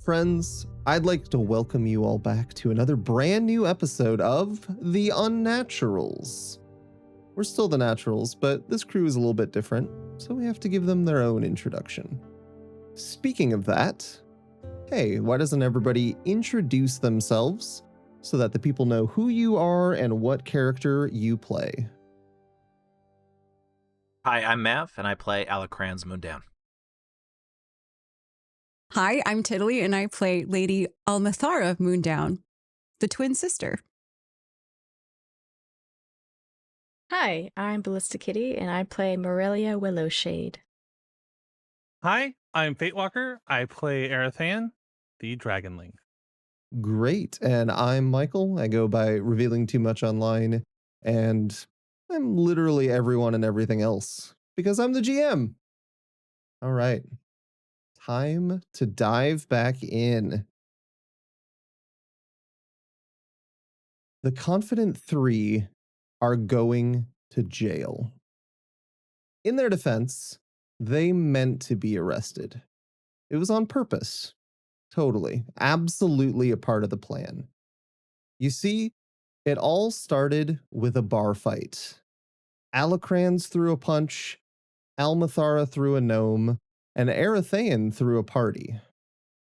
Friends, I'd like to welcome you all back to another brand new episode of the Unnaturolls. We're still the Naturolls, but this crew is a little bit different, so we have to give them their own introduction. Speaking of that, hey, why doesn't everybody introduce themselves so that the people know who you are and what character you play? Hi, I'm Mav, and I play Alocrans Moondown. Hi, I'm Tiddly, and I play Lady Almithara Moondown, the twin sister. Hi, I'm Ballista Kitty, and I play Morelia Willowshade. Hi, I'm Fatewalker. I play Aryathen, the Dragonling. Great, and I'm Michael. I go by Revealing Too Much Online, and I'm literally everyone and everything else, because I'm the GM. All right. Time to dive back in. The Confident Three are going to jail. In their defense, they meant to be arrested. It was on purpose. Totally. Absolutely a part of the plan. You see, it all started with a bar fight. Alocrans threw a punch, Almithara threw a gnome, and Aryathen threw a party.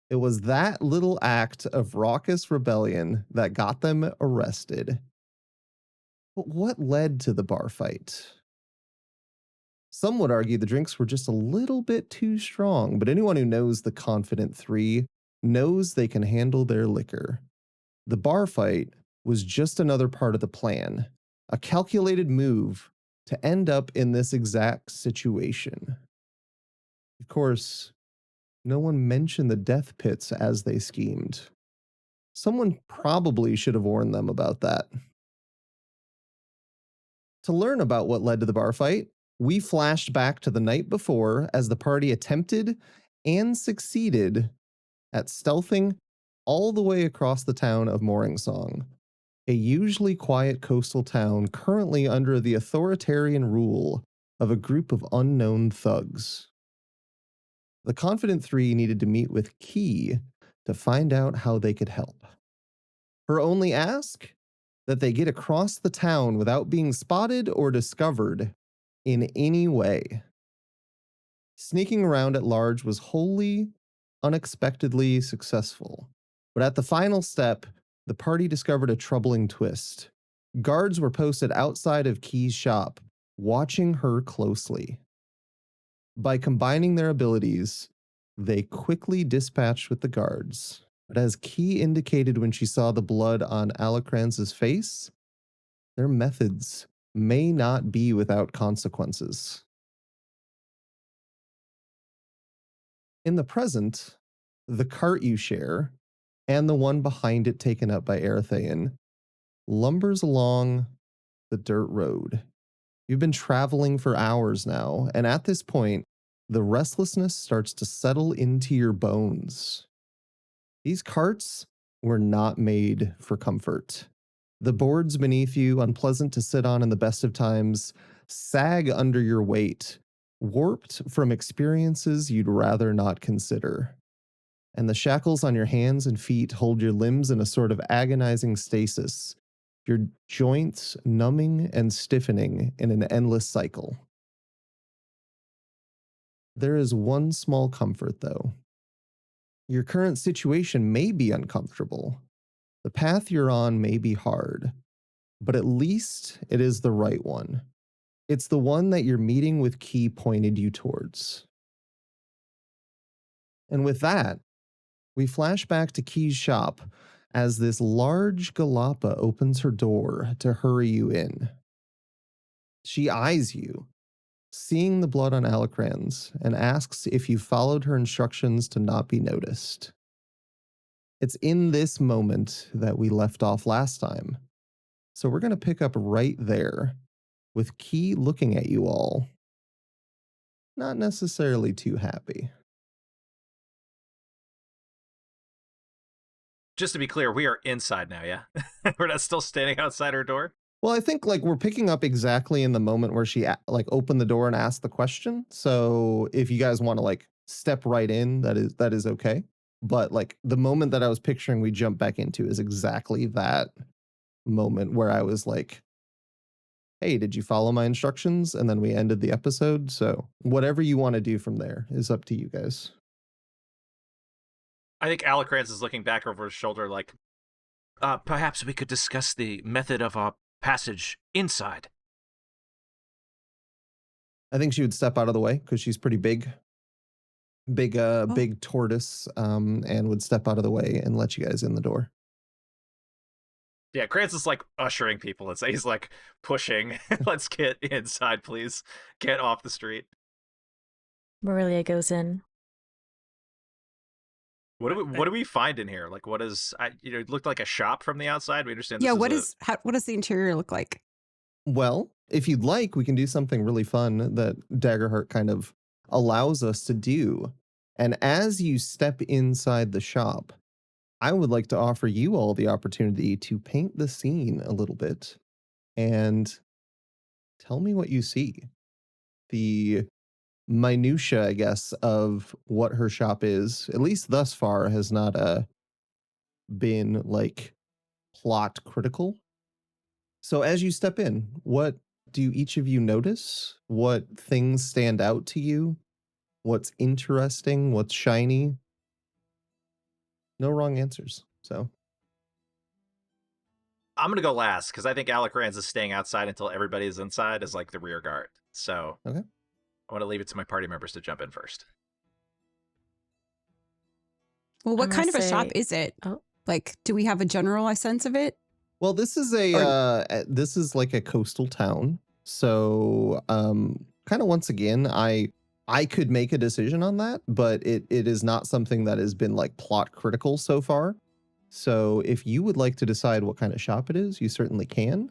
It was that little act of raucous rebellion that got them arrested. But what led to the bar fight? Some would argue the drinks were just a little bit too strong, but anyone who knows the Confident Three knows they can handle their liquor. The bar fight was just another part of the plan, a calculated move to end up in this exact situation. Of course, no one mentioned the death pits as they schemed. Someone probably should have warned them about that. To learn about what led to the bar fight, we flashed back to the night before as the party attempted and succeeded at stealthing all the way across the town of Morningsong, a usually quiet coastal town currently under the authoritarian rule of a group of unknown thugs. The Confident Three needed to meet with Key to find out how they could help. Her only ask? That they get across the town without being spotted or discovered in any way. Sneaking around at large was wholly, unexpectedly successful. But at the final step, the party discovered a troubling twist. Guards were posted outside of Key's shop, watching her closely. By combining their abilities, they quickly dispatched with the guards. But as Key indicated when she saw the blood on Alocrans' face, their methods may not be without consequences. In the present, the cart you share, and the one behind it taken up by Aryathen, lumbers along the dirt road. You've been traveling for hours now, and at this point, the restlessness starts to settle into your bones. These carts were not made for comfort. The boards beneath you, unpleasant to sit on in the best of times, sag under your weight, warped from experiences you'd rather not consider. And the shackles on your hands and feet hold your limbs in a sort of agonizing stasis, your joints numbing and stiffening in an endless cycle. There is one small comfort, though. Your current situation may be uncomfortable. The path you're on may be hard, but at least it is the right one. It's the one that your meeting with Key pointed you towards. And with that, we flash back to Key's shop as this large Galapa opens her door to hurry you in. She eyes you, seeing the blood on Alocrans, and asks if you followed her instructions to not be noticed. It's in this moment that we left off last time, so we're going to pick up right there, with Key looking at you all, not necessarily too happy. Just to be clear, we are inside now, yeah? We're not still standing outside her door? Well, I think we're picking up exactly in the moment where she opened the door and asked the question. So if you guys want to step right in, that is okay. But like the moment that I was picturing we jump back into is exactly that moment where I was like, hey, did you follow my instructions? And then we ended the episode. So whatever you want to do from there is up to you guys. I think Alocrans is looking back over his shoulder like, perhaps we could discuss the method of our passage inside. I think she would step out of the way because she's pretty big. Big tortoise, and would step out of the way and let you guys in the door. Yeah, Krantz is like ushering people. He's like pushing. Let's get inside, please. Get off the street. Morelia goes in. What do we find in here? Like, what is? It looked like a shop from the outside. We understand. Yeah, This what does the interior look like? Well, if you'd like, we can do something really fun that Daggerheart kind of allows us to do. And as you step inside the shop, I would like to offer you all the opportunity to paint the scene a little bit and tell me what you see. The minutia, I guess, of what her shop is, at least thus far, has not been like plot critical. So as you step in, what do each of you notice? What things stand out to you? What's interesting? What's shiny? No wrong answers. So I'm gonna go last because I think Alocrans is staying outside until everybody is inside as like the rear guard. So okay. I want to leave it to my party members to jump in first. Well, what I'm kind of gonna a shop say- is it? Oh. Like, do we have a general sense of it? Well, this is this is like a coastal town. So kind of once again, I could make a decision on that, but it is not something that has been like plot critical so far. So if you would like to decide what kind of shop it is, you certainly can.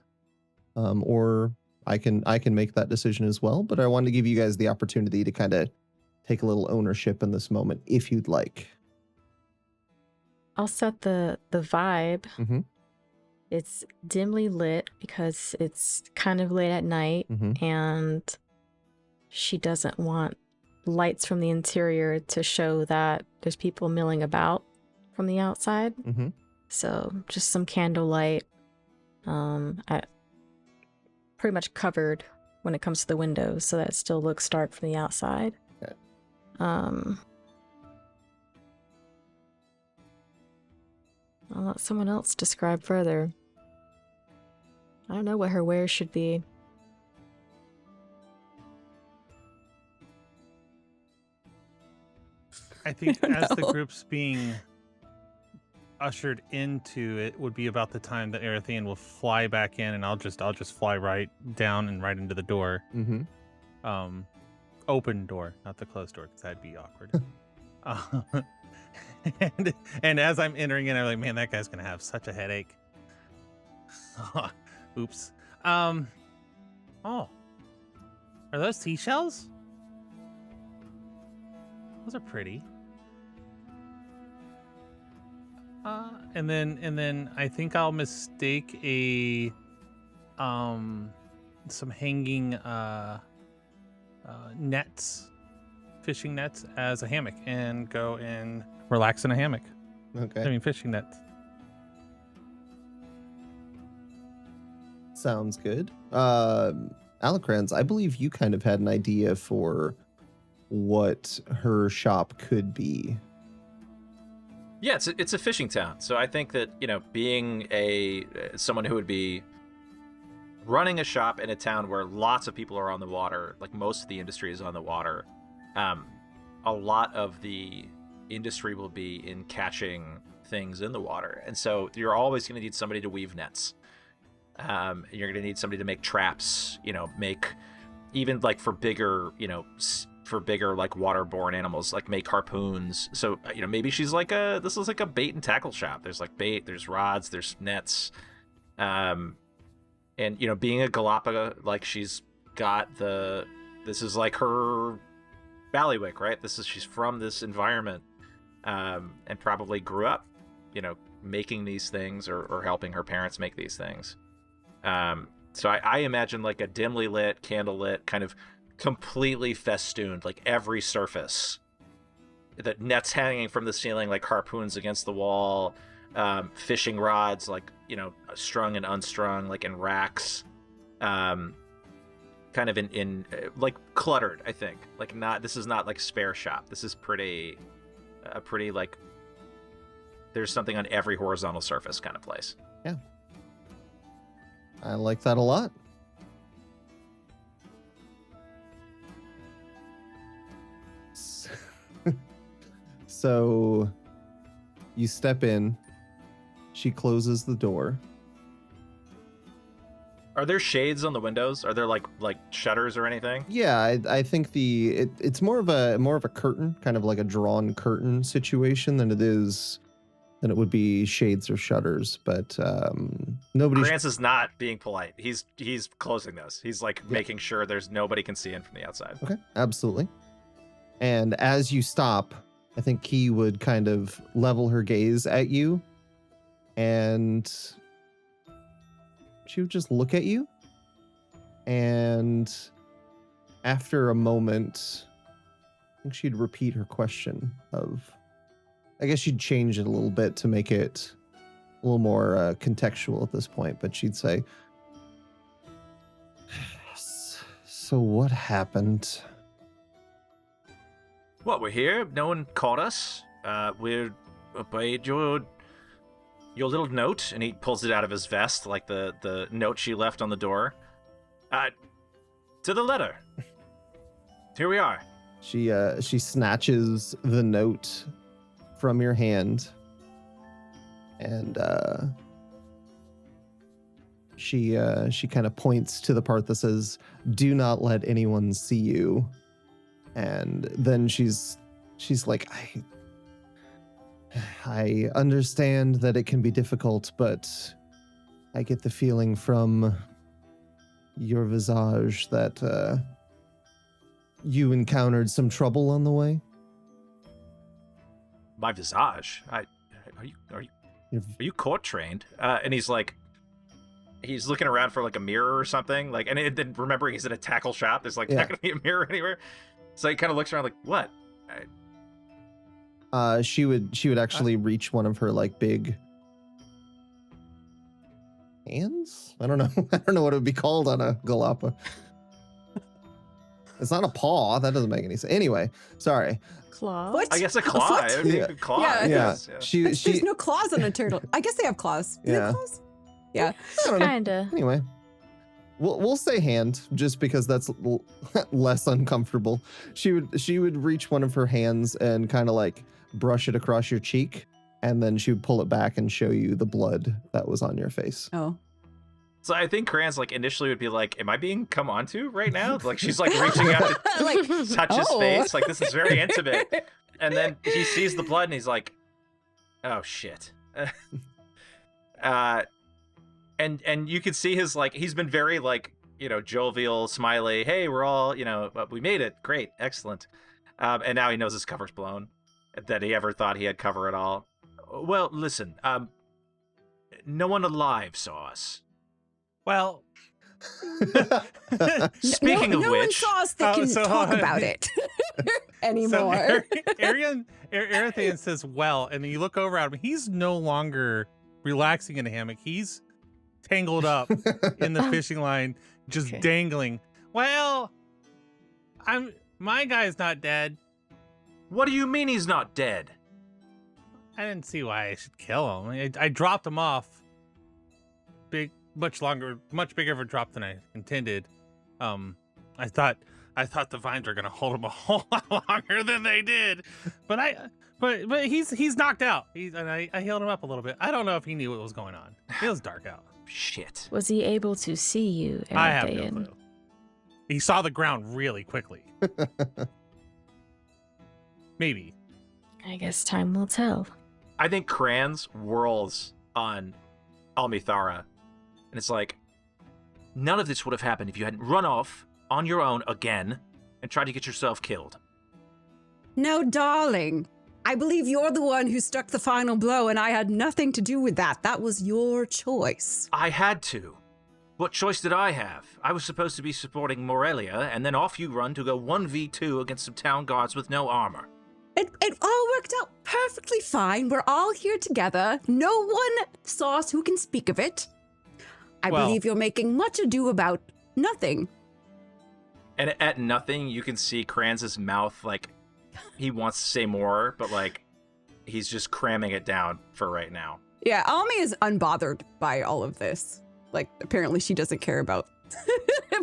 Or I can make that decision as well, but I wanted to give you guys the opportunity to kind of take a little ownership in this moment if you'd like. I'll set the vibe. Mhm. It's dimly lit because it's kind of late at night, Mhm. and she doesn't want lights from the interior to show that there's people milling about from the outside. Mhm. So just some candlelight. I pretty much covered when it comes to the windows, so that it still looks dark from the outside. Okay. I'll let someone else describe further. I don't know what her wares should be. I think I don't as the know. group's being ushered into it would be about the time that Aryathen will fly back in, and I'll just fly right down and right into the door. Mhm. Open door, not the closed door, because that'd be awkward. And as I'm entering in, I'm like, man, that guy's gonna have such a headache. Oops. Oh, are those seashells? Those are pretty. And then I think I'll mistake a some hanging nets, fishing nets, as a hammock, and go and relax in a hammock. Okay. I mean, fishing nets. Sounds good. Alocrans, I believe you kind of had an idea for what her shop could be. Yeah, it's a fishing town. So I think that, being someone who would be running a shop in a town where lots of people are on the water, like most of the industry is on the water, a lot of the industry will be in catching things in the water. And so you're always going to need somebody to weave nets. You're going to need somebody to make traps, make even like for bigger, like waterborne animals, like make harpoons. So, maybe she's like this is like a bait and tackle shop. There's like bait, there's rods, there's nets. And, being a Galapagos, like she's got this is like her ballywick, right? She's from this environment, and probably grew up, making these things or helping her parents make these things. So I imagine like a dimly lit, candlelit, kind of completely festooned, like every surface the nets hanging from the ceiling like harpoons against the wall, fishing rods like strung and unstrung like in racks, kind of in like cluttered. I think like this is not like spare shop. This is pretty like there's something on every horizontal surface kind of place. Yeah, I like that a lot. So you step in, she closes the door. Are there shades on the windows? Are there like shutters or anything? Yeah, I think it's more of a curtain, kind of like a drawn curtain situation than it would be shades or shutters. But nobody. Grants is not being polite. He's closing those. He's like making sure there's nobody can see in from the outside. Okay, absolutely. And as you stop, I think Key would kind of level her gaze at you, and she would just look at you. And after a moment, I think she'd repeat her question I guess she'd change it a little bit to make it a little more contextual at this point, but she'd say, so what happened? What, we're here? No one caught us? We obeyed your little note, and he pulls it out of his vest, like the note she left on the door. To the letter. Here we are. She snatches the note from your hand, and she kind of points to the part that says, "Do not let anyone see you." And then she's like, I understand that it can be difficult, but I get the feeling from your visage that you encountered some trouble on the way. My visage? Are you court trained? And he's looking around for like a mirror or something, like, and then remembering he's in a tackle shop, there's like not gonna be a mirror anywhere. So he kind of looks around like, what? She would actually reach one of her like big hands. I don't know. I don't know what it would be called on a Galapa. It's not a paw. That doesn't make any sense. Anyway, sorry. Claw? What? I guess a claw. What? It would be a claw. Yeah, I Yeah. There's no claws on a turtle. I guess they have claws. Do they have claws? Yeah. I don't know. Kinda. Anyway, we'll say hand just because that's less uncomfortable. She would reach one of her hands and kind of like brush it across your cheek, and then she would pull it back and show you the blood that was on your face. Oh. So I think Kranz like initially would be like, am I being come onto right now? Like she's like reaching out to Like, touch his oh. face. Like this is very intimate. And then he sees the blood and he's like, oh shit. And you can see his like, he's been very like, jovial, smiley. Hey, we're all, we made it. Great. Excellent. And now he knows his cover's blown, that he ever thought he had cover at all. Well, listen, no one alive saw us. Well, Speaking of no one which, saw us that can talk about it anymore. So Aryathen says, well, and then you look over at him. He's no longer relaxing in a hammock. He's tangled up in the fishing line, just dangling. Well, my guy's not dead. what do you mean he's not dead? I didn't see why I should kill him. I dropped him off. Much bigger of a drop than I intended. I thought the vines were gonna hold him a whole lot longer than they did, but he's knocked out. I healed him up a little bit. I don't know if he knew what was going on. It was dark out. Shit. Was he able to see you, Aryathen? I have no clue. He saw the ground really quickly. Maybe. I guess time will tell. I think Kranz whirls on Almithara, and it's like, none of this would have happened if you hadn't run off on your own again and tried to get yourself killed. No, darling. I believe you're the one who struck the final blow, and I had nothing to do with that. That was your choice. I had to. What choice did I have? I was supposed to be supporting Morelia, and then off you run to go 1v2 against some town guards with no armor. It all worked out perfectly fine. We're all here together. No one saw us who can speak of it. I Well- believe you're making much ado about nothing. And at nothing, you can see Kranz's mouth, like, he wants to say more, but, like, he's just cramming it down for right now. Yeah, Almi is unbothered by all of this. Like, apparently she doesn't care about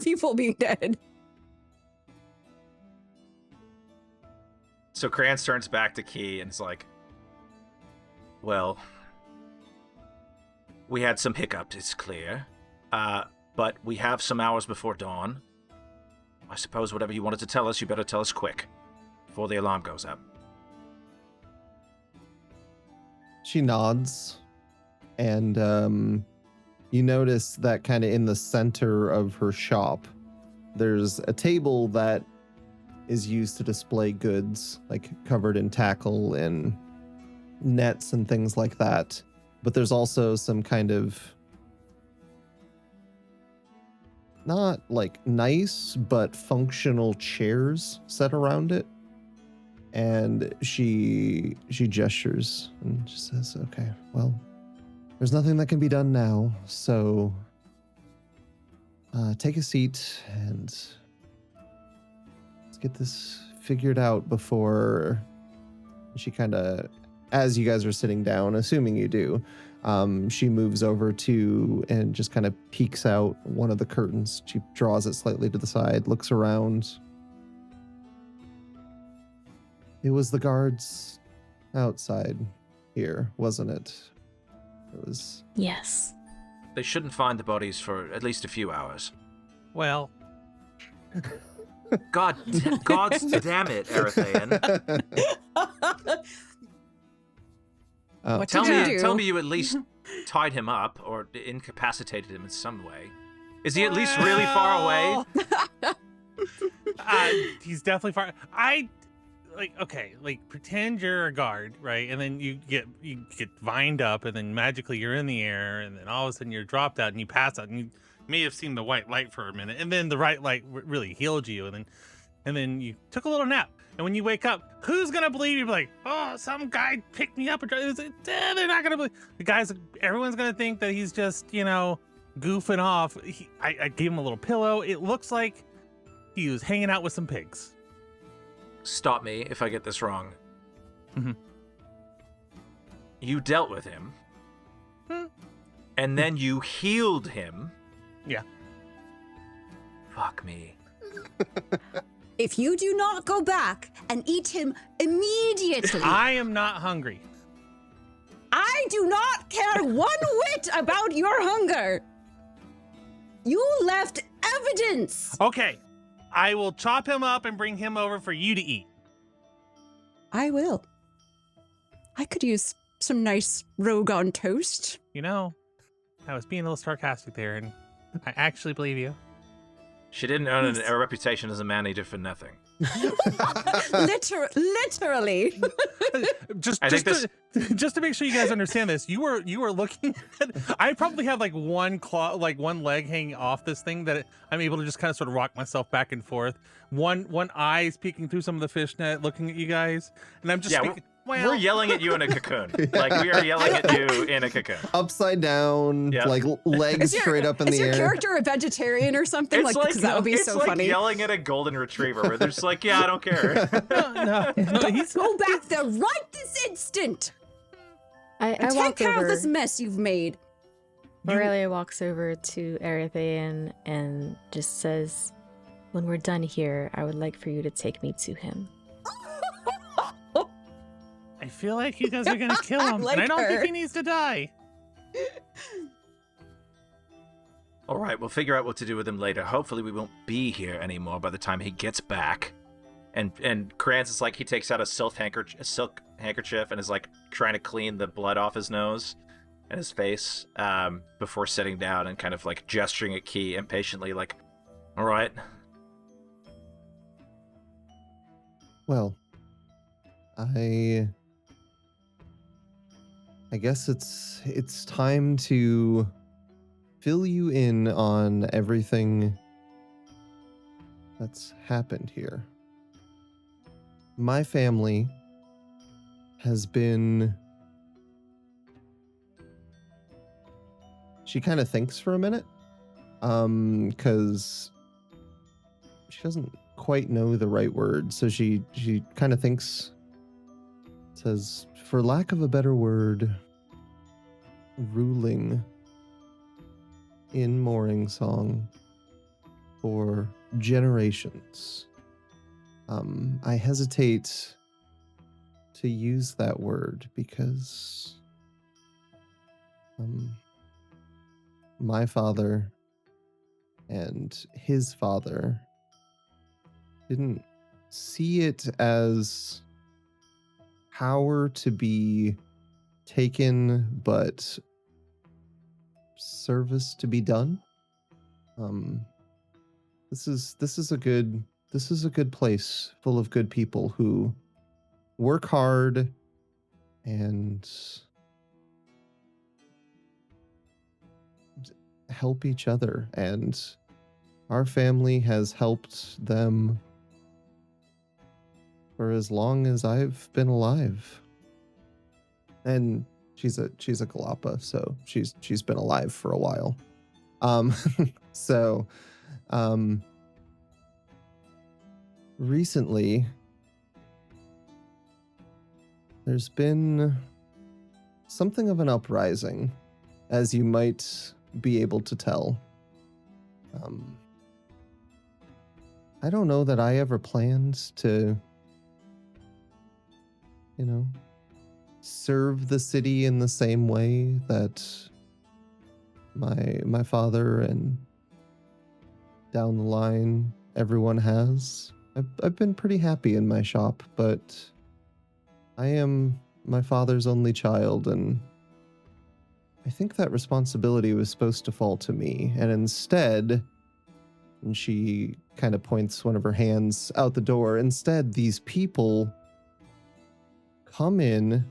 people being dead. So Kranz turns back to Key and is like, well, we had some hiccups, it's clear. But we have some hours before dawn. I suppose whatever you wanted to tell us, you better tell us quick, before the alarm goes up. She nods, and you notice that kind of in the center of her shop, there's a table that is used to display goods, like covered in tackle and nets and things like that. But there's also some kind of not like nice, but functional chairs set around it. And she gestures and she says, okay, well, there's nothing that can be done now, so take a seat and let's get this figured out before she kind of, as you guys are sitting down, assuming you do, she moves over to and just kind of peeks out one of the curtains. She draws it slightly to the side, looks around. It was the guards outside here, wasn't it? It was. Yes. They shouldn't find the bodies for at least a few hours. Well, God's damn it, Aryathen. What Tell did you me, do? tell me you at least tied him up or incapacitated him in some way. Is he at least really far away? he's definitely far. Pretend you're a guard, right? And then you get vined up, and then magically you're in the air, and then all of a sudden you're dropped out and you pass out, and you may have seen the white light for a minute, and then the right light really healed you, and then you took a little nap, and when you wake up, who's gonna believe you? Be like, oh, some guy picked me up, they're not gonna believe. Everyone's gonna think that he's just goofing off. I gave him a little pillow. It looks like he was hanging out with some pigs. Stop me if I get this wrong. Mm-hmm. You dealt with him. And then you healed him. Yeah. Fuck me. If you do not go back and eat him immediately, I am not hungry. I do not care one whit about your hunger. You left evidence. Okay. I will chop him up and bring him over for you to eat. I will. I could use some nice rogue on toast. I was being a little sarcastic there, and I actually believe you. She didn't earn a reputation as a man-eater for nothing. Literally. Just I think to make sure you guys understand this, you were looking at, I probably have like one leg hanging off this thing that I'm able to just kind of sort of rock myself back and forth. One eye is peeking through some of the fishnet, looking at you guys, and I'm just thinking, we're yelling at you in a cocoon. Like, we are yelling at you in a cocoon. Upside down, Yep. like legs straight up in the air. Is your character a vegetarian or something? It's Because that would be so like funny. yelling at a golden retriever where they're just like, yeah, I don't care. no, he's Go back there right this instant I and take walk care over. of this mess you've made. Aurelia walks over to Aryathen and just says, when we're done here, I would like for you to take me to him. I feel like you guys are gonna kill him, Like and I don't her. think he needs to die. All right, we'll figure out what to do with him later. Hopefully we won't be here anymore by the time he gets back. And Kranz is like, he takes out a silk handkerchief and is like trying to clean the blood off his nose and his face before sitting down and kind of like gesturing at Key impatiently, like, all right. Well, I guess it's time to fill you in on everything that's happened here. My family has been... She kind of thinks for a minute, because she doesn't quite know the right word, so she kind of thinks, says, for lack of a better word, ruling in Mooring Song for generations. I hesitate to use that word because my father and his father didn't see it as power to be taken, but service to be done. This is a good place full of good people who work hard and help each other, and our family has helped them for as long as I've been alive. And she's a Galapa, so she's been alive for a while. So recently there's been something of an uprising, as you might be able to tell. I don't know that I ever planned to, serve the city in the same way that my father and down the line everyone has. I've been pretty happy in my shop, but I am my father's only child, and I think that responsibility was supposed to fall to me, and instead, and she kind of points one of her hands out the door, instead these people come in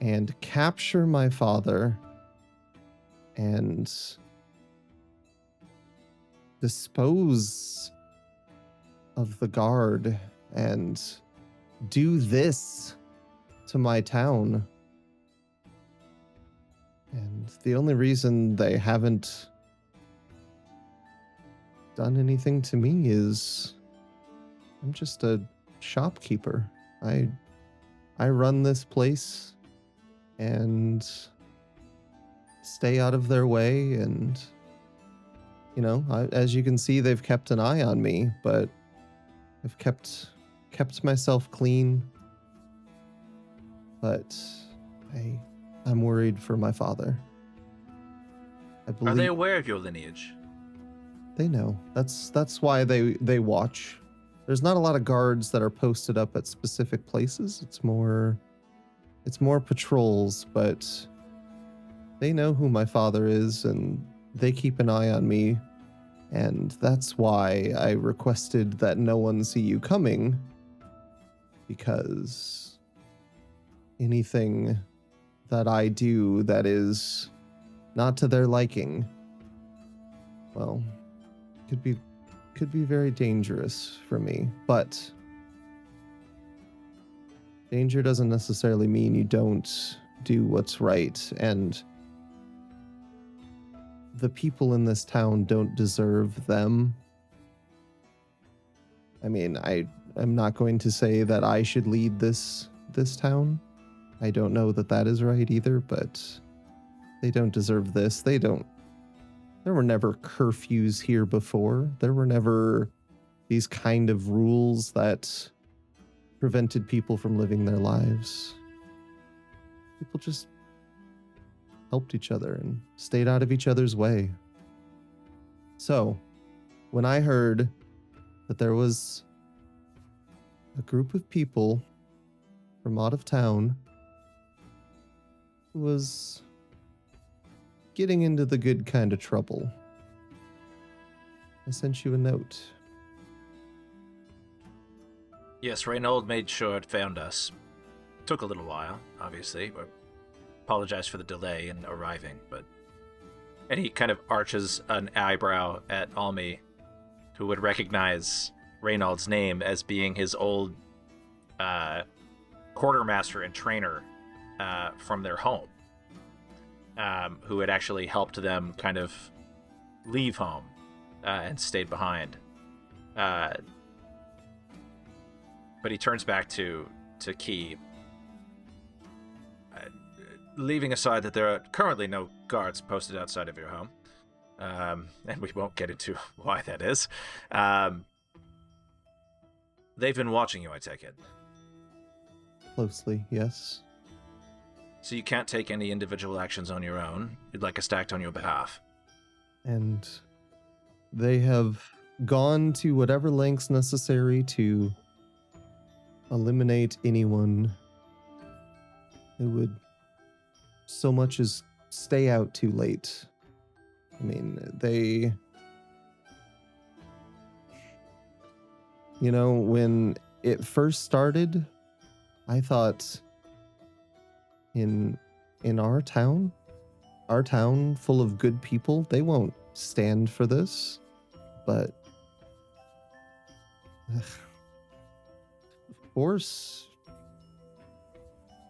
and capture my father and dispose of the guard and do this to my town. And the only reason they haven't done anything to me is I'm just a shopkeeper. I run this place and stay out of their way, and as you can see, they've kept an eye on me, but I've kept myself clean. But I'm worried for my father. I believe Are they aware of your lineage? they know. That's why they watch. There's not a lot of guards that are posted up at specific places. It's more patrols, but they know who my father is, and they keep an eye on me. And that's why I requested that no one see you coming, because anything that I do that is not to their liking, well, could be very dangerous for me. But danger doesn't necessarily mean you don't do what's right, and the people in this town don't deserve them. I mean, I'm not going to say that I should lead this town. I don't know that is right either, but they don't deserve this. There were never curfews here before. There were never these kind of rules that prevented people from living their lives. People just helped each other and stayed out of each other's way. So, when I heard that there was a group of people from out of town who was getting into the good kind of trouble, I sent you a note. Yes, Reynold made sure it found us. Took a little while, obviously. Apologize for the delay in arriving, and he kind of arches an eyebrow at Almi, who would recognize Reynold's name as being his old quartermaster and trainer from their home, who had actually helped them kind of leave home and stayed behind. But he turns back to Key, leaving aside that there are currently no guards posted outside of your home, and we won't get into why that is. They've been watching you, I take it. Closely, yes. So you can't take any individual actions on your own. You'd like us to act on your behalf. And they have gone to whatever lengths necessary to eliminate anyone who would so much as stay out too late. I mean, they... You know, when it first started, I thought in our town full of good people, they won't stand for this. But force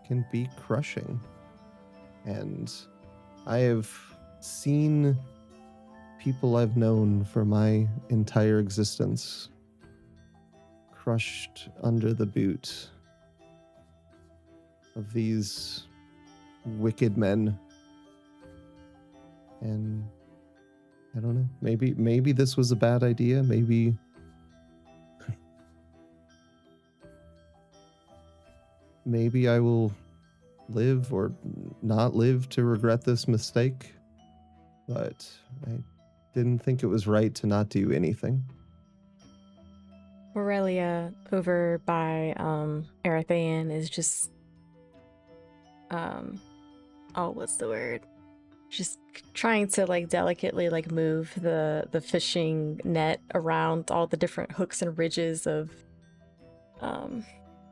can be crushing. And I have seen people I've known for my entire existence crushed under the boot of these wicked men. And I don't know, maybe this was a bad idea, maybe maybe I will live or not live to regret this mistake, but I didn't think it was right to not do anything. Aurelia over by Aryathen is just what's the word? Just trying to like delicately like move the fishing net around all the different hooks and ridges of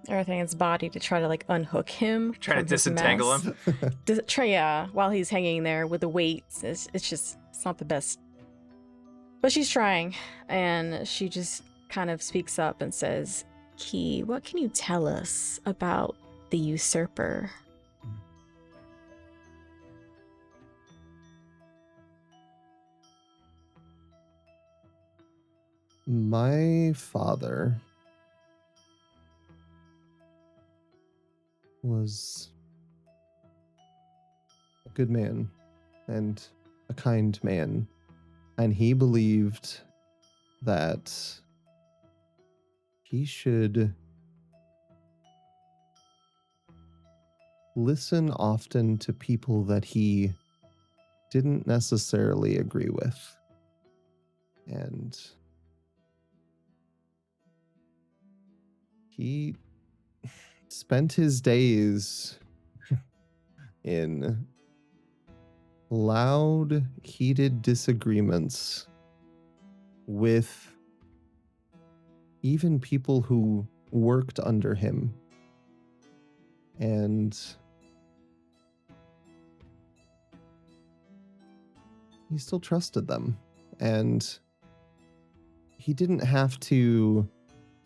Aryathen's body to try to like unhook him. Trying to disentangle him. Yeah, while he's hanging there with the weights. It's not the best. But she's trying, and she just kind of speaks up and says, Key, what can you tell us about the usurper? My father was a good man and a kind man, and he believed that he should listen often to people that he didn't necessarily agree with. And he spent his days in loud, heated disagreements with even people who worked under him. And he still trusted them. And he didn't have to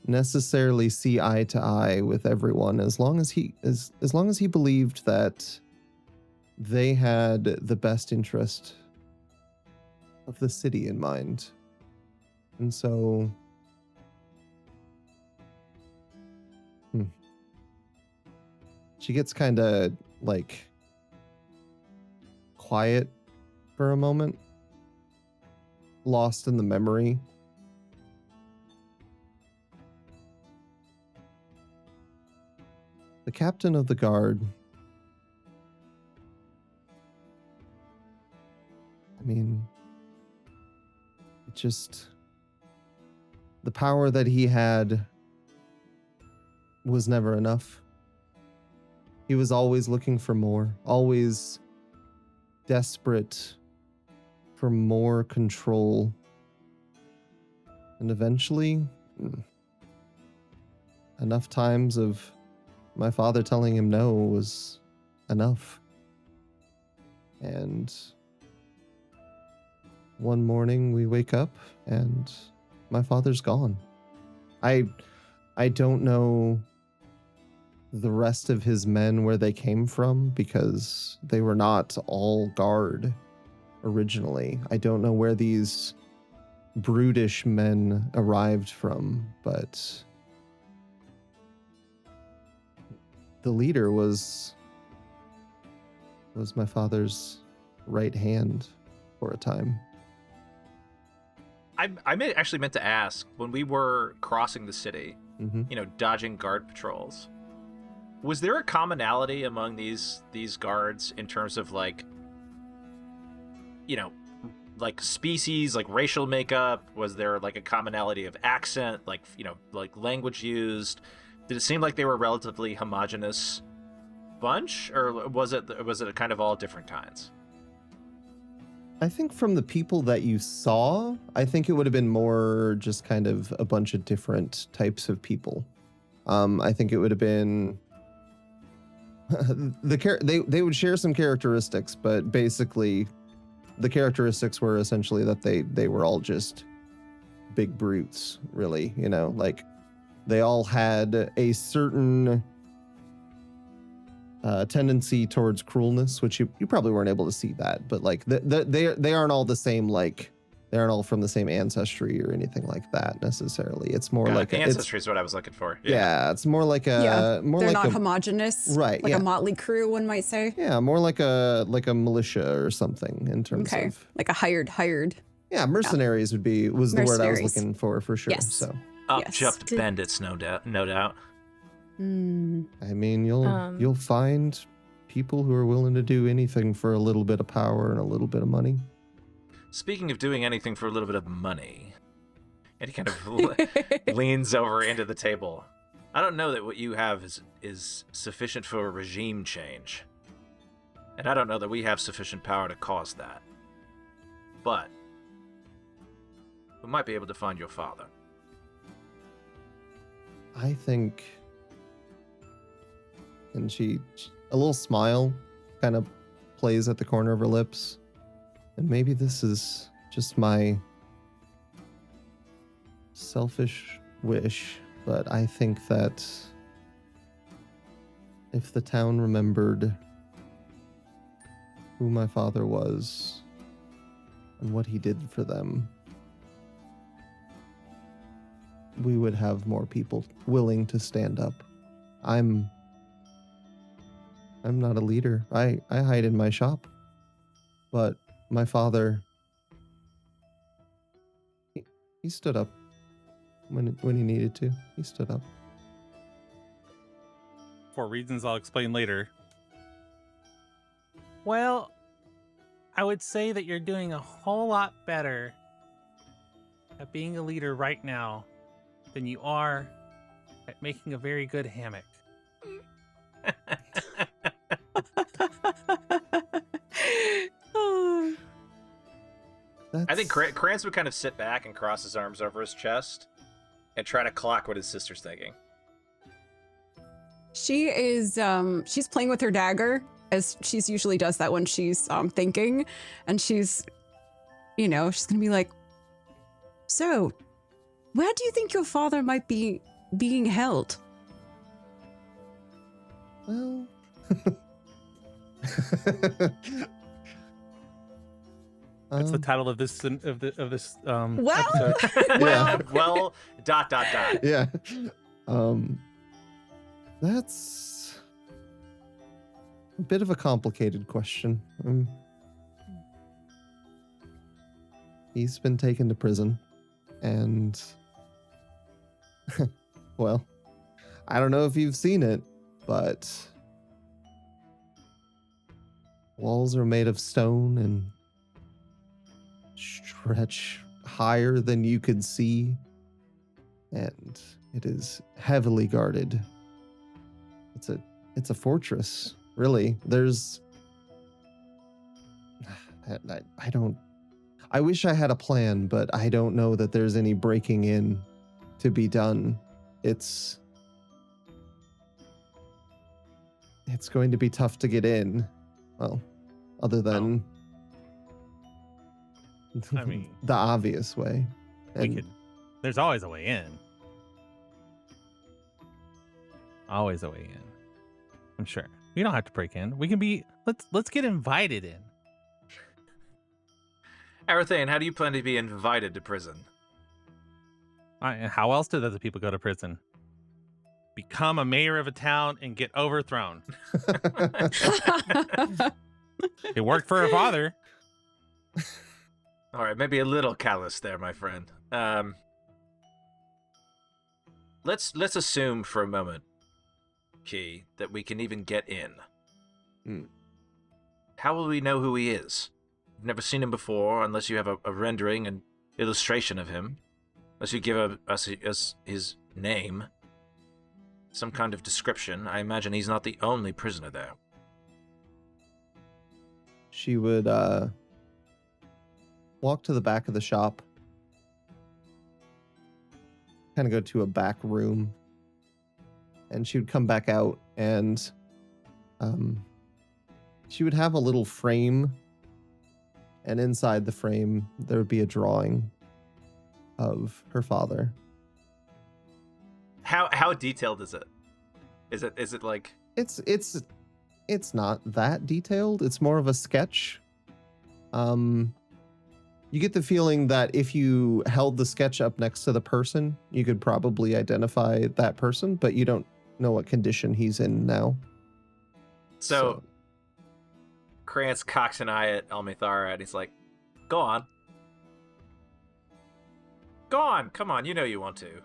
necessarily see eye to eye with everyone as long as he believed that they had the best interest of the city in mind. And so she gets kind of like quiet for a moment, lost in the memory. The captain of the guard, I mean, it just, the power that he had was never enough. He was always looking for more, always desperate for more control. And eventually, enough times of my father telling him no was enough. And one morning we wake up and my father's gone. I don't know the rest of his men where they came from, because they were not all guard originally. I don't know where these brutish men arrived from, but the leader was my father's right hand for a time. Actually meant to ask, when we were crossing the city, Mm-hmm. dodging guard patrols, was there a commonality among these guards in terms of like species, like racial makeup? Was there like a commonality of accent, like language used? Did it seem like they were a relatively homogenous bunch, or was it kind of all different kinds? I think from the people that you saw, I think it would have been more just kind of a bunch of different types of people. I think it would have been they would share some characteristics, but basically the characteristics were essentially that they were all just big brutes, really, like they all had a certain tendency towards cruelness, which you probably weren't able to see that, but like they aren't all the same, like they aren't all from the same ancestry or anything like that necessarily. It's more like ancestry is what I was looking for. Yeah, it's more like they're not homogenous, right? Like a motley crew, one might say. Yeah, more like a militia or something in terms of like a hired. Yeah, mercenaries was the word I was looking for sure. Yes. So Jumped bandits, no doubt. I mean, you'll find people who are willing to do anything for a little bit of power and a little bit of money. Speaking of doing anything for a little bit of money, and he kind of leans over into the table. I don't know that what you have is sufficient for a regime change, and I don't know that we have sufficient power to cause that. But we might be able to find your father. I think. And a little smile kind of plays at the corner of her lips. And maybe this is just my selfish wish, but I think that if the town remembered who my father was and what he did for them, we would have more people willing to stand up. I'm not a leader. I hide in my shop. But my father, he stood up when he needed to. He stood up. For reasons I'll explain later. Well, I would say that you're doing a whole lot better at being a leader right now than you are at making a very good hammock. I think Krantz would kind of sit back and cross his arms over his chest and try to clock what his sister's thinking. She is she's playing with her dagger, as she's usually does that when she's thinking, and she's gonna be like, so where do you think your father might be being held? Well, That's the title of this Well, episode. well, ... Yeah. That's a bit of a complicated question. He's been taken to prison, and well, I don't know if you've seen it, but walls are made of stone and stretch higher than you could see, and it is heavily guarded. It's a fortress, really. There's I wish I had a plan, but I don't know that there's any breaking in to be done. It's going to be tough to get in. Well, other than I mean, the obvious way. There's always a way in. Always a way in. I'm sure. We don't have to break in. We can be. Let's get invited in. Aryathen, how do you plan to be invited to prison? How else do other people go to prison? Become a mayor of a town and get overthrown. It worked for her father. All right, maybe a little callous there, my friend. Let's assume for a moment, Key, that we can even get in. How will we know who he is? We've never seen him before, unless you have a rendering and illustration of him. Unless you give us his name, some kind of description. I imagine he's not the only prisoner there. She would walk to the back of the shop, kind of go to a back room, and she would come back out, and she would have a little frame, and inside the frame there would be a drawing of her father. How detailed is it? Is it like It's not that detailed. It's more of a sketch. You get the feeling that if you held the sketch up next to the person, you could probably identify that person, but you don't know what condition he's in now. so? Krantz cocks an eye at Almithara and he's like, "Go on, go on, come on, you know you want to."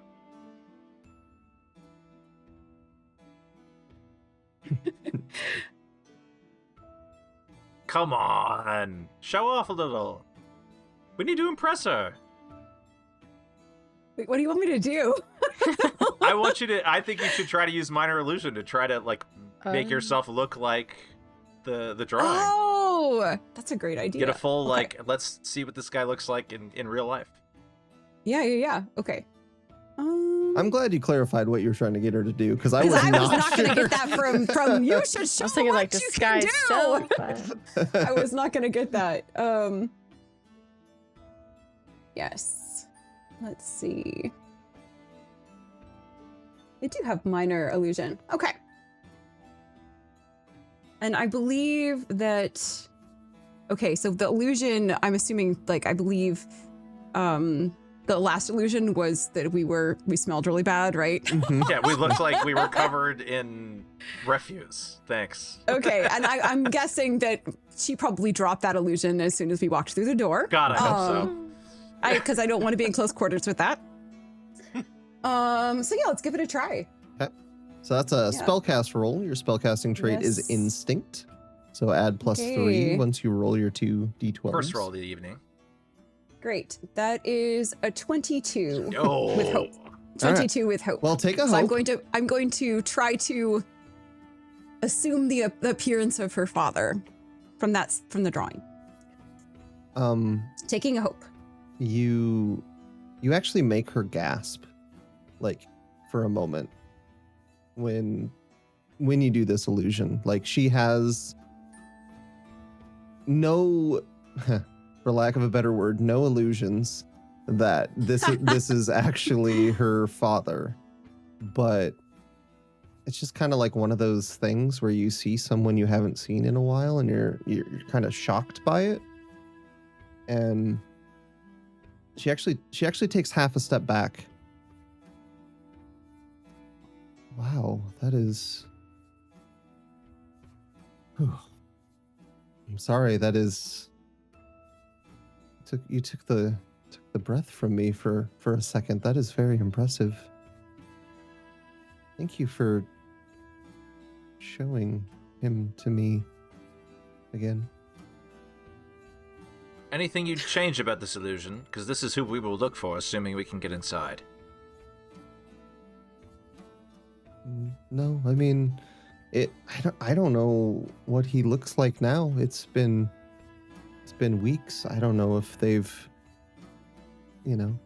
Come on, show off a little. We need to impress her. Wait, what do you want me to do? I think you should try to use minor illusion to try to like make yourself look like the drawing. Oh, that's a great idea. Get a full Okay. like, let's see what this guy looks like in real life. Yeah. Okay. I'm glad you clarified what you were trying to get her to do, because I Because was I was not sure. going to get that from you. Should show I was thinking like what you can disguise do. self. I was not going to get that. Yes. Let's see. They do have minor illusion. Okay. And I believe that. Okay, so the illusion, I'm assuming, like, I believe, the last illusion was that we smelled really bad, right? Mhm. Yeah, we looked like we were covered in refuse. Thanks. Okay, and I'm guessing that she probably dropped that illusion as soon as we walked through the door. God, I hope so. Because I don't want to be in close quarters with that. So yeah, let's give it a try. So that's a Yeah. spellcast roll. Your spellcasting trait is Yes. instinct. So add +3 Okay. once you roll your 2d12s. First roll of the evening. Great. That is a 22 Oh. with hope. 22 with hope. Well, take a So hope. I'm going to try to assume the appearance of her father from the drawing. Taking a hope. You actually make her gasp, like, for a moment when you do this illusion. Like, she has no, for lack of a better word, no illusions that this is actually her father. But it's just kind of like one of those things where you see someone you haven't seen in a while and you're kind of shocked by it. And she actually takes half a step back. Wow, that is. Whew. I'm sorry. That is. You took the breath from me for a second. That is very impressive. Thank you for showing him to me again. Anything you'd change about this illusion? Because this is who we will look for, assuming we can get inside. No, I mean, I don't know what he looks like now. It's been weeks. I don't know if they've,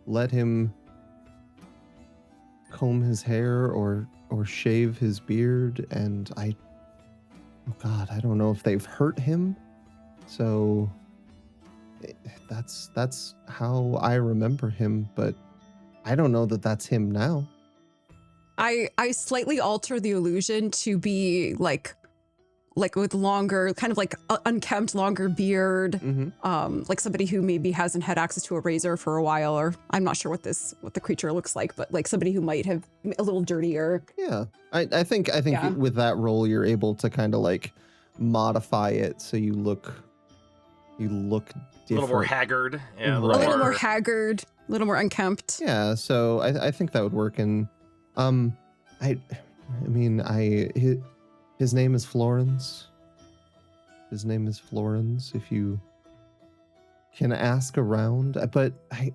let him comb his hair or shave his beard, and oh God, I don't know if they've hurt him. So that's how I remember him, but I don't know that that's him now. I slightly alter the illusion to be like like with longer, kind of like unkempt, longer beard, Mm-hmm. like somebody who maybe hasn't had access to a razor for a while, or I'm not sure what the creature looks like, but like somebody who might have a little dirtier. Yeah, I think Yeah. with that role you're able to kind of like modify it so you look different. A little more haggard. Yeah, A Right. little more haggard, a little more unkempt. Yeah, so I think that would work. And his name is Florence. His name is Florence. If you can ask around, but I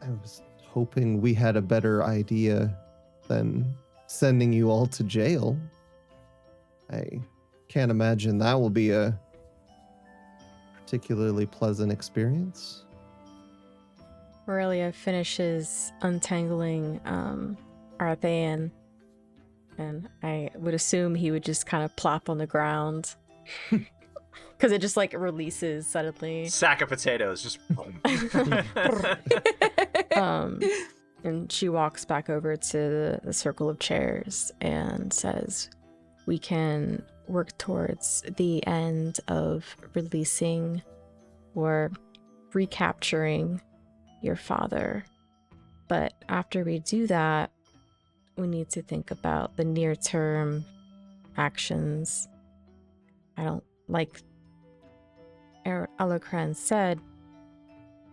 was hoping we had a better idea than sending you all to jail. I can't imagine that will be a particularly pleasant experience. Aurelia finishes untangling Aryathen, and I would assume he would just kind of plop on the ground because it just like releases suddenly. Sack of potatoes, just. And she walks back over to the circle of chairs and says, "We can work towards the end of releasing or recapturing your father. But after we do that, we need to think about the near-term actions. I don't like Alocrans said,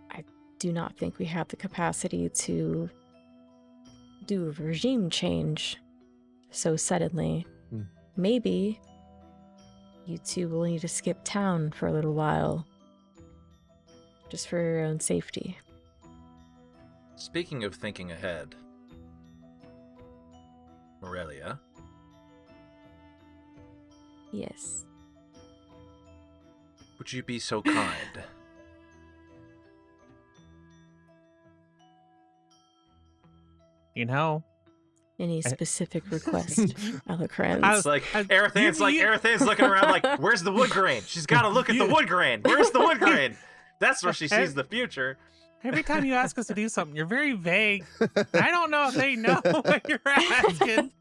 I do not think we have the capacity to do a regime change so suddenly. Maybe you two will need to skip town for a little while, just for your own safety." Speaking of thinking ahead, Aurelia, Yes. would you be so kind? You know, Any specific request, Alocrans? It's like Aryathen's looking around like, where's the wood grain? She's got to look at the wood grain. Where's the wood grain? That's where she sees the future. every time you ask us to do something, you're very vague. I don't know if they know what you're asking.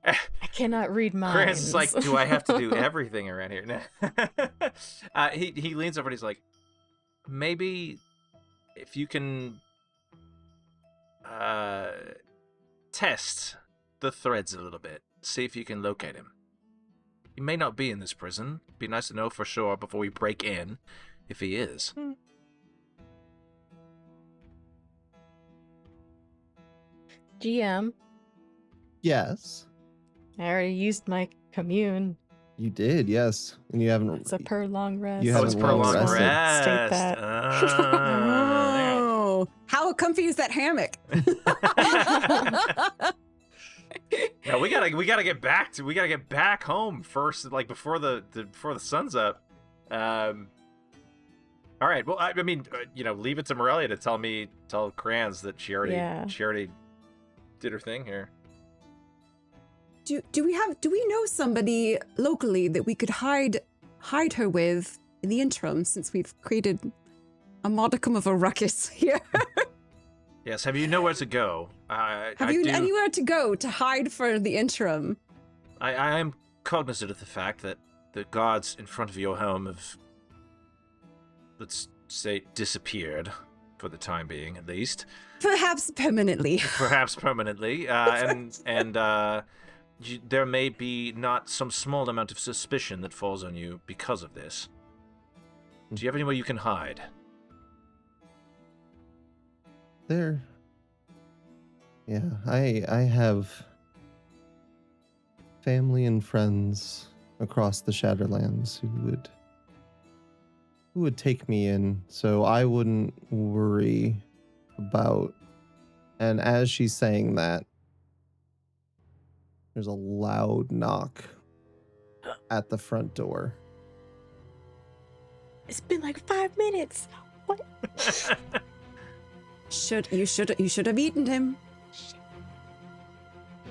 I cannot read minds. Chris is like, do I have to do everything around here? He leans over and he's like, maybe if you can test the threads a little bit, see if you can locate him. He may not be in this prison. Be nice to know for sure before we break in if he is. GM, Yes, I already used my commune. you did. Yes, and you haven't. It's a per long rest. You Oh, it's haven't per long long rested. rest. State that. Oh, how comfy is that hammock? No, we gotta get back home first, like before the sun's up. All right. Well, I mean, leave it to Morelia to tell Crans that she already did her thing here. Do we know somebody locally that we could hide her with in the interim, since we've created a modicum of a ruckus here? Yes. Have you nowhere to go? Have you anywhere to go to hide for the interim? I am cognizant of the fact that the guards in front of your home have, let's say, disappeared for the time being, at least. Perhaps permanently. Perhaps permanently. There may be not some small amount of suspicion that falls on you because of this. Do you have anywhere you can hide? There. Yeah, I have family and friends across the Shatterlands who would take me in, so I wouldn't worry about. And as she's saying that, there's a loud knock at the front door. It's been like 5 minutes. What? You should have eaten him.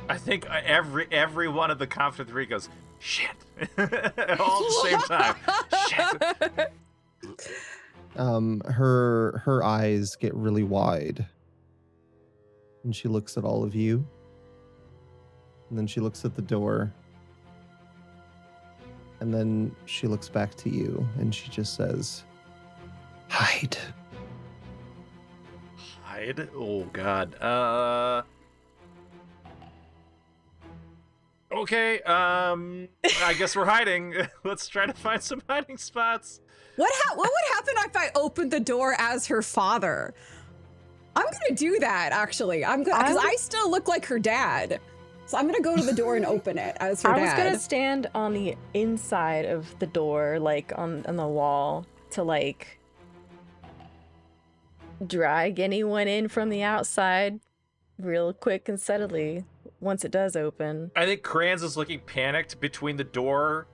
I think every one of the Confident Three goes, shit. All at the same time. Shit. Her eyes get really wide. And she looks at all of you. And then she looks at the door. And then she looks back to you and she just says, hide. Hide? Oh, God. Okay, I guess we're hiding. Let's try to find some hiding spots. What would happen if I opened the door as her father? I'm gonna do that, actually. I'm gonna, because I still look like her dad. So I'm gonna go to the door and open it as her dad. I was gonna stand on the inside of the door, like on the wall, to like drag anyone in from the outside real quick and steadily once it does open. I think Kranz is looking panicked between the door,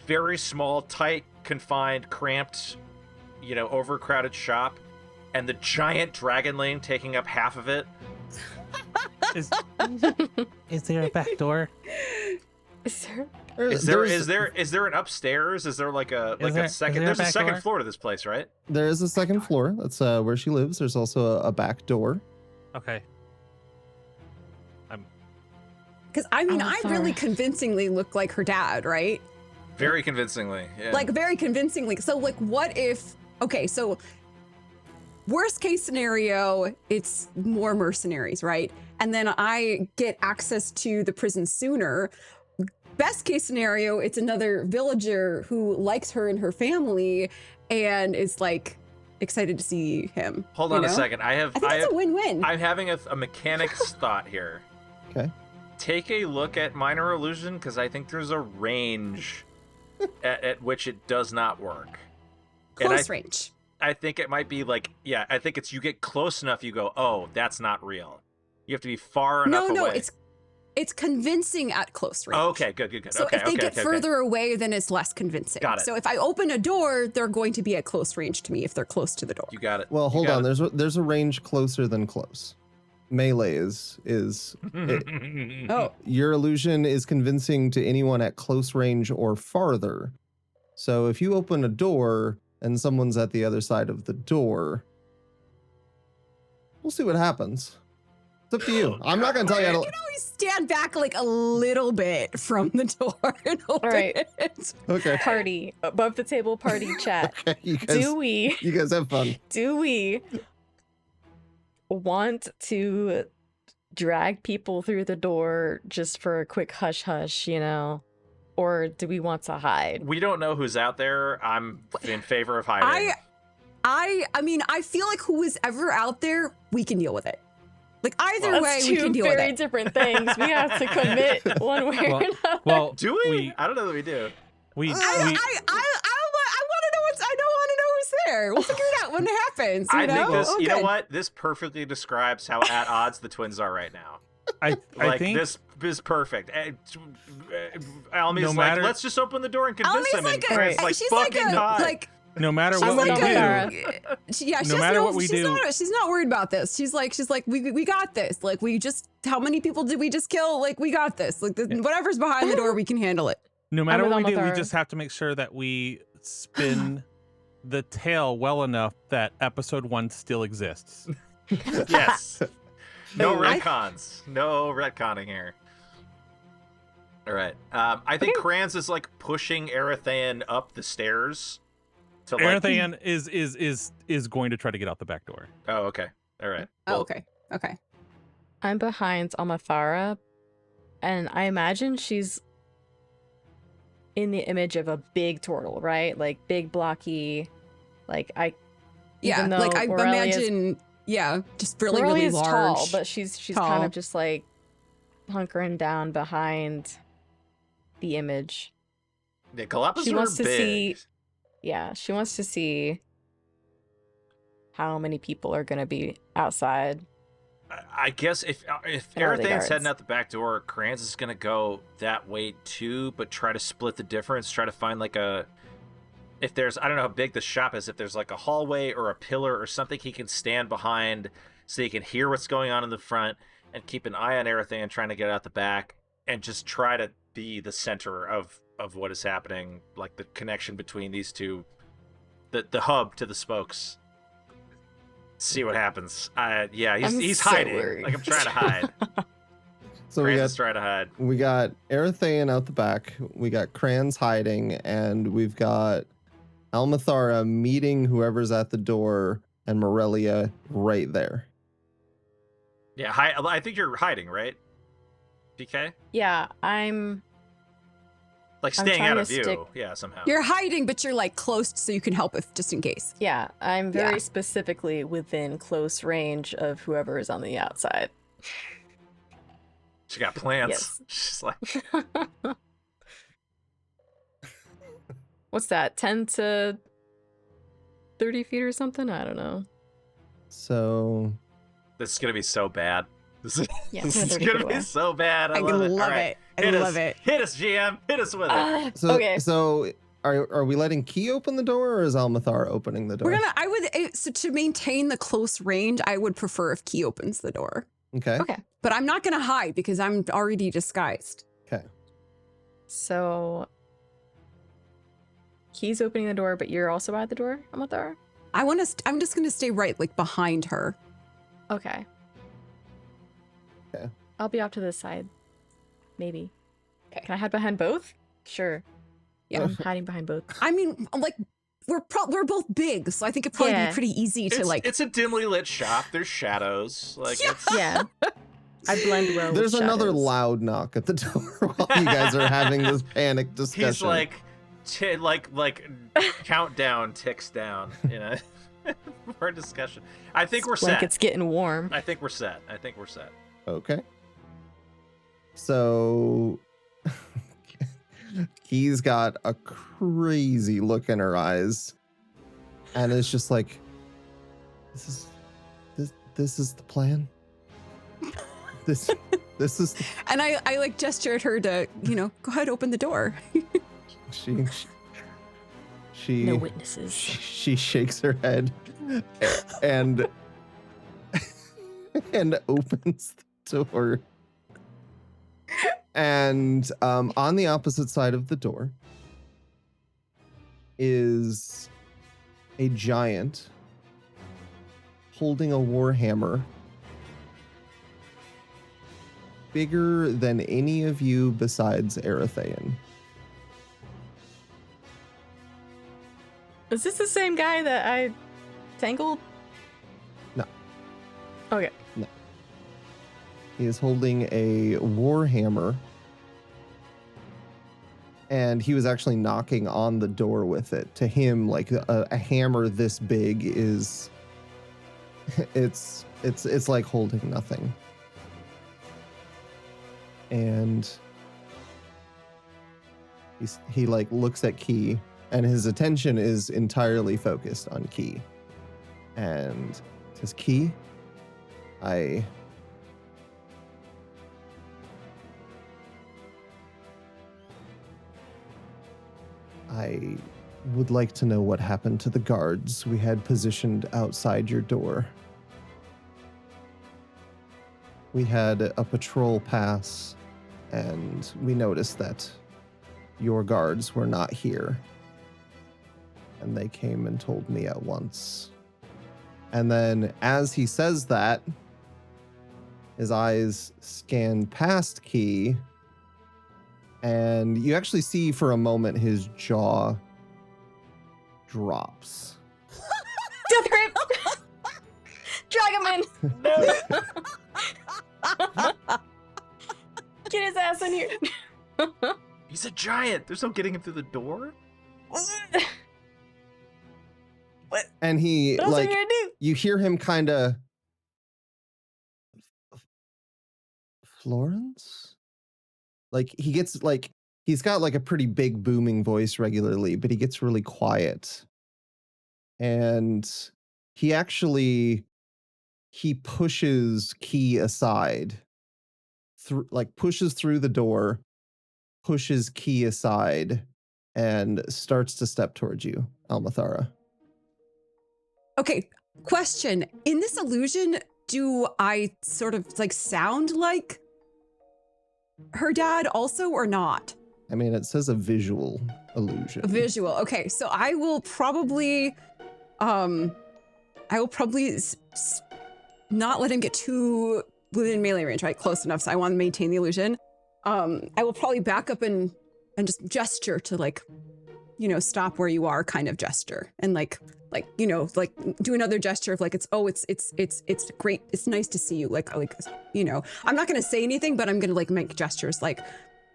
very small, tight, confined, cramped, overcrowded shop, and the giant dragon lane taking up half of it. Is there a back door? Is there an upstairs? Is there like a second? There's a second floor to this place, right? There is a second floor. That's where she lives. There's also a back door. Okay. Because I really convincingly look like her dad, right? Very convincingly, yeah. Like very convincingly. So like, what if? Okay, so worst case scenario, it's more mercenaries, right? And then I get access to the prison sooner. Best case scenario, it's another villager who likes her and her family and is like excited to see him. Hold on a second. I think it's a win-win. I'm having a mechanic's thought here. Okay. Take a look at minor illusion, because I think there's a range at which it does not work. Close range. I think it might be like, I think it's you get close enough, you go, oh, that's not real. You have to be far enough away. No, it's convincing at close range. Oh, okay, good. So if they get further away, then it's less convincing. Got it. So if I open a door, they're going to be at close range to me if they're close to the door. You got it. Well, hold on. There's a range closer than close. Melee is Oh, your illusion is convincing to anyone at close range or farther. So if you open a door and someone's at the other side of the door, we'll see what happens. It's up to you. I'm not going to tell you how to... You can always stand back like a little bit from the door and open it. Okay. Party, above the table party chat. Okay, you guys have fun. Do we want to drag people through the door just for a quick hush hush, or do we want to hide? We don't know who's out there. I'm in favor of hiding. I feel like who is ever out there, we can deal with it. Like either way, That's we can deal with two very it. different things. We have to commit one way or another. Well, do we? I don't know that we do. I don't want to know who's there. We'll figure it out when it happens. I think this. Oh, you know good. what? This perfectly describes how at odds the twins are right now. I think this is perfect. Almy's No matter- let's just open the door and convince Almy's them. like And Kran's like, she's fucking like not. like no matter she's what like we do, no matter what we do, she's not worried about this. She's like we got this. Like how many people did we just kill? Like we got this. Like whatever's behind the door, we can handle it. no matter I'm what with we do, we Almithara. just have to make sure that we spin the tale well enough that episode 1 still exists. Yes. No I- retcons. No retconning here. All right. I think Kranz is like pushing Aryathen up the stairs. To like... Aryathen is going to try to get out the back door. Oh, okay. All right. Oh, okay. I'm behind Almithara, and I imagine she's in the image of a big turtle, right? Like big, blocky. Like even though like I Aurelia's- imagine, just really, really Aurelia's large. tall, but she's tall. kind of just like hunkering down behind the image. The Galapagos She are wants to big. she wants to see how many people are going to be outside. I guess if And all the Aryathen's guards. heading out the back door, Kranz is gonna go that way too, but try to split the difference. Try to find like if there's, I don't know how big the shop is, if there's like a hallway or a pillar or something he can stand behind so he can hear what's going on in the front and keep an eye on Aryathen trying to get out the back and just try to be the center of what is happening, like the connection between these two, the hub to the spokes. See what happens. I'm He's so hiding. worried. Like I'm trying to hide. So Kranz is trying to hide. we got Aryathen out the back. We got Kranz hiding, and we've got Almithara meeting whoever's at the door, and Morelia right there. Yeah, I think you're hiding, right? PK? Yeah, I'm Like staying trying out to of view. stick- Yeah, somehow. You're hiding, but you're like close so you can help if just in case. I'm very Yeah. specifically within close range of whoever is on the outside. She got plans. Yes. She's like, What's that? 10 to 30 feet or something? I don't know. So this is gonna be so bad. This is, Yeah, this I'm is 30 gonna feet be away. so bad. I I love it. love All right. it. I Hit love us. it. Hit us, GM. Hit us with it. Okay. So are we letting Key open the door, or is Almithara opening the door? So to maintain the close range, I would prefer if Key opens the door. Okay. Okay. But I'm not gonna hide because I'm already disguised. Okay. So Key's opening the door, but you're also at the door, Almithara? I'm just gonna stay right, like behind her. Okay. Okay. I'll be off to the side. Maybe. Okay. Can I hide behind both? Sure. Yeah. I'm hiding behind both. I mean, like we're both big, so I think it'd probably Yeah. be pretty easy to like. It's a dimly lit shop. There's shadows. Like Yeah. it's Yeah. I blend well There's with another shadows. loud knock at the door while you guys are having this panic discussion. he's like countdown ticks down, you know, for a discussion. I think we're Like set. it's getting warm. I think we're set. Okay. So Key's got a crazy look in her eyes, and it's just like, this is the plan. This is And I like gesture at her to, go ahead, open the door. she No witnesses. she shakes her head and opens the door. And on the opposite side of the door is a giant holding a warhammer bigger than any of you besides Aryathen. Is this the same guy that I tangled? No. Okay. He is holding a warhammer, and he was actually knocking on the door with it. To him, like a hammer this big is, it's like holding nothing. And he like looks at Key, and his attention is entirely focused on Key, and says, "Key, I would like to know what happened to the guards we had positioned outside your door. We had a patrol pass, and we noticed that your guards were not here. And they came and told me at once." And then as he says that, his eyes scan past Key, and you actually see for a moment his jaw drops. Death grip! Drag him in! Get his ass in here! He's a giant. There's no getting him through the door. And he, What else are like, you gonna do? you hear him kind of, Florence? Like, he gets, like, he's got, like, a pretty big booming voice regularly, but he gets really quiet. And he pushes Key aside, pushes through the door, pushes Key aside, and starts to step towards you, Almithara. Okay, question. In this illusion, do I sort of like sound like her dad also or not? I mean, it says a visual illusion. Visual. Okay, so I will probably not let him get too within melee range, right? Close enough, so I want to maintain the illusion. I will probably back up and just gesture to like, stop where you are kind of gesture. And like, do another gesture of like, it's great. It's nice to see you. Like, I'm not going to say anything, but I'm going to like make gestures like,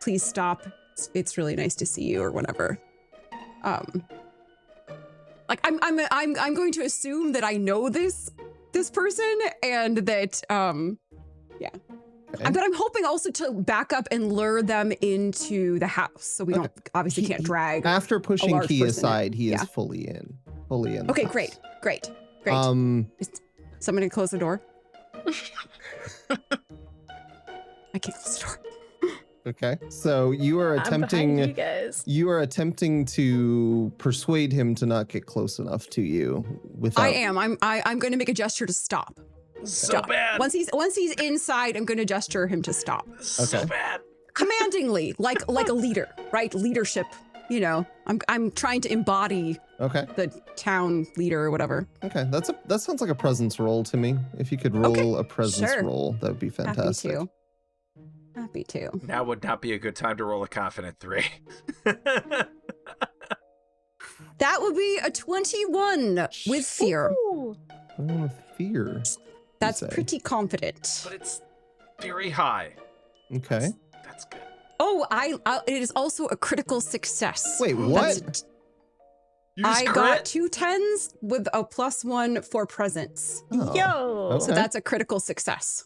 please stop. It's really nice to see you or whatever. Like I'm going to assume that I know this person and that, yeah. Okay. But I'm hoping also to back up and lure them into the house, so we don't obviously can't drag. After pushing large Key person in. aside, he is Yeah. fully in. Fully in. the Okay, house. great. Is somebody close the door? I can't close the door. Okay. So you are I'm behind you attempting. guys. You are attempting to persuade him to not get close enough to you. Without. I am. I'm going to make a gesture to stop. So Stop. bad. Once he's inside, I'm going to gesture him to stop. So Okay. bad. Commandingly, like a leader, right? Leadership. I'm trying to embody Okay. the town leader or whatever. Okay. That sounds like a presence roll to me. If you could roll Okay, a presence sure. roll, that would be fantastic. Happy to. Now would not be a good time to roll a confident 3. That would be a 21 with fear. Ooh. Oh, fear. That's say. pretty confident. But it's very high. Okay. That's good. Oh, it is also a critical success. Wait, what? That's- You just I crit? got 2 10s with a +1 for presence. Oh, Yo. okay. So that's a critical success.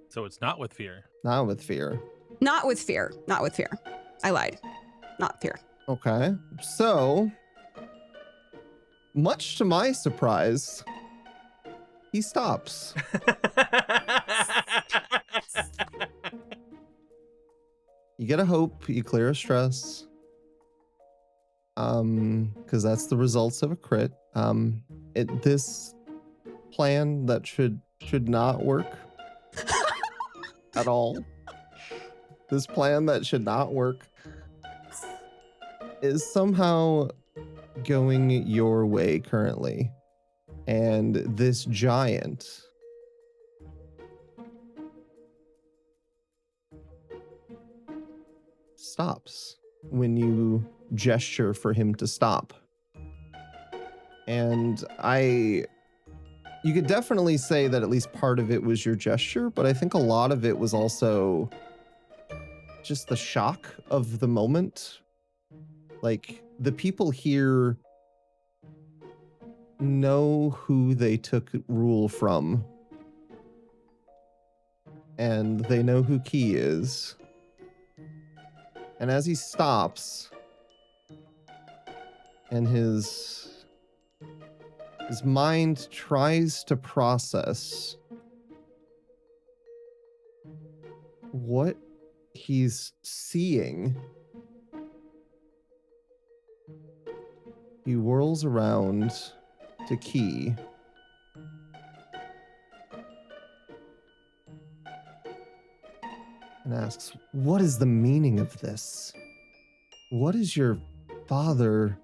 So it's not with fear. Not with fear. Not with fear. Not with fear. I lied. Not fear. Okay. So, much to my surprise, he stops. You get a hope, you clear a stress. Because that's the results of a crit. This plan that should not work at all. This plan that should not work is somehow going your way currently. And this giant stops when you gesture for him to stop. And you could definitely say that at least part of it was your gesture, but I think a lot of it was also just the shock of the moment. Like, the people here know who they took rule from. And they know who Key is. And as he stops, and his mind tries to process what he's seeing, he whirls around to Key and asks, "What is the meaning of this? What is your father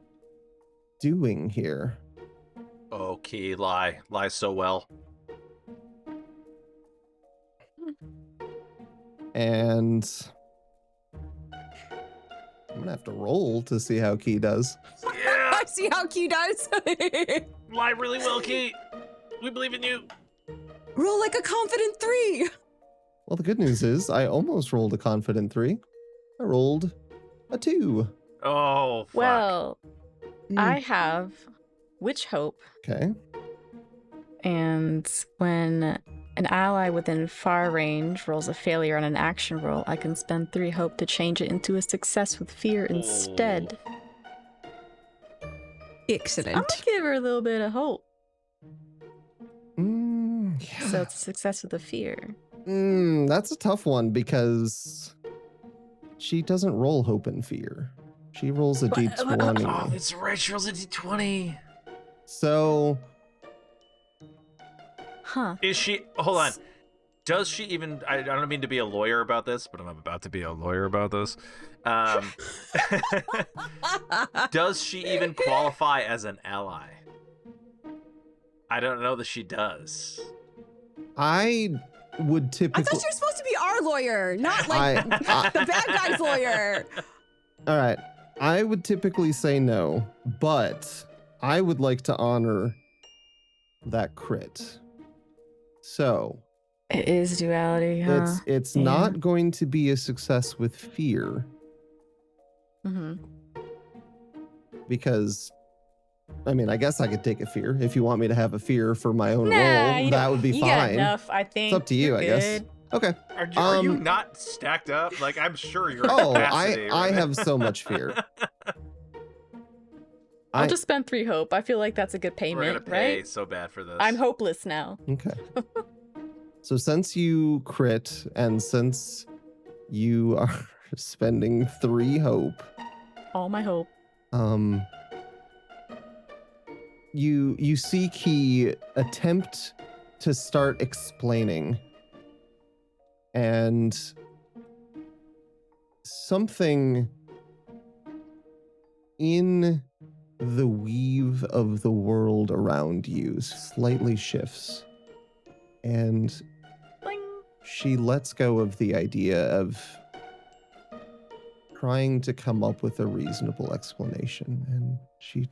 doing here?" Okay, lie so well. And I'm gonna have to roll to see how Key does. Yeah, I see how Q does. lie really well, Key. We believe in you. Roll like a confident 3. Well, the good news is I almost rolled a confident 3. I rolled a 2. Oh, fuck. Well, Mm. I have Witch Hope, Okay. and when an ally within far range rolls a failure on an action roll, I can spend 3 hope to change it into a success with fear instead. I'm Excellent. gonna give her a little bit of hope. Yeah. So it's a success with a fear. That's a tough one because she doesn't roll hope and fear. She rolls a d20. Oh, it's right. She rolls a d20. So, Huh. Is she? Hold on. Does she even? I don't mean to be a lawyer about this, but I'm about to be a lawyer about this. Does she even qualify as an ally? I don't know that she does. I would I typically. thought you were supposed to be our lawyer, not like the bad guy's lawyer. All right. I would typically say no, but I would like to honor that crit. So It is duality, huh? it's Yeah. not going to be a success with fear Mm-hmm. because I mean, I guess I could take a fear if you want me to have a fear for my own Nah, role. you That don't- would be you got fine. enough, I think. It's up to you, You're I guess. good. Okay. Are you Um, not stacked up? Like, I'm sure you're. Oh, capacity I right have now. so much fear. I'll I- just spend 3 hope. I feel like that's a good We're gonna payment, pay right? so bad for this. I'm hopeless now. Okay. So since you crit and since you are spending 3 hope, All my hope. you see Key attempt to start explaining, and something in the weave of the world around you slightly shifts, and Bling. she lets go of the idea of trying to come up with a reasonable explanation, and she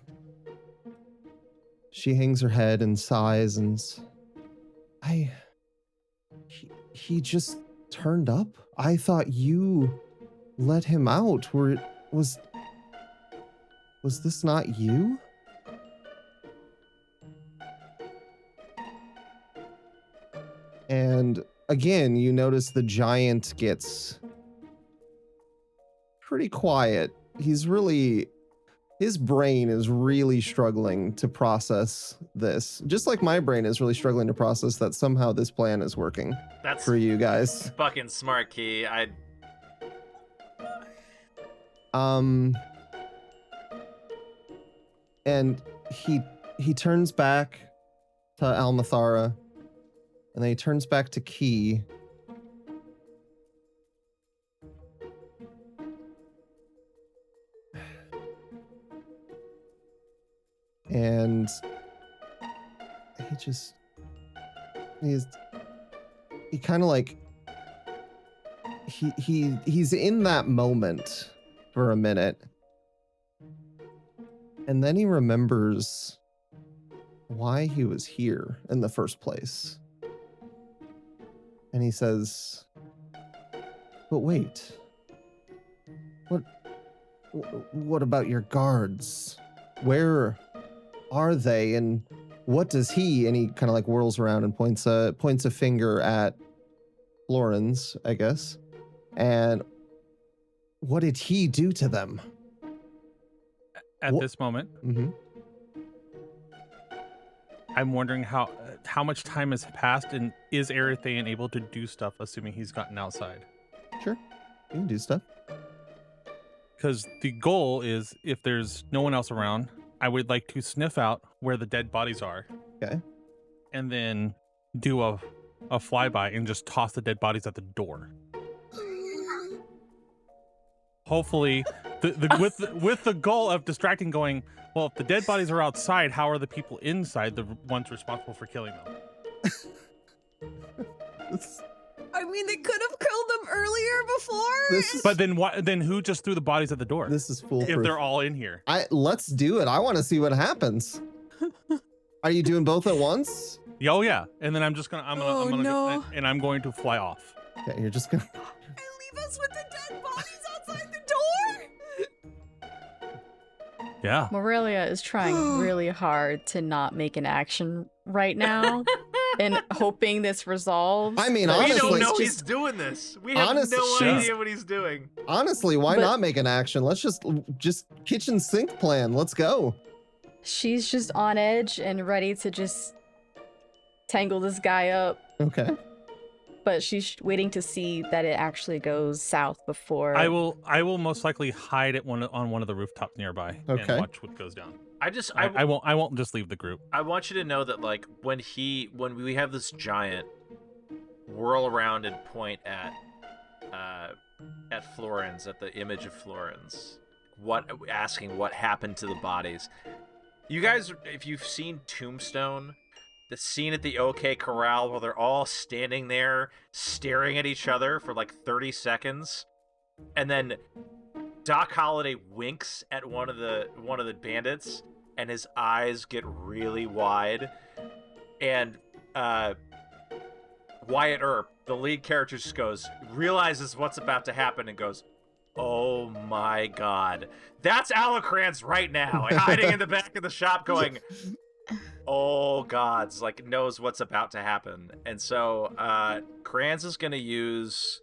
hangs her head and sighs and he just turned up. I thought you let him out. Was this not you? And again, you notice the giant gets pretty quiet. His brain is really struggling to process this. Just like my brain is really struggling to process that somehow this plan is working That's for you guys. fucking smart, Key. And he turns back to Almithara, and then he turns back to Key. And he kind of like he's in that moment for a minute, and then he remembers why he was here in the first place, and he says, but wait, what about your guards? Where are they, and what does he? And he kind of like whirls around and points a finger at Florens, I guess. And what did he do to them? At this moment, Mm-hmm. I'm wondering how much time has passed, and is Aryathen able to do stuff, assuming he's gotten outside? Sure, you can do stuff. Because the goal is, if there's no one else around, I would like to sniff out where the dead bodies are. Okay. And then do a flyby and just toss the dead bodies at the door. Hopefully, with the goal of distracting, going, well, if the dead bodies are outside, how are the people inside the ones responsible for killing them? I mean, they could have killed them earlier before. But then what? Then who just threw the bodies at the door? This is foolproof. If they're all in here. Let's do it. I want to see what happens. Are you doing both at once? Oh yeah, and then I'm no. going to fly off. Okay, you're just gonna. And leave us with the dead bodies outside the door. Yeah. Morelia is trying really hard to not make an action right now and hoping this resolves. I mean, but We honestly- don't know she's he's just- doing this. We have Honestly, no yeah. idea what he's doing. Honestly, why But- not make an action? Let's just kitchen sink plan. Let's go. She's just on edge and ready to just tangle this guy up, Okay. but she's waiting to see that it actually goes south before. I will most likely hide on one of the rooftops nearby Okay. and watch what goes down. I I won't just leave the group. I want you to know that, like, when we have this giant whirl around and point at Florens, at the image of Florens, asking what happened to the bodies. You guys, if you've seen Tombstone, the scene at the OK Corral where they're all standing there staring at each other for like 30 seconds, and then Doc Holliday winks at one of the bandits, and his eyes get really wide, and Wyatt Earp, the lead character, just realizes what's about to happen, and goes, "Oh my god, that's Alocrans right now," and hiding in the back of the shop, going, "Oh gods," like knows what's about to happen. And so Kranz is going to use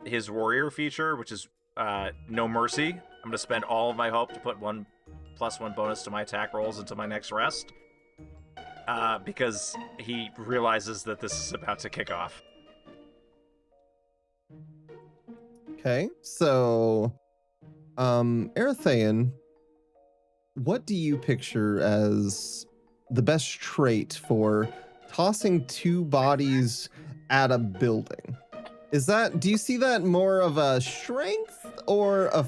his warrior feature, which is no mercy. I'm going to spend all of my hope to put 1+1 bonus to my attack rolls until my next rest, because he realizes that this is about to kick off. Okay, so Aryathen, what do you picture as the best trait for tossing two bodies at a building? Do you see that more of a strength or a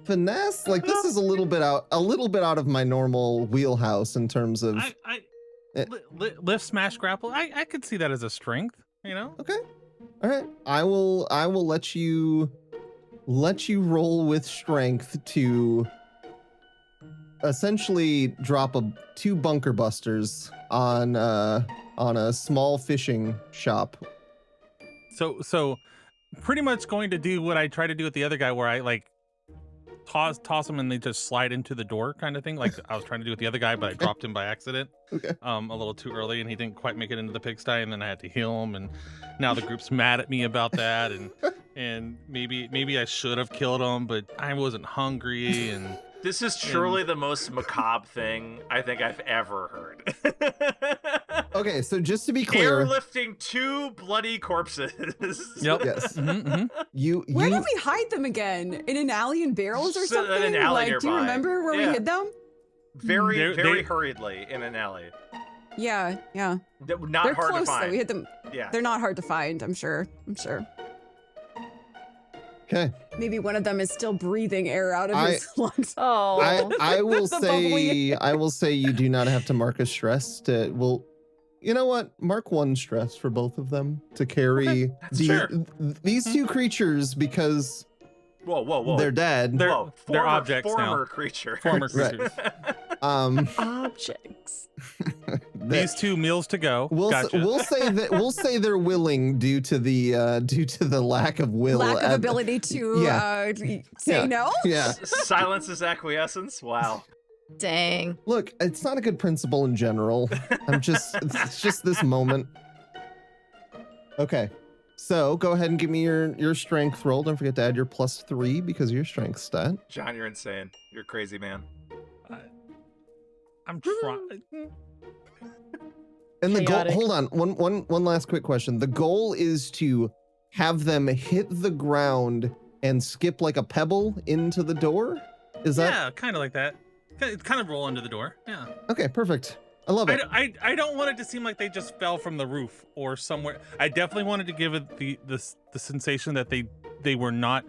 finesse? Like, this is a little bit out of my normal wheelhouse in terms of lift, smash, grapple. I could see that as a strength, you know? Okay. All right. I will let you roll with strength to essentially drop two bunker busters on a small fishing shop. So pretty much going to do what I tried to do with the other guy, where I like toss them and they just slide into the door kind of thing. Like I was trying to do with the other guy, but I dropped him by accident. Okay. A little too early, and he didn't quite make it into the pigsty, and then I had to heal him, and now the group's mad at me about that, and maybe I should have killed him, but I wasn't hungry, and this is truly the most macabre thing I think I've ever heard. Okay, so just to be clear, airlifting two bloody corpses. Yep. Yes. Mm-hmm. Where did we hide them again? In an alley in barrels or something? In an alley like, do you nearby. remember where we hid them? Very hurriedly in an alley. Yeah. Not They're hard close to find. though. We hid them. Yeah. They're not hard to find. I'm sure. Okay. Maybe one of them is still breathing air out of his lungs. Oh, I will The bubbly- I will say you do not have to mark a stress you know what? Mark one stress for both of them to carry That's fair. these two creatures, because Whoa. they're dead. They're objects now. Former creature. Former Right. creatures. objects. These two meals to go. We'll Gotcha. we'll say they're willing due to the lack of will. Lack of ability to say no. Yeah. Silence is acquiescence. Wow. Dang. Look, it's not a good principle in general. It's just this moment. Okay. So go ahead and give me your strength roll. Don't forget to add your +3 because of your strength stat. John, you're insane. You're a crazy man. I'm trying. And the goal, Chaotic. hold on, one last quick question. The goal is to have them hit the ground and skip like a pebble into the door? Is that Yeah, kind of like that. Kind of roll under the door. Yeah. okay? Perfect. I love it. I don't want it to seem like they just fell from the roof or somewhere. I definitely wanted to give it the sensation that they were not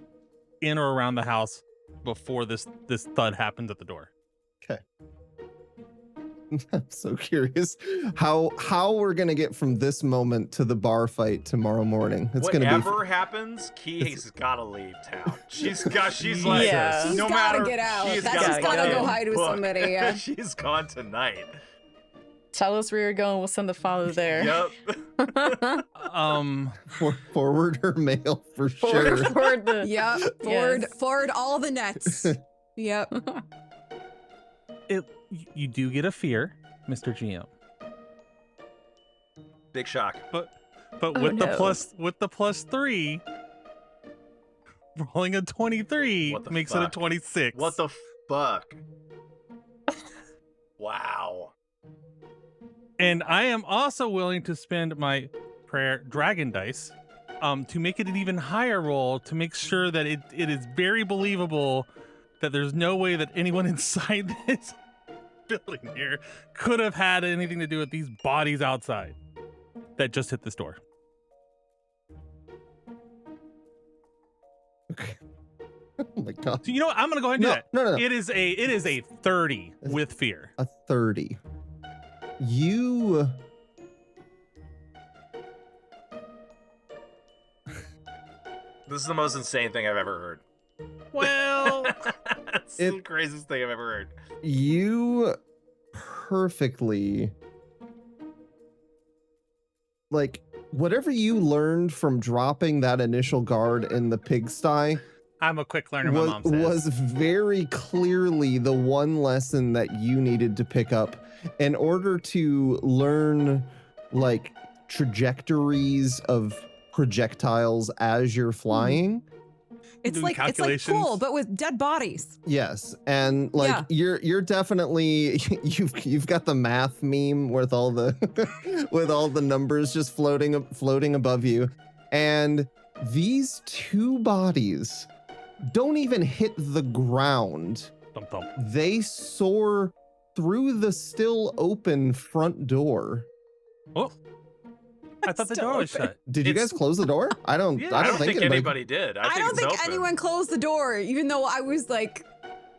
in or around the house before this thud happened at the door. Okay. I'm so curious how we're gonna get from this moment to the bar fight tomorrow morning. It's Whatever happens, Key's gotta leave town. She's like, Yeah. She's no gotta matter, get out. she's That's gotta just gotta get go out. hide with Book. somebody. Yeah. She's gone tonight. Tell us where you're going. We'll send the father there. Yep. forward her mail for sure. Forward the. Yep. Yes. Forward all the nets. Yep. You do get a fear, Mr. GM, Big shock. but Oh, with no. the +3, rolling a 23 What the makes fuck? it a 26. What the fuck? Wow. And I am also willing to spend my prayer dragon dice to make it an even higher roll, to make sure that it is very believable that there's no way that anyone inside this building here could have had anything to do with these bodies outside that just hit this door. Okay. Oh my god. So you know what? I'm gonna go ahead and do that. No. It is a 30 with fear. A 30. You This is the most insane thing I've ever heard. Well, It's the craziest thing I've ever heard. you perfectly, like, whatever you learned from dropping that initial guard in the pigsty I'm a quick learner, my mom says. was very clearly the one lesson that you needed to pick up in order to learn, like, trajectories of projectiles as you're flying. It's Doing like calculations. cool, but with dead bodies. Yes, and like you're definitely you've got the math meme with all the with all the numbers just floating above you, and these two bodies don't even hit the ground. Thump, thump. They soar through the still open front door. Oh, I thought the Still door was open. shut. Did you guys close the door? I don't. Yeah, I I don't don't think anybody. anybody did. I don't it's think open. anyone closed the door, even though I was like,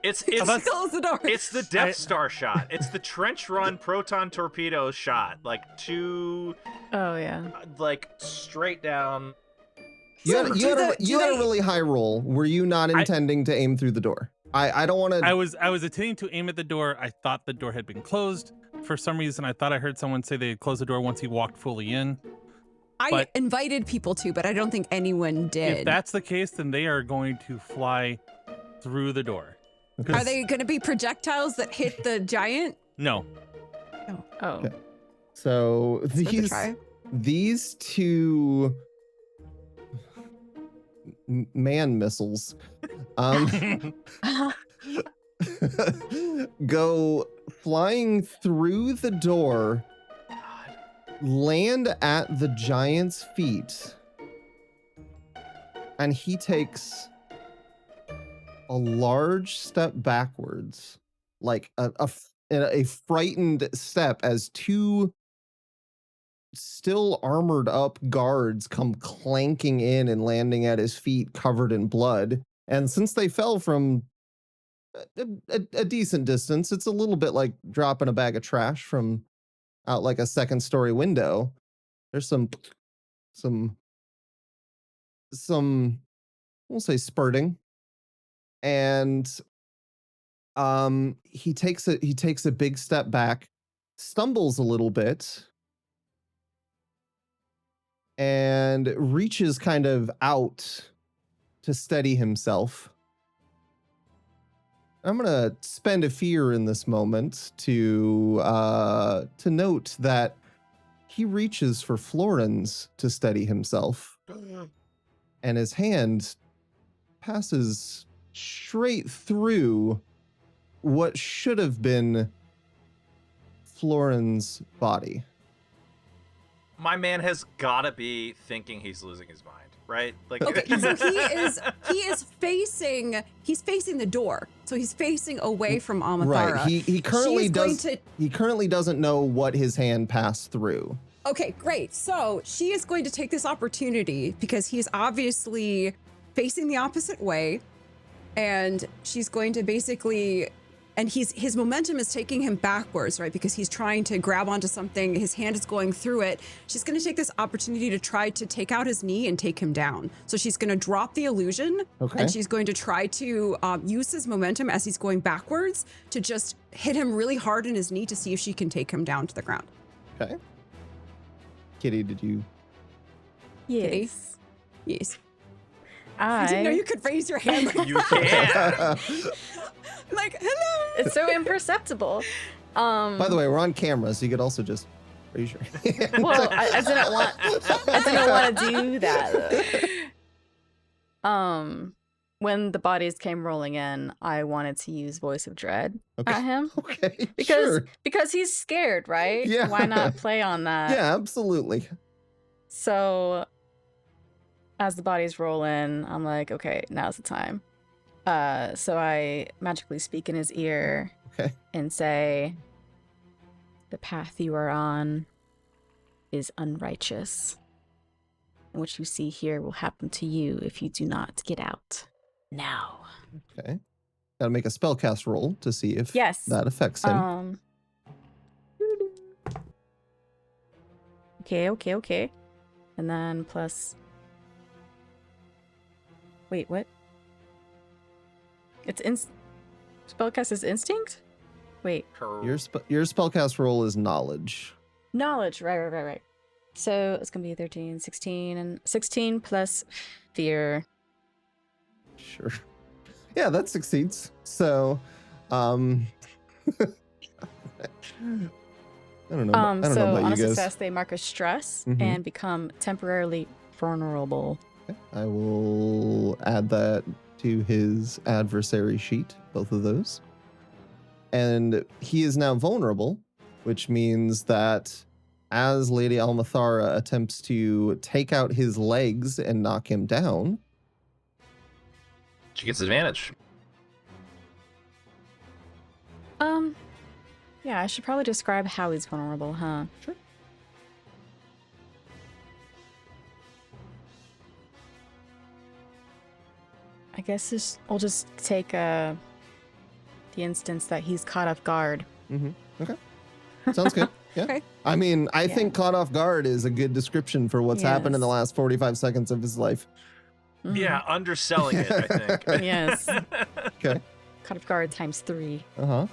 It's close the door. it's the Death Star shot. It's the trench run proton torpedo shot. Like two, Oh yeah. like straight down. You had, So you do had, a, the- you do had a they- really high roll. Were you not intending to aim through the door? I don't want to. I was intending to aim at the door. I thought the door had been closed. For some reason, I thought I heard someone say they had closed the door once he walked fully in. I but- invited people to, but I don't think anyone did. If that's the case, then they are going to fly through the door. Are they going to be projectiles that hit the giant? No. Oh. Okay. So Worth a these try. these two man missiles go flying through the door, land at the giant's feet, and he takes a large step backwards, like a frightened step, as two still armored up guards come clanking in and landing at his feet covered in blood. And since they fell from a decent distance, it's a little bit like dropping a bag of trash from out like a second story window. There's some we'll say spurting. And he takes a big step back, stumbles a little bit, and reaches kind of out to steady himself. I'm gonna spend a fear in this moment to note that he reaches for Florins to steady himself, and his hand passes straight through what should have been Florin's body. My man has gotta be thinking he's losing his mind, right? Like, Okay, so he's facing the door. So he's facing away from Almithara. Right. He currently She's going does. He currently doesn't know what his hand passed through. Okay, great. So she is going to take this opportunity because he's obviously facing the opposite way, and she's going to basically, and his momentum is taking him backwards, right? Because he's trying to grab onto something. His hand is going through it. She's going to take this opportunity to try to take out his knee and take him down. So she's going to drop the illusion, Okay. and she's going to try to use his momentum as he's going backwards to just hit him really hard in his knee to see if she can take him down to the ground. Okay. Kitty, did you? Yes. Yes. I didn't know you could raise your hand. Like, you can. like, hello. It's so imperceptible. By the way, we're on camera, so you could also just raise your hand. Well, I didn't want to do that. When the bodies came rolling in, I wanted to use Voice of Dread at him Okay. because he's scared, right? Yeah. Why not play on that? Yeah, absolutely. So as the bodies roll in, I'm like, okay, now's the time. So I magically speak in his ear Okay. and say, the path you are on is unrighteous. And what you see here will happen to you if you do not get out now. Okay. Gotta make a spellcast roll to see if Yes. that affects him. Okay. And then plus... Wait, what? It's spellcast is instinct? Wait. Your spellcast roll is knowledge. Knowledge. Right. So it's going to be 13, 16, and 16 plus fear. Sure. Yeah, that succeeds. So, I don't know. I don't know So about on you a guys. success, they mark a stress Mhm. and become temporarily vulnerable. Okay. I will add that to his adversary sheet, both of those. And he is now vulnerable, which means that as Lady Almithara attempts to take out his legs and knock him down, She gets advantage. Yeah, I should probably describe how he's vulnerable, huh? Sure. I guess I'll just take the instance that he's caught off guard. Okay. Sounds good. Yeah. Okay. I mean, I Yeah. think caught off guard is a good description for what's happened in the Yes. last 45 seconds of his life. Mhm. Yeah, underselling it, I think. Yes. Okay. Caught off guard times 3. Uh-huh.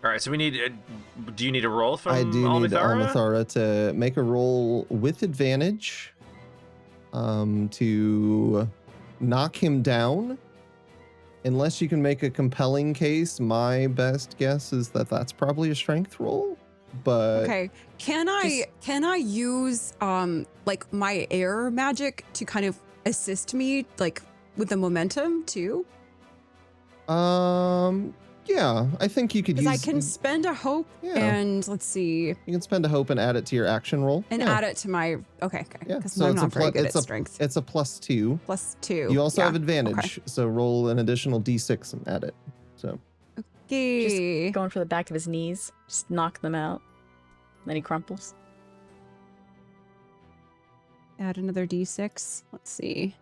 All right, so we need. Do you need a roll from I do need Almithara? Almithara to make a roll with advantage to knock him down. Unless you can make a compelling case, my best guess is that that's probably a strength roll. But Okay. Can I use like my air magic to kind of assist me like with the momentum too? yeah, I think you could Because use. I can spend a hope Yeah. and let's see, You can spend a hope and add it to your action roll. and Yeah. add it to my okay. Yeah, Because so I'm it's a not very plu- good it's at a- strength. It's a +2. +2. You also yeah. have advantage, so roll an additional d6 and add it. So Okay. Going for the back of his knees, just knock them out. Then he crumples. Add another d6. Let's see.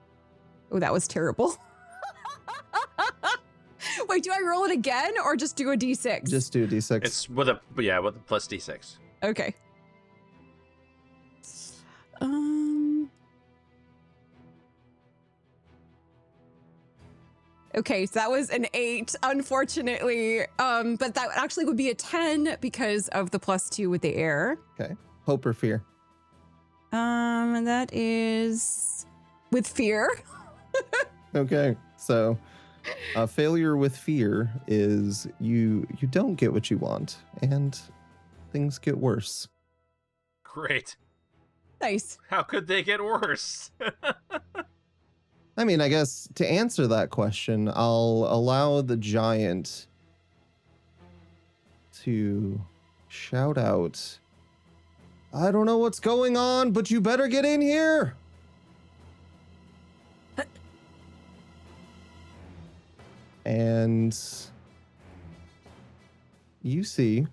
Oh, that was terrible. Wait, do I roll it again or just do a d6? just do a d6. It's with a plus d6. Okay. Okay, so that was an 8, unfortunately. But that actually would be a 10 because of the +2 with the air. Hope or fear. And that is with fear. Okay, so a failure with fear is you don't get what you want, and things get worse. Great. Nice. How could they get worse? I mean, I guess to answer that question, I'll allow the giant to shout out, "I don't know what's going on, but you better get in here!" And you see,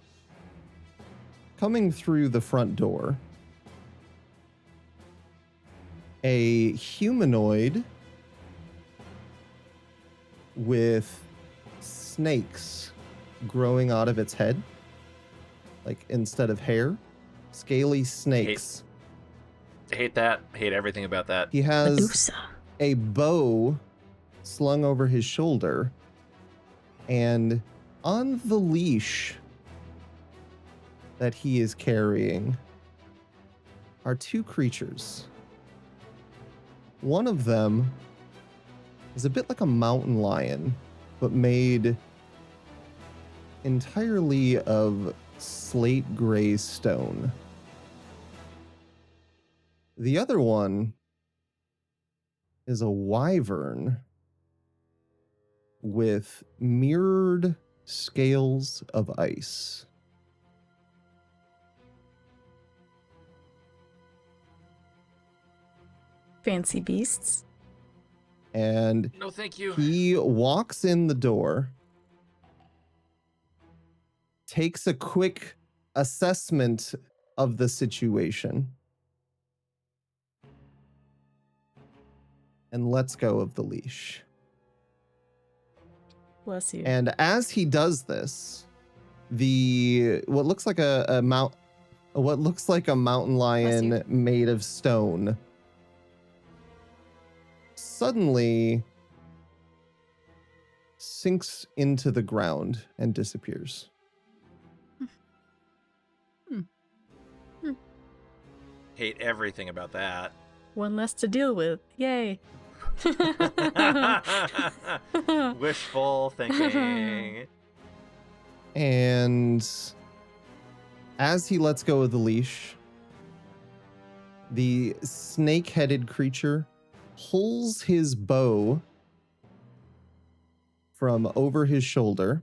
coming through the front door, a humanoid with snakes growing out of its head, like instead of hair, scaly snakes. I hate that. I hate everything about that. He has Medusa. a bow slung over his shoulder, and on the leash that he is carrying are two creatures. One of them is a bit like a mountain lion, but made entirely of slate gray stone. The other one is a wyvern with mirrored scales of ice. Fancy beasts. And No, thank you. he walks in the door, takes a quick assessment of the situation, and lets go of the leash. Bless you. And as he does this, what looks like a mountain lion made of stone suddenly sinks into the ground and disappears. Hate everything about that. One less to deal with. Yay. Wishful thinking. And as he lets go of the leash, the snake-headed creature pulls his bow from over his shoulder,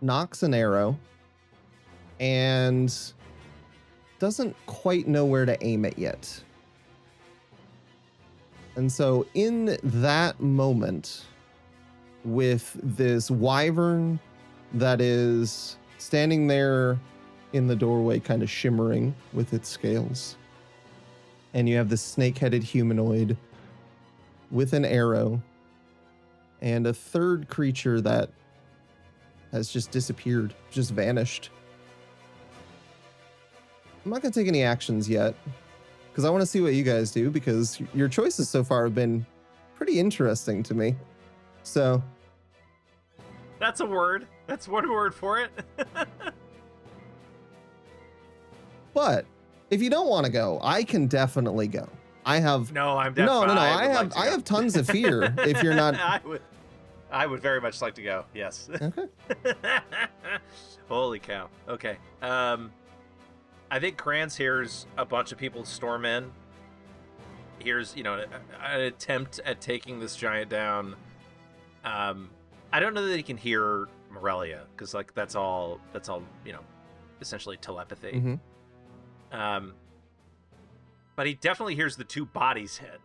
knocks an arrow, and doesn't quite know where to aim it yet. And so in that moment, with this wyvern that is standing there in the doorway, kind of shimmering with its scales, and you have this snake-headed humanoid with an arrow, and a third creature that has just disappeared, just vanished. I'm not going to take any actions yet, because I want to see what you guys do, because your choices so far have been pretty interesting to me. So... That's a word. That's one word for it. But if you don't want to go, I can definitely go. I have... No, I'm definitely... No. I have tons of fear if you're not... I would very much like to go. Yes. Okay. Holy cow. Okay. I think Kranz hears a bunch of people storm in. Here's, an attempt at taking this giant down. I don't know that he can hear Morelia, because that's all, essentially telepathy. Mm-hmm. But he definitely hears the two bodies hit.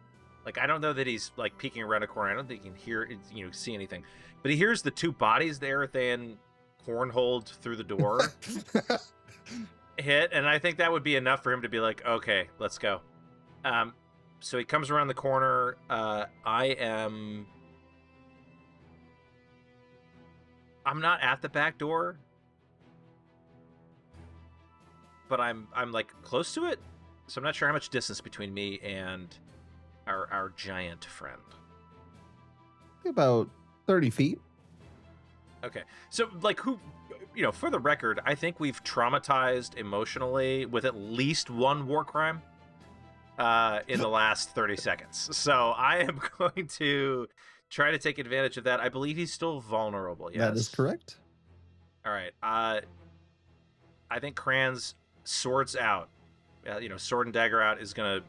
I don't know that he's peeking around a corner. I don't think he can hear, see anything. But he hears the two bodies the Aryathen cornholed through the door hit, and I think that would be enough for him to be like, okay, let's go. So he comes around the corner. I'm not at the back door, but I'm close to it. So I'm not sure how much distance between me and our giant friend. About 30 feet. Okay. So who, for the record, I think we've traumatized emotionally with at least one war crime in the last 30 seconds. So I am going to try to take advantage of that. I believe he's still vulnerable. Yes. That is correct. All right. I think Kranz swords out. Sword and dagger out is going to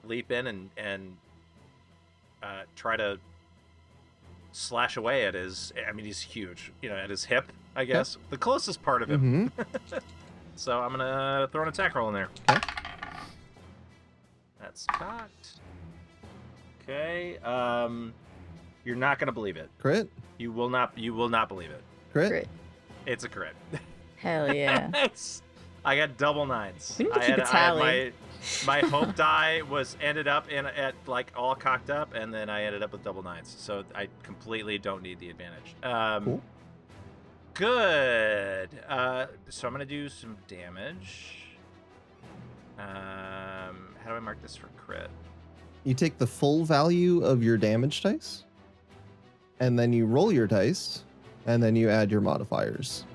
leap in and try to slash away at his... I mean, he's huge. At his hip, I guess. The closest part of him. Mm-hmm. So I'm going to throw an attack roll in there. Okay. That's cocked. Okay. You're not going to believe it. Crit? You will not believe it. Crit? It's a crit. Hell yeah. I got double nines. We need to keep a tally. My hope die ended up at all cocked up, and then I ended up with double nines. So I completely don't need the advantage. Cool. Good. So I'm gonna do some damage. How do I mark this for crit? You take the full value of your damage dice, and then you roll your dice, and then you add your modifiers.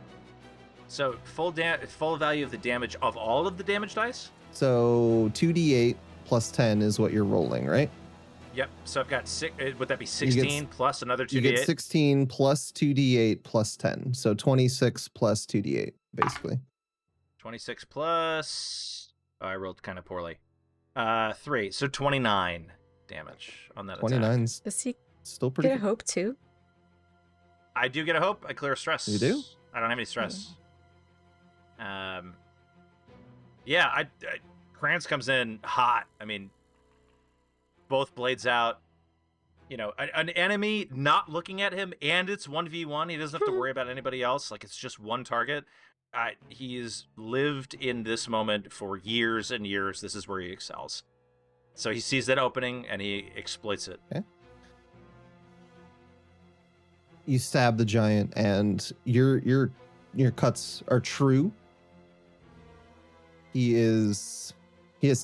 So full value of the damage of all of the damage dice? So 2d8 plus 10 is what you're rolling, right? Yep. So I've got would that be 16 plus another 2d8? You get 16 plus 2d8 plus 10. So 26 plus 2d8, basically. 26 plus... Oh, I rolled kind of poorly. 3. So 29 damage on that 29's Does he still pretty get a good. hope too? I do get a hope. I clear a stress. You do? I don't have any stress. Yeah, Kranz comes in hot. I mean, both blades out. An enemy not looking at him, and it's 1v1. He doesn't have to worry about anybody else. It's just one target. He's lived in this moment for years and years. This is where he excels. So he sees that opening, and he exploits it. Okay. You stab the giant, and your cuts are true. He has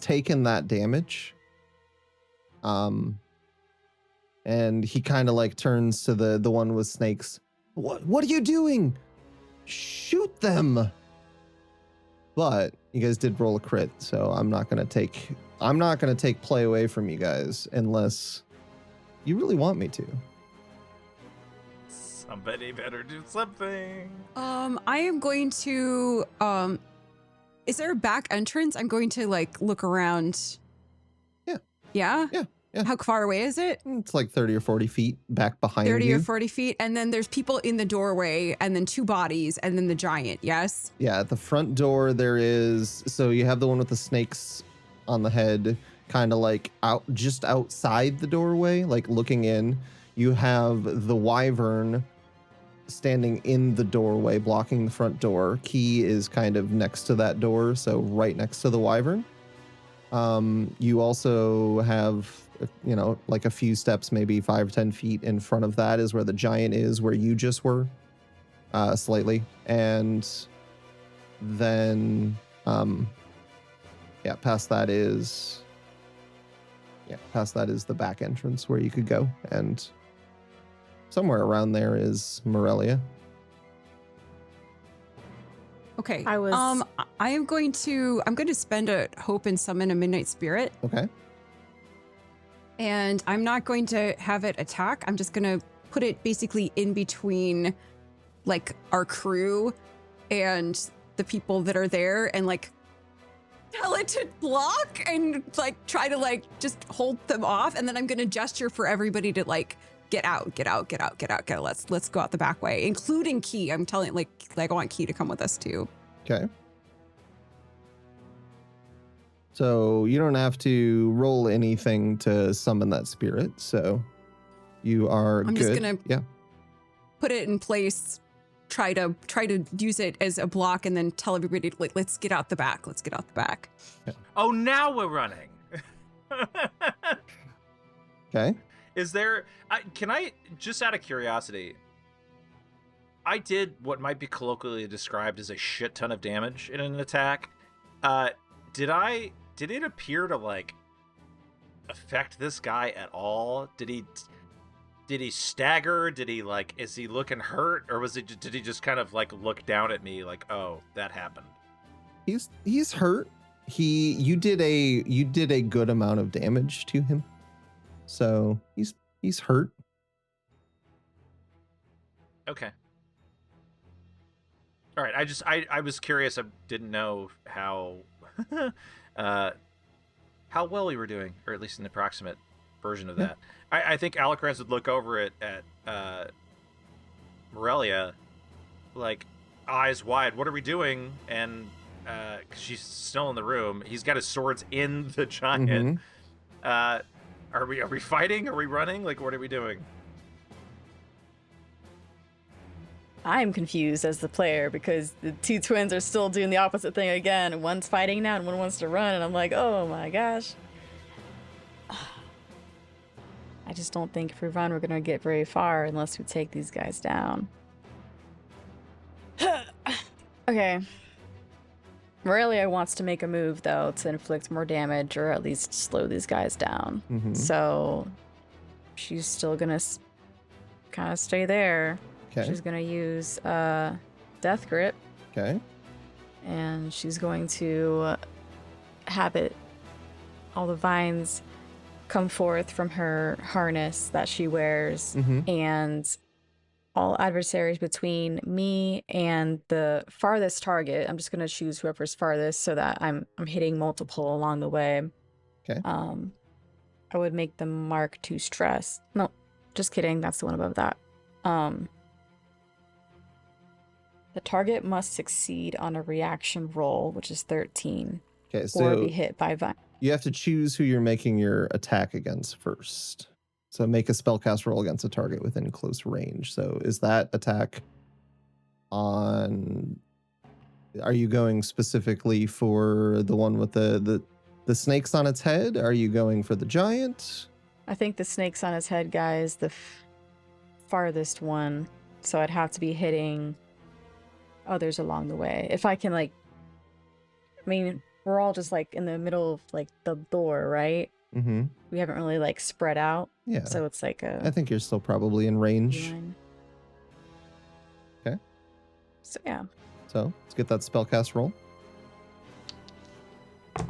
taken that damage. And he kind of like turns to the one with snakes. What are you doing? Shoot them. But you guys did roll a crit, so I'm not gonna take play away from you guys unless you really want me to. Somebody better do something. I am going to is there a back entrance? I'm going to like look around. Yeah. Yeah? Yeah. Yeah. How far away is it? It's like 30 or 40 feet back behind 30 you. or 40 feet. And then there's people in the doorway, and then 2 bodies, and then the giant, yes? Yeah, at the front door there is, so you have the one with the snakes on the head, kind of like just outside the doorway, like looking in. You have the wyvern standing in the doorway, blocking the front door. Key is kind of next to that door, so right next to the wyvern. You also have, like a few steps, maybe 5 or 10 feet in front of that is where the giant is, where you just were, slightly. And then, past that is the back entrance where you could go. And somewhere around there is Morelia. Okay. I was- I'm going to spend a hope and summon a midnight spirit. Okay. And I'm not going to have it attack. I'm just going to put it basically in between like our crew and the people that are there, and like tell it to block and like try to like just hold them off. And then I'm going to gesture for everybody to like get out. Let's go out the back way, including Key. I'm telling like I want Key to come with us too. Okay. So you don't have to roll anything to summon that spirit. So you are I'm good. just gonna put it in place, try to use it as a block, and then tell everybody to, like, let's get out the back. Oh, now we're running. Okay. Is there? Can I just out of curiosity? I did what might be colloquially described as a shit ton of damage in an attack. Did it appear to like affect this guy at all? Did he stagger? Did he like? Is he looking hurt, or did he just kind of like look down at me like, oh, that happened? He's hurt. You did a good amount of damage to him. So he's hurt. Okay. All right. I was curious. I didn't know how how well we were doing, or at least an approximate version of that. I think Alocrans would look over at Morelia, like eyes wide. What are we doing? And 'cause she's still in the room. He's got his swords in the giant. Mhm. Are we fighting? Are we running? Like, what are we doing? I'm confused as the player because the 2 twins are still doing the opposite thing again. One's fighting now and one wants to run, and I'm like, oh my gosh. I just don't think if we run, we're going to get very far unless we take these guys down. Okay. Morelia wants to make a move, though, to inflict more damage or at least slow these guys down. Mhm. So she's still going to kind of stay there. Okay. She's going to use Death Grip, Okay. and she's going to habit all the vines come forth from her harness that she wears, Mhm. and all adversaries between me and the farthest target. I'm just going to choose whoever's farthest so that I'm hitting multiple along the way. Okay. I would make them mark 2 stress. No, just kidding. That's the one above that. The target must succeed on a reaction roll, which is 13, Okay. or So be hit by vine. you have to choose who you're making your attack against first. So make a spellcast roll against a target within close range. So is that attack on? Are you going specifically for the one with the snakes on its head? Are you going for the giant? I think the snakes on his head guy is the farthest one, so I'd have to be hitting others along the way. If I can, like, I mean, we're all just like in the middle of like the door, right? Mm-hmm. We haven't really like spread out, Yeah. so it's like a I think you're still probably in range. line. Okay. So yeah. So let's get that spellcast roll. You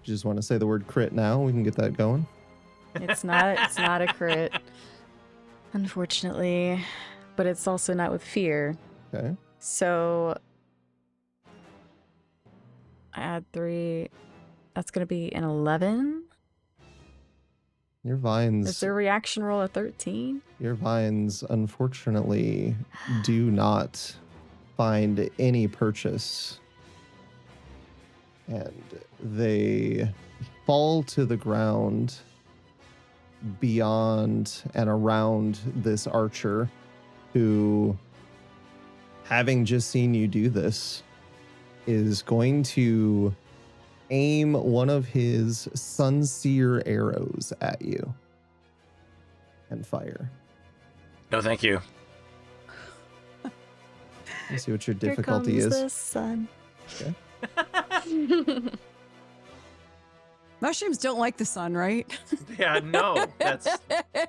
just want to say the word crit now. We can get that going. It's not a crit, unfortunately, but it's also not with fear. Okay. So I add 3. That's gonna be an 11. Your vines. Is there a reaction roll of 13? Your vines, unfortunately, do not find any purchase. And they fall to the ground beyond and around this archer who, having just seen you do this, is going to aim one of his Sunseer arrows at you and fire. No, thank you. Let's see what your Here difficulty comes is. the sun. Okay. Mushrooms don't like the sun, right? Yeah, no, that's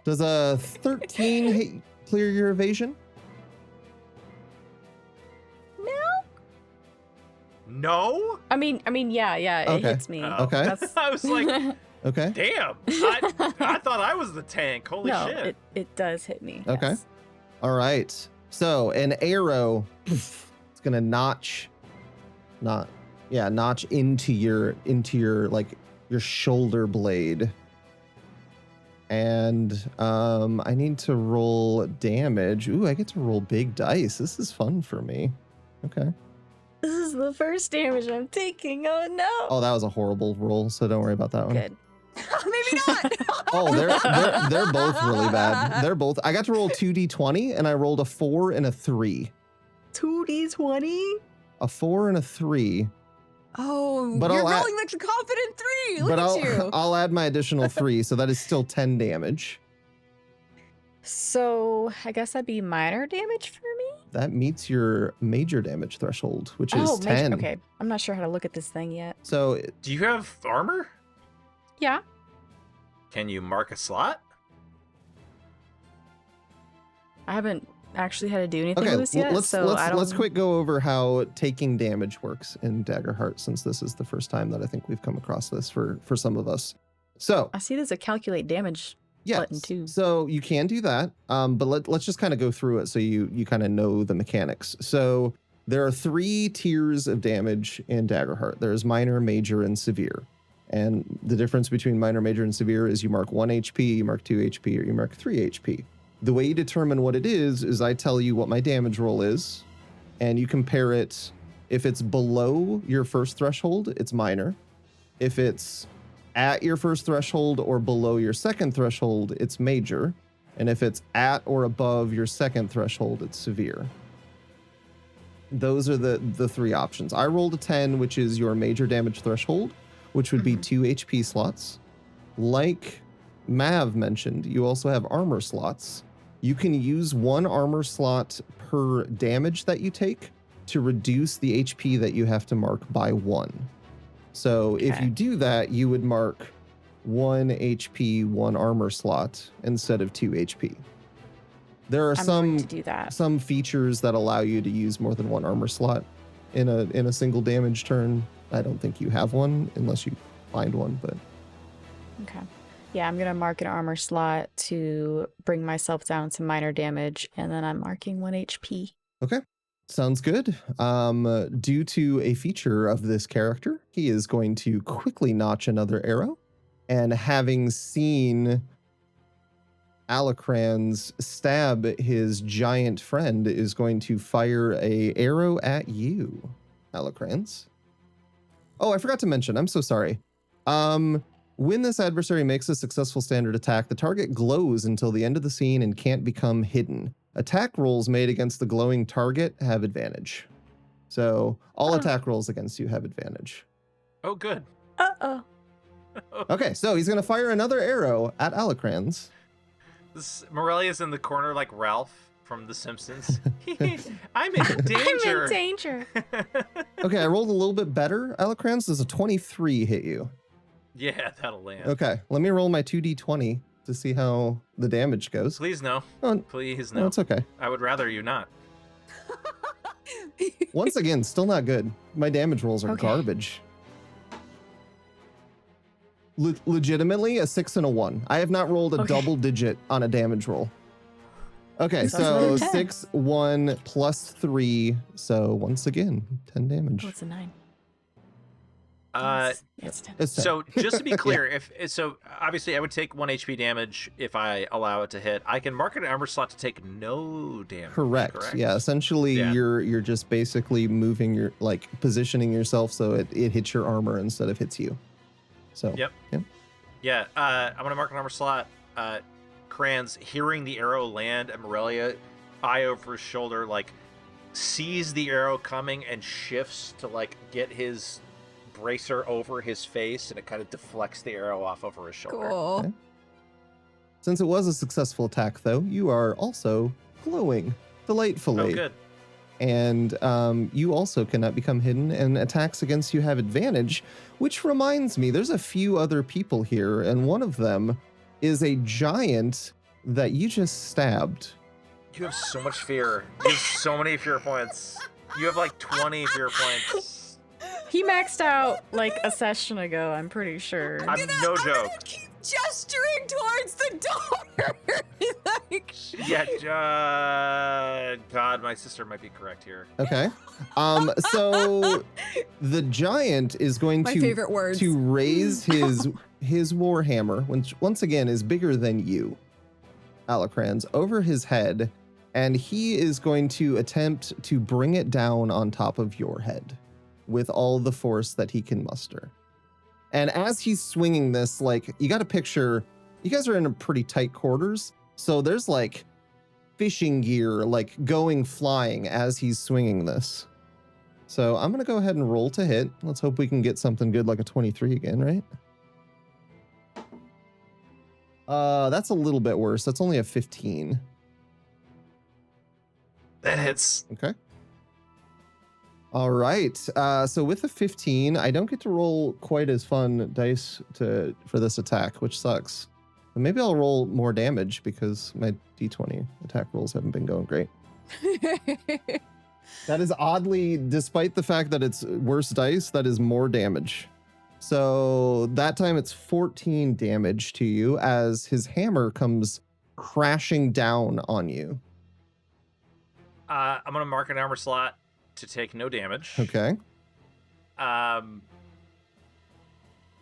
Does a 13 clear your evasion? no. I mean, yeah, it Okay. hits me. Oh. Okay. That's I was like, Okay. damn. I thought I was the tank. Holy no, shit. it does hit me. Okay. Yes. All right. So an arrow, it's gonna notch into your like your shoulder blade. And I need to roll damage. Ooh, I get to roll big dice. This is fun for me. Okay. This is the first damage I'm taking. Oh no. Oh, that was a horrible roll, so don't worry about that one. Good. Maybe not. Oh, they're both really bad. They're both. I got to roll 2d20 and I rolled a 4 and a 3. 2d20? A 4 and a 3. Oh, But you're I'll rolling like a confident 3. Look But at you. I'll add my additional 3, so that is still 10 damage. So I guess that'd be minor damage for me? That meets your major damage threshold, which is 10. Okay. I'm not sure how to look at this thing yet. So Do you have armor? Yeah. Can you mark a slot? I haven't actually had to do anything okay, with this yet, so I don't... let's quick go over how taking damage works in Daggerheart, since this is the first time that I think we've come across this for some of us. So I see there's a calculate damage button too. So you can do that, but let's just kind of go through it so you kind of know the mechanics. So there are 3 tiers of damage in Daggerheart. There's minor, major, and severe. And the difference between minor, major, and severe is you mark 1 HP, you mark 2 HP, or you mark 3 HP. The way you determine what it is I tell you what my damage roll is, and you compare it. If it's below your first threshold, it's minor. If it's at your first threshold or below your second threshold, it's major. And if it's at or above your second threshold, it's severe. Those are the 3 options. I rolled a 10, which is your major damage threshold, which would be 2 HP slots. Like Mav mentioned, you also have armor slots. You can use 1 armor slot per damage that you take to reduce the HP that you have to mark by 1. So if Okay. you do that, you would mark 1 HP, 1 armor slot instead of 2 HP. There are I'm going to do that. some features that allow you to use more than 1 armor slot in a single damage turn. I don't think you have one unless you find one, but Okay. Yeah, I'm gonna mark an armor slot to bring myself down to minor damage, and then I'm marking 1 HP. sounds good. Due to a feature of this character, he is going to quickly notch another arrow, and having seen Alocrans stab his giant friend, is going to fire a arrow at you, Alocrans. Oh, I forgot to mention. I'm so sorry. When this adversary makes a successful standard attack, the target glows until the end of the scene and can't become hidden. Attack rolls made against the glowing target have advantage. So all attack rolls against you have advantage. Oh, good. Uh-oh. Okay, so he's going to fire another arrow at Alocrans. Morelia's in the corner like Ralph from The Simpsons. I'm in danger. I'm in danger. Okay, I rolled a little bit better. Alocrans, does a 23 hit you? Yeah, that'll land. Okay, let me roll my 2d20 to see how the damage goes. Please no. Oh, Please no, no. it's okay. I would rather you not. Once again, still not good. My damage rolls are Okay. garbage. Legitimately, a 6 and a 1. I have not rolled a Okay. double digit on a damage roll. Okay, So that's so another 10. 6, 1 plus 3. So once again, 10 damage. Oh, it's a 9. Uh, It's 10. It's 10. So just to be clear, so obviously I would take 1 HP damage if I allow it to hit. I can mark an armor slot to take no damage. Correct. Yeah. Essentially, Yeah. you're just basically moving your positioning yourself so it hits your armor instead of hits you. So. Yep. Yeah. I'm gonna mark an armor slot. Kranz, hearing the arrow land, and Morelia, eye over his shoulder, sees the arrow coming and shifts to get his bracer over his face, and it kind of deflects the arrow off over his shoulder. Cool. Okay. Since it was a successful attack, though, you are also glowing delightfully. Oh, good. And you also cannot become hidden, and attacks against you have advantage, which reminds me, there's a few other people here, and one of them is a giant that you just stabbed. You have so much fear. You have so many fear points. You have 20 fear points. He maxed out a session ago, I'm pretty sure. I'm no joke. gonna keep gesturing towards the door. Yeah, God, my sister might be correct here. Okay. So the giant is going My favorite words. to raise his warhammer, which once again is bigger than you, Alocrans, over his head, and he is going to attempt to bring it down on top of your head with all the force that he can muster. And as he's swinging this, you got to picture, you guys are in a pretty tight quarters, so there's fishing gear going flying as he's swinging this. So I'm gonna go ahead and roll to hit. Let's hope we can get something good, like a 23 again, right? That's a little bit worse. That's only a 15. That hits. Okay. All right. So with a 15, I don't get to roll quite as fun dice for this attack, which sucks. But maybe I'll roll more damage because my D20 attack rolls haven't been going great. That is oddly, despite the fact that it's worse dice, that is more damage. So that time it's 14 damage to you as his hammer comes crashing down on you. I'm gonna mark an armor slot to take no damage. Okay.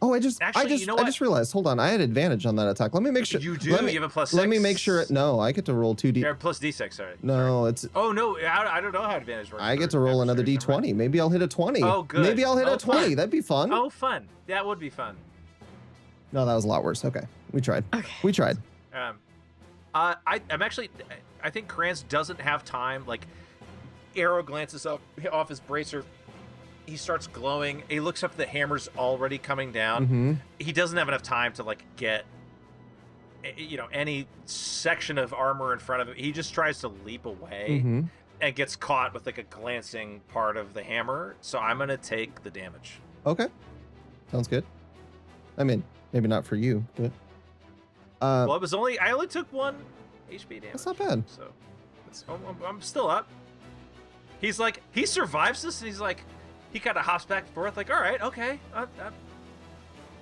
Oh, I just Actually, you know what? I just realized. Hold on, I had advantage on that attack. Let me make sure. You do. Let me, You have a +6. let me make sure. No, I get to roll 2d. Yeah, plus D6. Sorry. No, it's. Oh no, I don't know how advantage works. I get for to roll another adversaries. Never d20. mind. Maybe I'll hit a 20. Oh, good. Maybe I'll hit Oh, a 20. fun. That'd be fun. Oh, fun. That would be fun. No, that was a lot worse. Okay, we tried. Okay. We tried. I'm actually. I think Kranz doesn't have time. Arrow glances up off his bracer. He starts glowing. He looks up. The hammer's already coming down. Mm-hmm. He doesn't have enough time to get, any section of armor in front of him. He just tries to leap away Mm-hmm. and gets caught with a glancing part of the hammer. So I'm gonna take the damage. Okay, sounds good. I mean, maybe not for you, but. Well, I only took 1 HP damage. That's not bad. So I'm still up. He survives this, and he kind of hops back and forth, all right, okay, I'm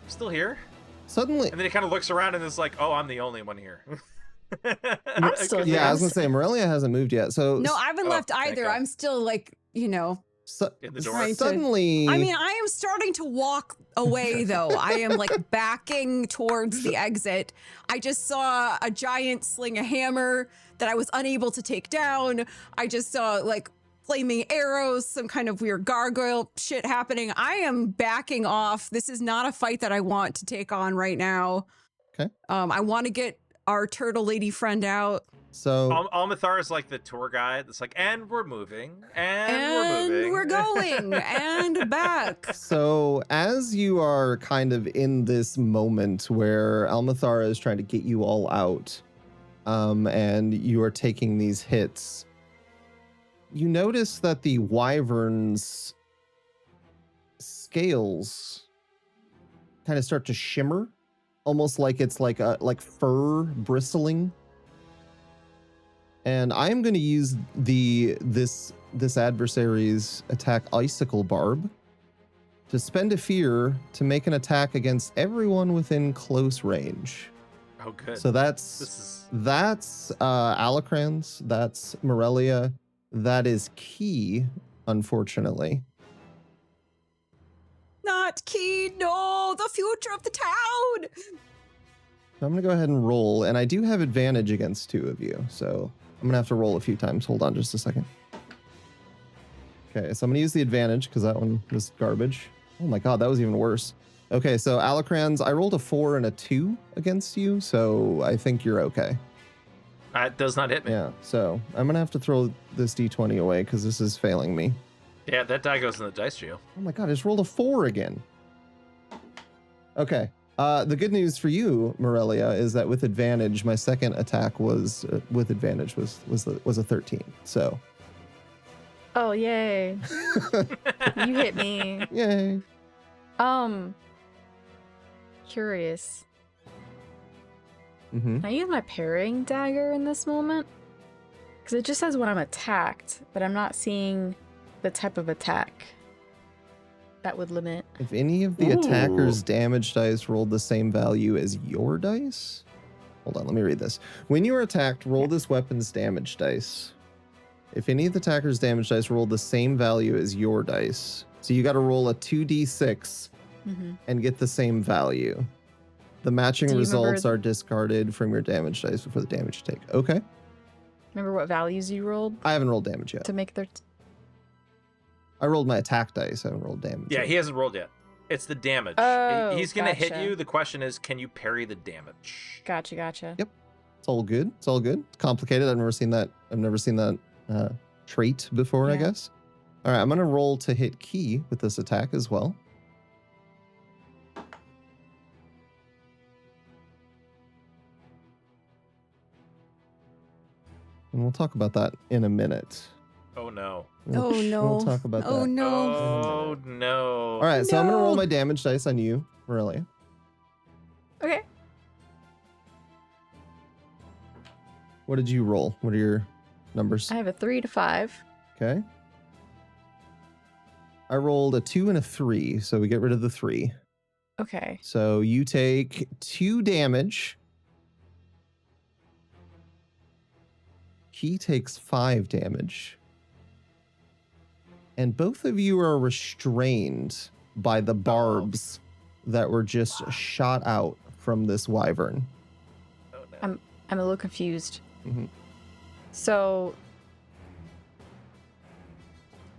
still here. Suddenly, And then he kind of looks around and is oh, I'm the only one here. I'm still here. yeah, I was gonna say Morelia hasn't moved yet. So No, I haven't Oh, left thank either. God. I'm still In the door. Trying to- suddenly. I mean, I am starting to walk away though. I am backing towards the exit. I just saw a giant sling a hammer that I was unable to take down. I just saw flaming arrows, some kind of weird gargoyle shit happening. I am backing off. This is not a fight that I want to take on right now. Okay. I want to get our turtle lady friend out. So Almithara is the tour guide. It's and we're moving, and we're moving. we're going and back. So as you are kind of in this moment where Almithara is trying to get you all out, and you are taking these hits. You notice that the wyvern's scales kind of start to shimmer, almost like it's like fur bristling. And I am going to use this adversary's attack, Icicle Barb, to spend a fear to make an attack against everyone within close range. Oh, good. So that's Alocrans, that's Morelia, that is Key, unfortunately. Not Key, no, the future of the town. I'm gonna go ahead and roll, and I do have advantage against two of you, so I'm gonna have to roll a few times. Hold on just a second. Okay, so I'm gonna use the advantage because that one was garbage. Oh my god, that was even worse. Okay, so Alocrans, I rolled a 4 and a 2 against you, so I think you're okay. That does not hit me. Yeah, so I'm gonna have to throw this d20 away because this is failing me. Yeah, that die goes in the dice jail. Oh my god, I just rolled a 4 again. Okay. The good news for you, Morelia, is that with advantage, my second attack was with advantage was a 13. So. Oh, yay. You hit me. Yay. Curious. Mm-hmm. Can I use my parrying dagger in this moment? Because it just says when I'm attacked, but I'm not seeing the type of attack that would limit. If any of the attacker's damage dice rolled the same value as your dice. Hold on, let me read this. When you are attacked, roll this weapon's damage dice. If any of the attacker's damage dice rolled the same value as your dice, so you got to roll a 2d6 and get the same value. The matching results are discarded from your damage dice before the damage you take. Okay. Remember what values you rolled I haven't rolled damage yet. to make their... I rolled my attack dice. I haven't rolled damage. Yeah, yet. he hasn't rolled yet. It's the damage. Oh, He's going to hit gotcha. you. The question is, can you parry the damage? Gotcha. Yep. It's all good. It's all good. It's complicated. I've never seen that trait before, I Yeah. guess. All right, I'm going to roll to hit Key with this attack as well. And we'll talk about that in a minute. Oh, no. Oh, no. We'll talk about Oh, that. no. Oh, no. All right, so I'm going to roll No. my damage dice on you, Morelia. Okay. What did you roll? What are your numbers? I have a 3 to 5. Okay. I rolled a 2 and a 3, so we get rid of the 3. Okay. So you take 2 damage. He takes 5 damage. And both of you are restrained by the barbs that were just shot out from this wyvern. Oh, no. I'm a little confused. Mhm. So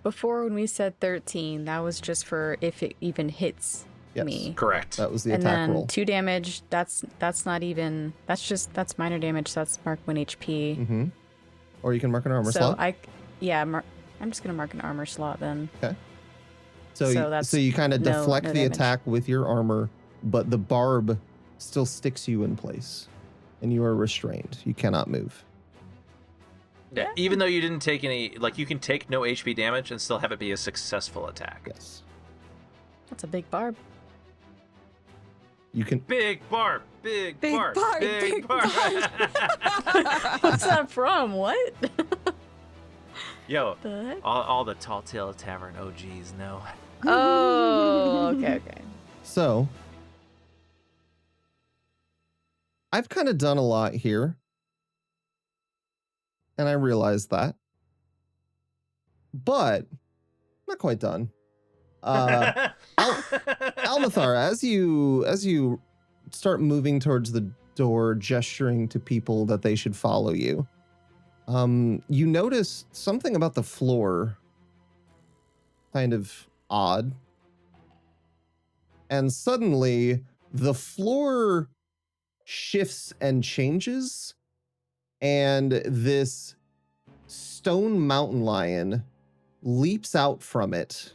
before when we said 13, that was just for if it even hits Yes. me. Correct. That was the And attack then roll. 2 damage, that's not even, that's minor damage, so that's mark 1 HP. Mm-hmm. Or you can mark an armor So slot. I'm just gonna mark an armor slot then. So that's you kind of no deflect the damage. attack with your armor, but the barb still sticks you in place. And you are restrained. You cannot move. Yeah, even though you didn't take any, like, you can take no HP damage and still have it be a successful attack. Yes. That's a big barb. You can. Big barb, big Big barb, barb, big big barb. What's that from? What? Yo, The heck? all the Tall Tale Tavern OGs know. Oh, okay. So, I've kind of done a lot here. And I realize that. But, not quite done. Almithara, as you start moving towards the door, gesturing to people that they should follow you, you notice something about the floor kind of odd. And suddenly, the floor shifts and changes, and this stone mountain lion leaps out from it.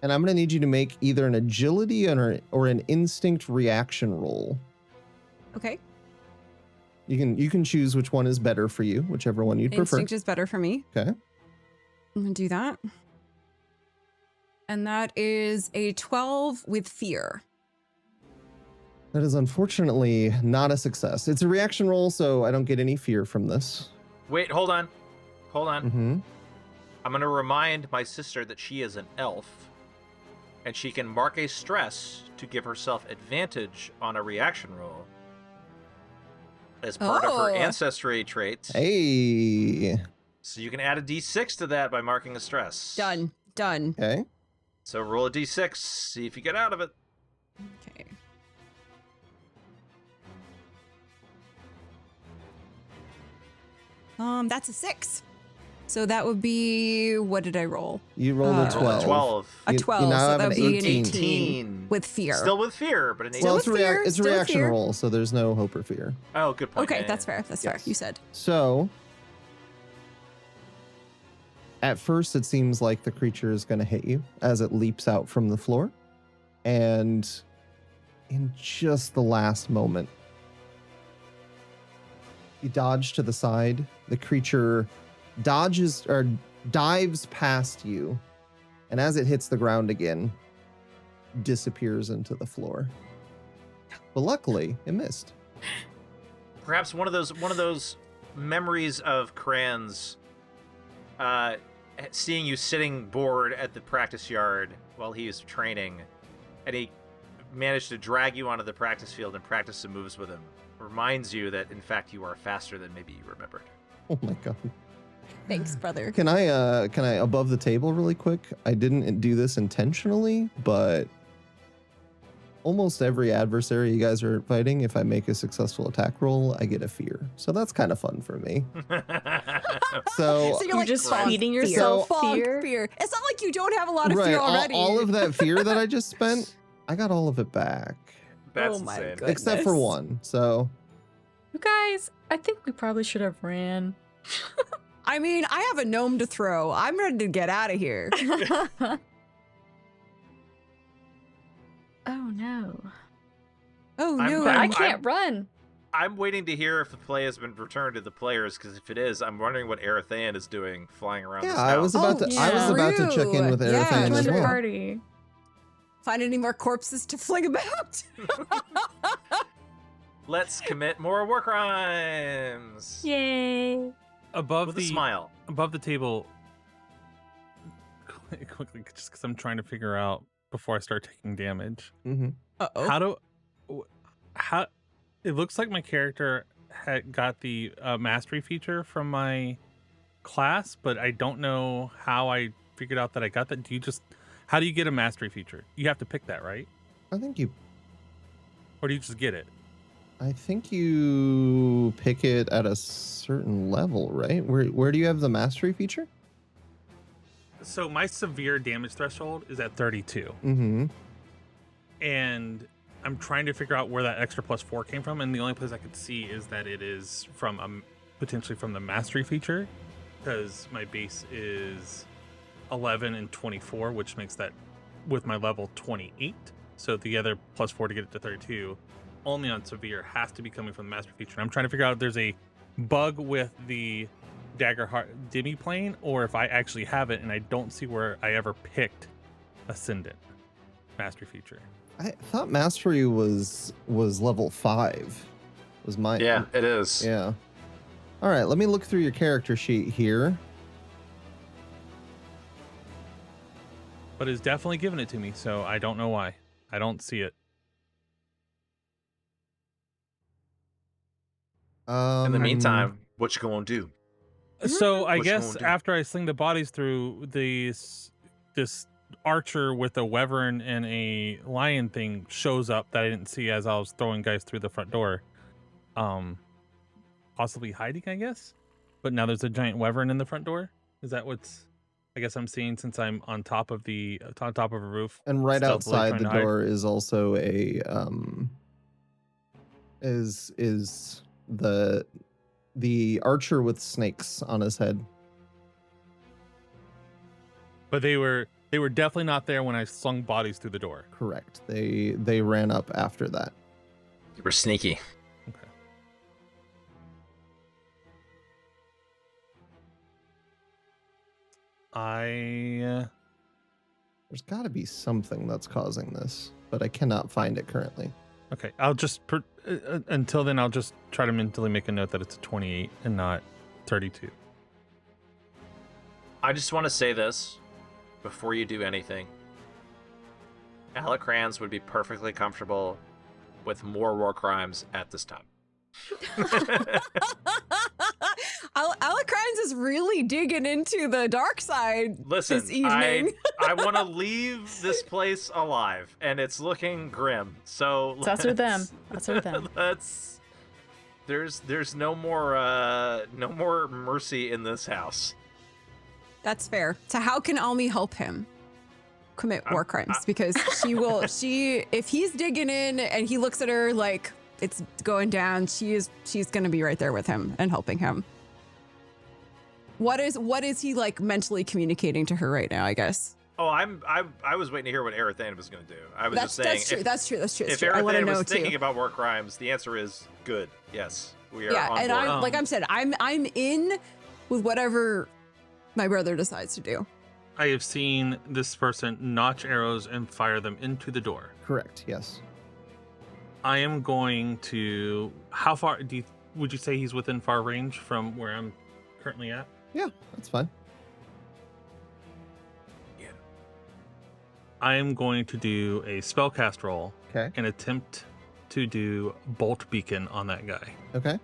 And I'm going to need you to make either an agility or an instinct reaction roll. Okay. You can choose which one is better for you, whichever one you'd prefer. Instinct is better for me. Okay. I'm gonna do that. And that is a 12 with fear. That is unfortunately not a success. It's a reaction roll, so I don't get any fear from this. Wait, hold on. Hold on. Mm-hmm. I'm going to remind my sister that she is an elf, and she can mark a stress to give herself advantage on a reaction roll as part of her Oh. ancestry trait. Hey. So you can add a d6 to that by marking a stress. Done. Done. Okay. So roll a d6, see if you get out of it. Okay. That's a 6. So that would be, what did I roll? You rolled a Uh, 12. 12. A You 12, now so have that would an be an 18. 18 with fear. Still with fear, but an 18. Still Well, with it's, fear, it's a still with reaction fear. roll, so there's no hope or fear. Oh, good point. Okay, Yeah, that's yeah. fair. That's fair. Yes. You said. So, at first, it seems like the creature is going to hit you as it leaps out from the floor. And in just the last moment, you dodge to the side. The creature dodges or dives past you. And as it hits the ground again, disappears into the floor. But luckily, it missed. Perhaps one of those memories of Kran's seeing you sitting bored at the practice yard while he was training, and he managed to drag you onto the practice field and practice some moves with him, reminds you that in fact you are faster than maybe you remembered. Oh my god. Thanks, brother. Can I above the table really quick? I didn't do this intentionally, but almost every adversary you guys are fighting, if I make a successful attack roll, I get a fear. So that's kind of fun for me. So, So You're just fog feeding fear. yourself Fog fear? fear. It's not like you don't have a lot of right, fear already. all of that fear that I just spent, I got all of it back. That's Oh my insane. goodness. Except for one. So You guys, I think we probably should have ran. I mean, I have a gnome to throw. I'm ready to get out of here. Oh no. Oh I'm no. But I I'm- can't run. I'm waiting to hear if the play has been returned to the players, because if it is, I'm wondering what Aryathen is doing flying around this yeah, I was house. about to I was yeah. about to check in with True. Yeah, Aryathen Join as the well. party. Find any more corpses to fling about? Let's commit more war crimes. Yay. Above With the a smile. above the table, quickly, just because I'm trying to figure out before I start taking damage. Mm-hmm. Uh-oh. How it looks like my character had got the mastery feature from my class, but I don't know how I figured out that I got that. How do you get a mastery feature? You have to pick that, right? I think you just get it? I think you pick it at a certain level, right? Where do you have the mastery feature? So my severe damage threshold is at 32, Mm-hmm. and I'm trying to figure out where that extra +4 came from, and the only place I could see is that it is from potentially from the mastery feature, because my base is 11 and 24, which makes that with my level 28. So the other +4 to get it to 32, only on severe, has to be coming from the mastery feature. And I'm trying to figure out if there's a bug with the Daggerheart demi-plane, or if I actually have it and I don't see where I ever picked Ascendant mastery feature. I thought mastery was level 5. Was my Yeah, it is. Yeah. All right, let me look through your character sheet here. But it's definitely giving it to me, so I don't know why. I don't see it. In the meantime, what you gonna do? So I What you guess gonna do? after I sling the bodies through, this archer with a wyvern and a lion thing shows up that I didn't see as I was throwing guys through the front door. Possibly hiding, I guess. But now there's a giant wyvern in the front door. Is that what's I guess I'm seeing, since I'm on top of a roof? And right stealthily outside trying the to hide. door is also a is the archer with snakes on his head. But they were definitely not there when I slung bodies through the door. Correct. They ran up after that. You were sneaky. I There's got to be something that's causing this, but I cannot find it currently. okay. I'll just until then. I'll just try to mentally make a note that it's a 28 and not 32. I just want to say this before you do anything. Alocrans would be perfectly comfortable with more war crimes at this time. Alocrans is really digging into the dark side Listen, this evening. I want to leave this place alive, and it's looking grim. So So that's with them. That's with them. Let's. There's no more mercy in this house. That's fair. So how can Almi help him commit war crimes? Because if he's digging in and he looks at her like it's going down, she's gonna be right there with him and helping him. What is he like mentally communicating to her right now, I guess? Oh, I was waiting to hear what Aryathen was going to do. I was just saying. That's true. If I want to Aryathen know was too. thinking about war crimes, the answer is good. Yes, we are on And board. I'm like I'm said, I'm in with whatever my brother decides to do. I have seen this person notch arrows and fire them into the door. Correct. Yes. I am going to. How far would you say he's within far range from where I'm currently at? Yeah, that's fine. I am going to do a spellcast roll Okay. and attempt to do bolt beacon on that guy. Okay.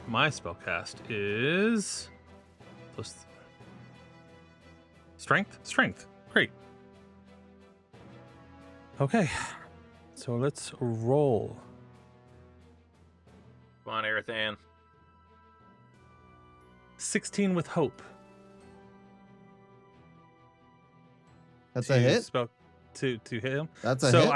My spellcast is plus strength. Great. Okay, so let's roll. Come on, Aryathen. 16 with hope. That's to a hit. To hit him. That's a So hit.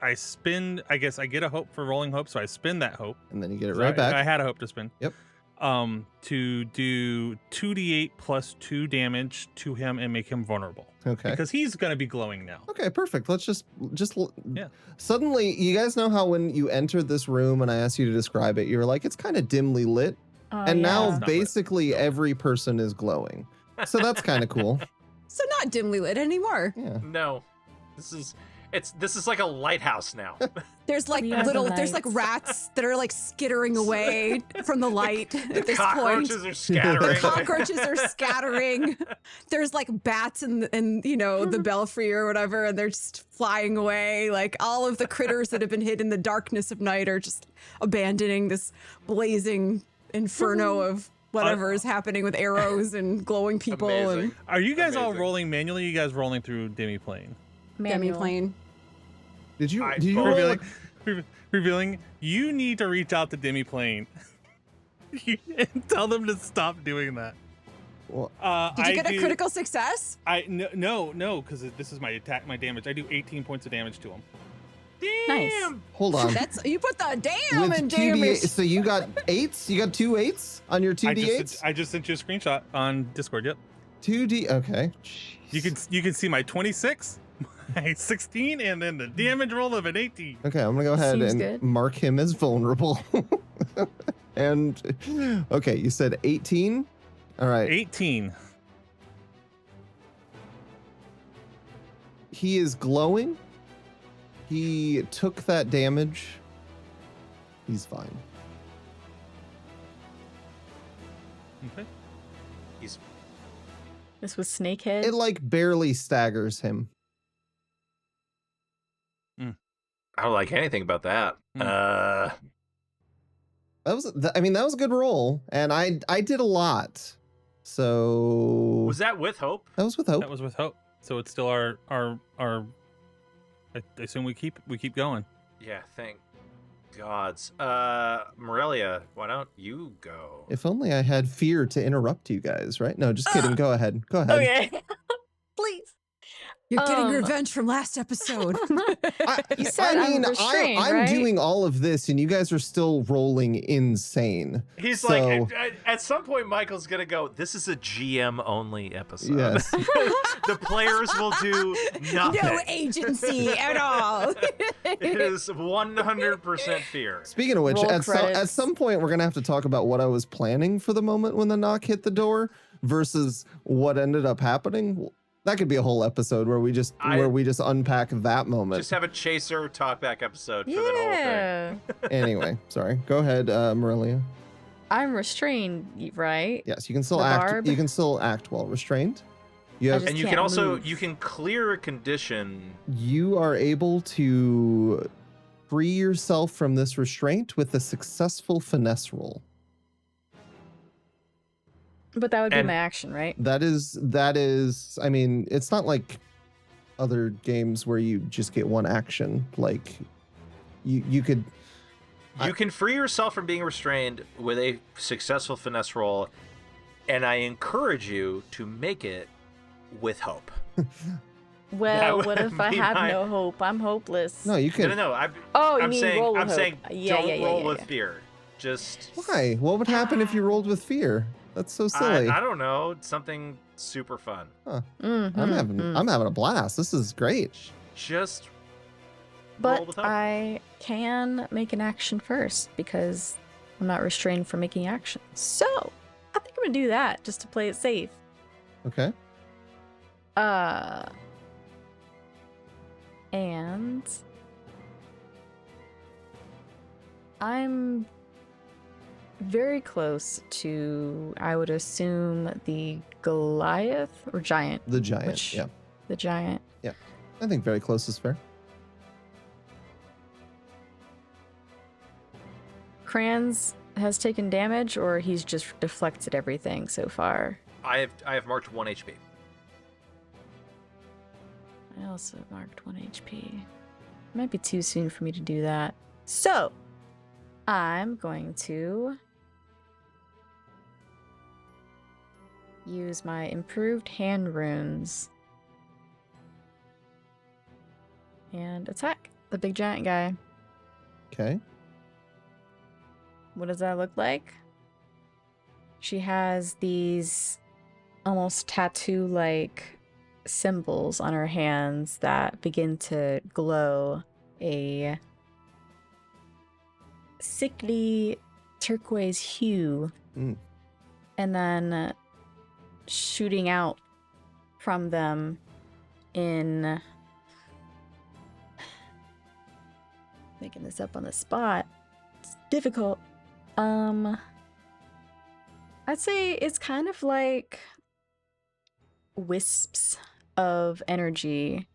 I spend. I guess I get a hope for rolling hope, so I spend that hope. And then you get it So right back. I had a hope to spend. Yep. To do 2d8 plus 2 damage to him and make him vulnerable. Okay. Because he's gonna be glowing now. Okay, perfect. Let's just Yeah. Suddenly, you guys know how when you entered this room and I asked you to describe it, you were like, it's kind of dimly lit. And It's now not lit. basically every person is glowing. So that's kind of cool. So not dimly lit anymore. Yeah. No, this is like a lighthouse now. There's like We are the there's like lights. rats that are like skittering away from the light at this point. Cockroaches are scattering. Cockroaches are scattering. There's like bats in the belfry or whatever, and they're just flying away. Like all of the critters that have been hid in the darkness of night are just abandoning this blazing inferno of whatever is happening with arrows and glowing people Amazing. and Are you guys all Amazing. rolling manually? Or you guys rolling through demiplane? demi-plane. Did you I- did you both. roll Revealing, revealing. You need to reach out to demiplane and tell them to stop doing that. Well, Did you get a critical success? No, because this is my attack, my damage. I do 18 points of damage to him. Nice. Damn. hold on. That's you put the damn With in 2d8, damage. so you got 8s? You got 2 8s on your 2d8s? I just sent you a screenshot on Discord. Yep. 2d okay. You can see my 26, my 16, and then the damage roll of an 18. Okay, I'm gonna go ahead Seems and good. mark him as vulnerable. And okay, you said 18? All right. 18. He is glowing. He took that damage. He's fine. Okay. He's This was Snakehead. It like barely staggers him. I don't like anything about that. That was that was a good roll, and I did a lot. So Was that with hope? that was with hope. That was with hope. So it's still our I assume we keep going. Yeah, thank gods. Morelia, why don't you go? If only I had fear to interrupt you guys, right? No, just kidding. Go ahead. Go ahead. Okay. Please. You're getting Um, revenge from last episode. You said I'm restrained, I'm right? doing all of this, and you guys are still rolling insane. He's So- like, at some point, Michael's gonna go, this is a GM only episode. Yes. The players will do nothing. No agency at all. It is 100% fear. Speaking of which, Roll at credits. some point, we're gonna have to talk about what I was planning for the moment when the knock hit the door. versus what ended up happening. That could be a whole episode where we just unpack that moment. Just have a chaser talkback episode for that whole thing. Yeah. Anyway, sorry. Go ahead, Marilia. I'm restrained, right? Yes, you can still The act. barb? You can still act while restrained. You I have. just And you can't can also move. you can clear a condition. You are able to free yourself from this restraint with a successful finesse roll. But that would be And- my action, right? That is. I mean, it's not like other games where you just get one action. Like, you could. You can free yourself from being restrained with a successful finesse roll, and I encourage you to make it with hope. Well, would what if I be have my- no hope? I'm hopeless. No, you can. No. Oh, you I'm mean saying, roll with I'm hope. saying, Yeah, don't yeah, yeah, roll yeah, with yeah. fear. Just Why? What would happen if you rolled with fear? That's so silly. I don't know, something super fun. Mhm, I'm having mhm. I'm having a blast. This is great. Just roll But with hope. I can make an action first because I'm not restrained from making action. So I think I'm gonna do that just to play it safe. Okay. And I'm very close to, I would assume, the Goliath or giant. The giant. Which- Yeah. The giant. I think very close is fair. Kranz has taken damage, or he's just deflected everything so far. I have marked 1 HP. I also marked 1 HP. It might be too soon for me to do that. So, I'm going to use my improved hand runes and attack the big giant guy. Okay. What does that look like? She has these almost tattoo-like symbols on her hands that begin to glow a sickly turquoise hue. Mm. And then shooting out from them in... Making this up on the spot. It's difficult. I'd say it's kind of like wisps of energy.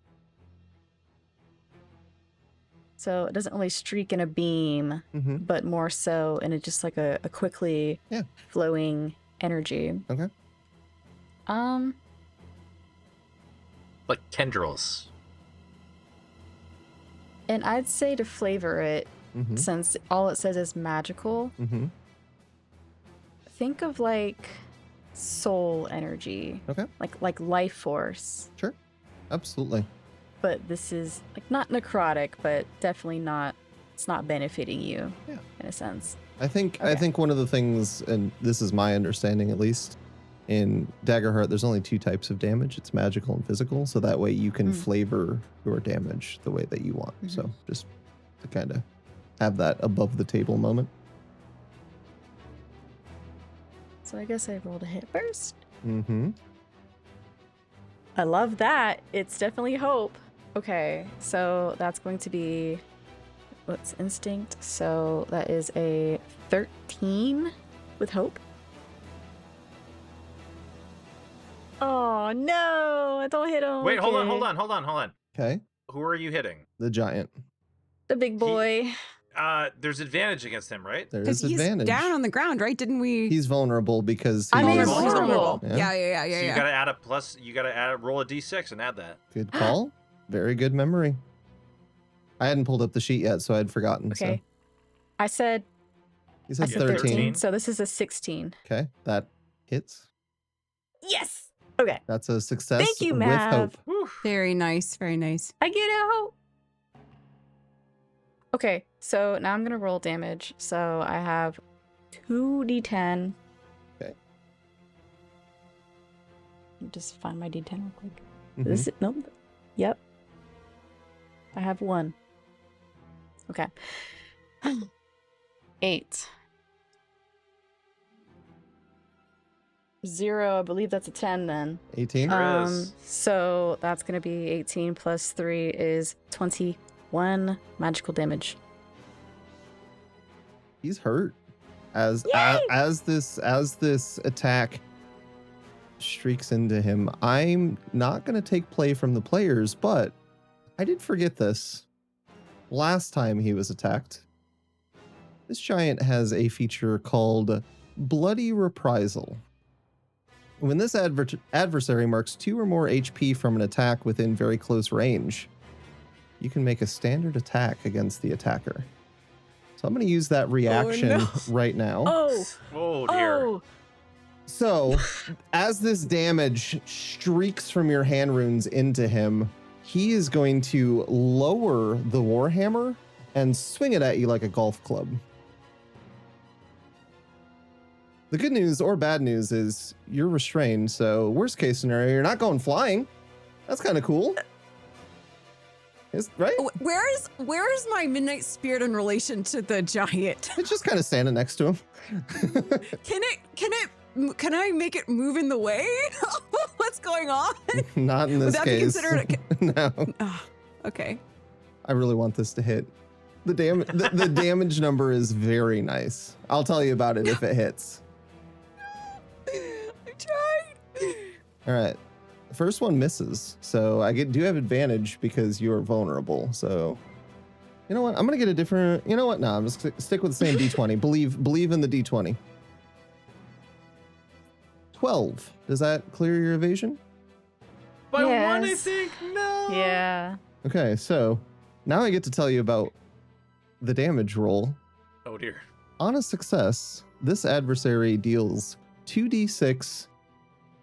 So it doesn't really streak in a beam, Mm-hmm. but more so in just like a quickly Yeah. flowing energy. Okay. Like tendrils. And I'd say to flavor it, Mm-hmm. since all it says is magical, Mm-hmm. think of like soul energy. Okay. Like life force. Absolutely. But this is like not necrotic, but definitely not, it's not benefiting you. Yeah. In a sense. I think Okay. one of the things, and this is my understanding at least, in Daggerheart, there's only 2 types of damage. It's magical and physical. So that way you can Mm. flavor your damage the way that you want. Mhm. So just to kind of have that above the table moment. So I guess I rolled a hit first. Mm-hmm. I love that. It's definitely hope. Okay, so that's going to be what's instinct. So that is a 13 with hope. Oh no! I don't hit him. Wait, hold Okay. on. Okay. Who are you hitting? The giant. The big boy. There's advantage against him, right? There Because is he's advantage. down on the ground, right? Didn't we? He's vulnerable because I mean, he's he's He's vulnerable. vulnerable. Yeah. Yeah. So you gotta add a plus. You gotta roll a d6 and add that. Good call. Very good memory. I hadn't pulled up the sheet yet, so I'd forgotten. Okay. So I said he said said 13. 13. So this is a 16. Okay, that hits. Yes. Okay. That's a success Thank you, with Mav. hope. Whew. Very nice. Very nice. I get a hope. Okay, so now I'm gonna roll damage. So I have 2d10. Okay. Let me just find my d10 real quick. Mhm. This is, nope. Yep. I have 1. Okay. 8. 0, I believe that's a 10 then. 18. Sure is. So that's gonna be 18 plus 3 is 21 magical damage. He's hurt as Yay! as this attack streaks into him. I'm not going to take play from the players, but I did forget this. Last time he was attacked, this giant has a feature called Bloody Reprisal. When this adversary marks 2 or more HP from an attack within very close range, you can make a standard attack against the attacker. So I'm going to use that reaction right now. Oh dear. Oh! So, as this damage streaks from your hand runes into him, he is going to lower the warhammer and swing it at you like a golf club. The good news or bad news is you're restrained, so worst case scenario, you're not going flying. That's kind of cool. Right? Where is my midnight spirit in relation to the giant? It's just kind of standing next to him. Can I make it move in the way? What's going on? Not in this Would that case. be considered No. Oh, okay. I really want this to hit. The damage number is very nice. I'll tell you about it if it hits. I tried. All right. The first one misses. So I do have advantage because you're vulnerable. So you know what? I'm going to get a different, you know what? No, I'm just stick with the same D20. Believe in the D20. 12. Does that clear your evasion? By 1, I Yes. think. No. Yeah. Okay, so now I get to tell you about the damage roll. Oh dear. On a success, this adversary deals 2d6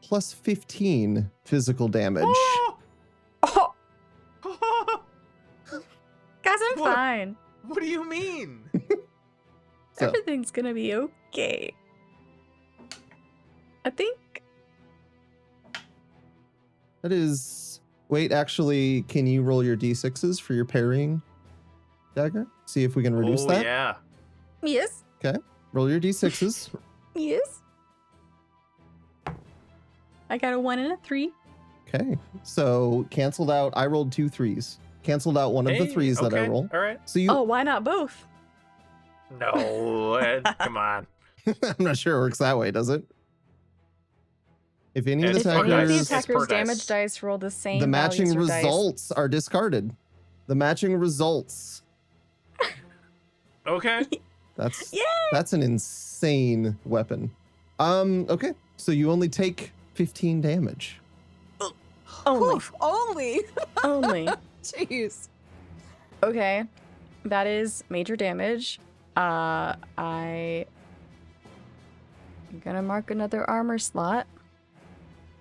plus 15 physical damage. Oh, guys, I'm What? fine. What do you mean? So- Everything's gonna be okay. I think. That is... Wait, actually, can you roll your d6s for your parrying dagger? See if we can reduce that. Yeah. Yes. Roll your d6s. Yes. I got a 1 and a 3. Okay, so canceled out. I rolled 2 3s. Canceled out one of the 3s that I okay, roll. All right. So you... Oh, why not both? No, Ed, come on. I'm not sure it works that way, does it? If any of the It's If any of the attackers... It's per attacker's dice. damage dice roll the same The matching values or dice. results are discarded. The matching results. Okay. That's Yay! that's an insane weapon. Okay, so you only take 15 damage. Only. Oof, only. Only. Jeez. Okay. That is major damage. I'm gonna mark another armor slot.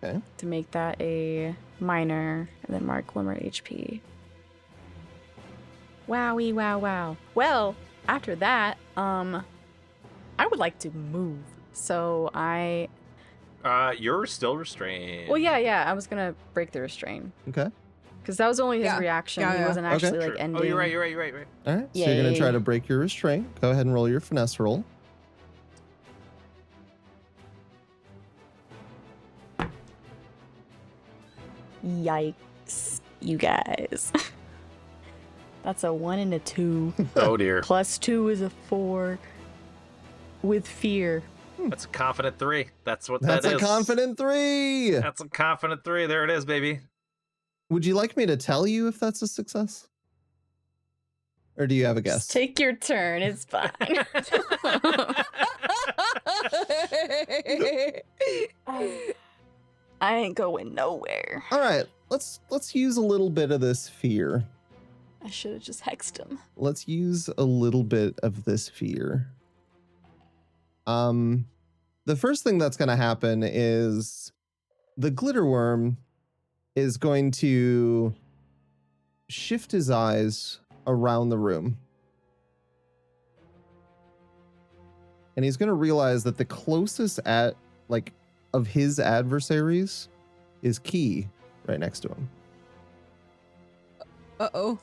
Okay. To make that a minor, and then mark 1 more HP. Wowie, wow, wow. Well, after that, I would like to move. So You're still restrained. well, yeah, I was gonna break the restraint. Okay. Because that was only his Yeah. reaction. Yeah, He yeah. wasn't Okay. actually like True. ending. Oh, you're right. All right. So you're gonna try Yay. to break your restraint. Go ahead and roll your finesse roll. Yikes, you guys. That's a 1 and a 2. Oh dear. Plus 2 is a 4. With fear. That's a confident 3. That's what That's that a is. confident 3. That's a confident 3. There it is, baby. Would you like me to tell you if that's a success? Or do you have a guess? Just take your turn. It's fine. I ain't going nowhere. All right. Let's use a little bit of this fear. I should have just hexed him. Let's use a little bit of this fear. The first thing that's going to happen is the glitter worm is going to shift his eyes around the room. And he's going to realize that the closest of his adversaries is Key right next to him. Uh-oh.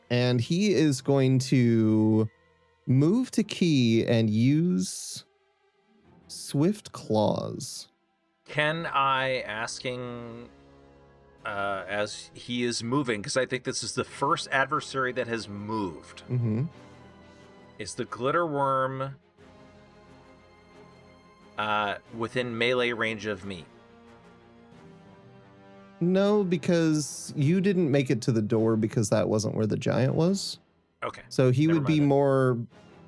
And he is going to move to Key and use Swift Claws. Can I, asking as he is moving, because I think this is the first adversary that has moved, Mm-hmm. is the glitter worm within melee range of me? No, because you didn't make it to the door because that wasn't where the giant was. Okay. So he Never would be mind then. more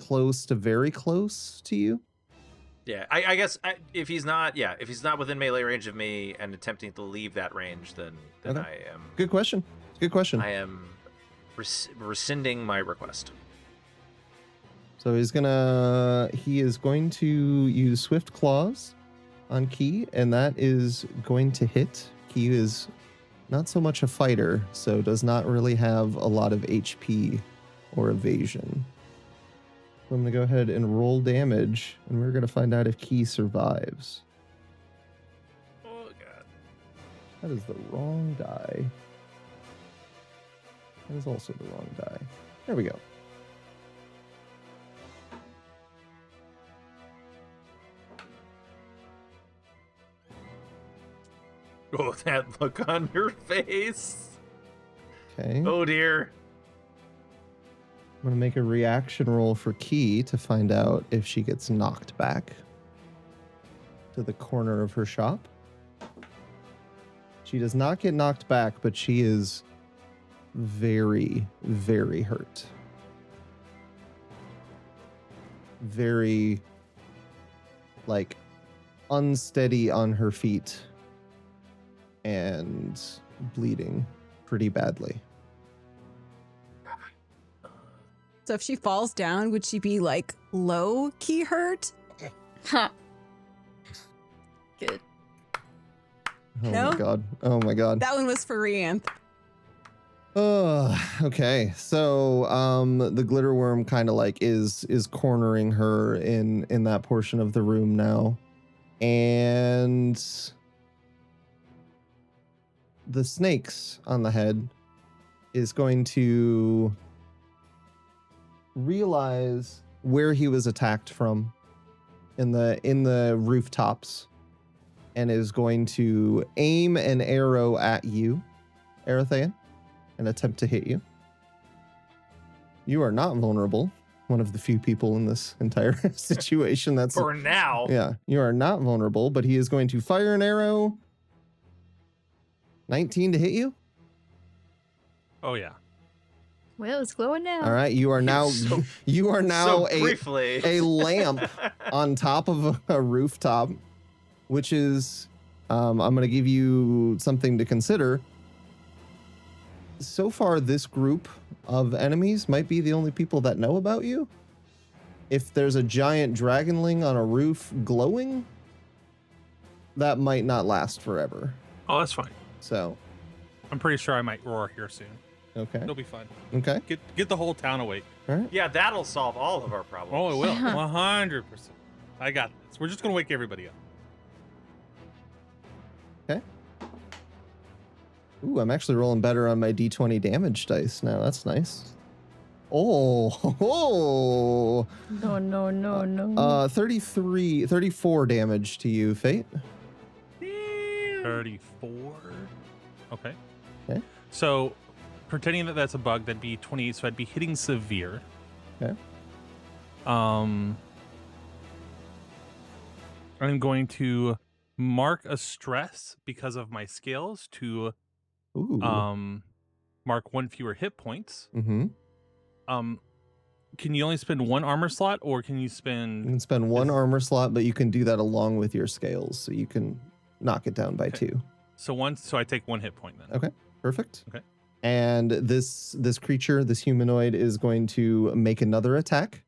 close to very close to you. Yeah, I guess if he's not within melee range of me and attempting to leave that range, then Okay. I am Good question. Good question. I am rescinding my request. So he is going to use Swift Claws on Key, and that is going to hit. Key is not so much a fighter, so does not really have a lot of HP or evasion. So I'm going to go ahead and roll damage, and we're going to find out if Key survives. Oh god. That is the wrong die. That is also the wrong die. There we go. Oh, that look on your face. Okay. Oh dear. I'm going to make a reaction roll for Key to find out if she gets knocked back to the corner of her shop. She does not get knocked back, but she is very, very hurt. Very, like, unsteady on her feet and bleeding pretty badly. So if she falls down, would she be like low key hurt? Ha. Good. Oh No? my god. Oh my god. That one was for Rianth. Okay. So the glitter worm kind of like is cornering her in that portion of the room now. And the snakes on the head is going to realize where he was attacked from in the rooftops, and is going to aim an arrow at you, Aryathen, and attempt to hit you. You are not vulnerable. One of the few people in this entire situation that's For now. yeah, you are not vulnerable, but he is going to fire an arrow. 19 to hit you. Oh yeah. Well, it's glowing now. All right, you are now So- you are now so a briefly. a lamp on top of a rooftop, which is I'm going to give you something to consider. So far, this group of enemies might be the only people that know about you. If there's a giant dragonling on a roof glowing, that might not last forever. Oh, that's fine. So, I'm pretty sure I might roar here soon. okay. It'll be fun. Okay. Get the whole town awake. All right. Yeah, that'll solve all of our problems. Oh, it will. 100%. I got this. We're just gonna wake everybody up. Ooh, I'm actually rolling better on my D20 damage dice now. That's nice. Oh, No. 34 damage to you, Fate. 34. Okay. Okay. So, pretending that that's a bug, that'd be 28. So I'd be hitting severe. Okay. I'm going to mark a stress because of my scales to Ooh. mark one fewer hit points. Mm-hmm. Can you only spend one armor slot, or can you You spend? can spend one Is- armor slot, but you can do that along with your scales, so you can knock it down by Okay. 2. So I take 1 hit point then. Okay. Perfect. Okay. And this creature, this humanoid, is going to make another attack.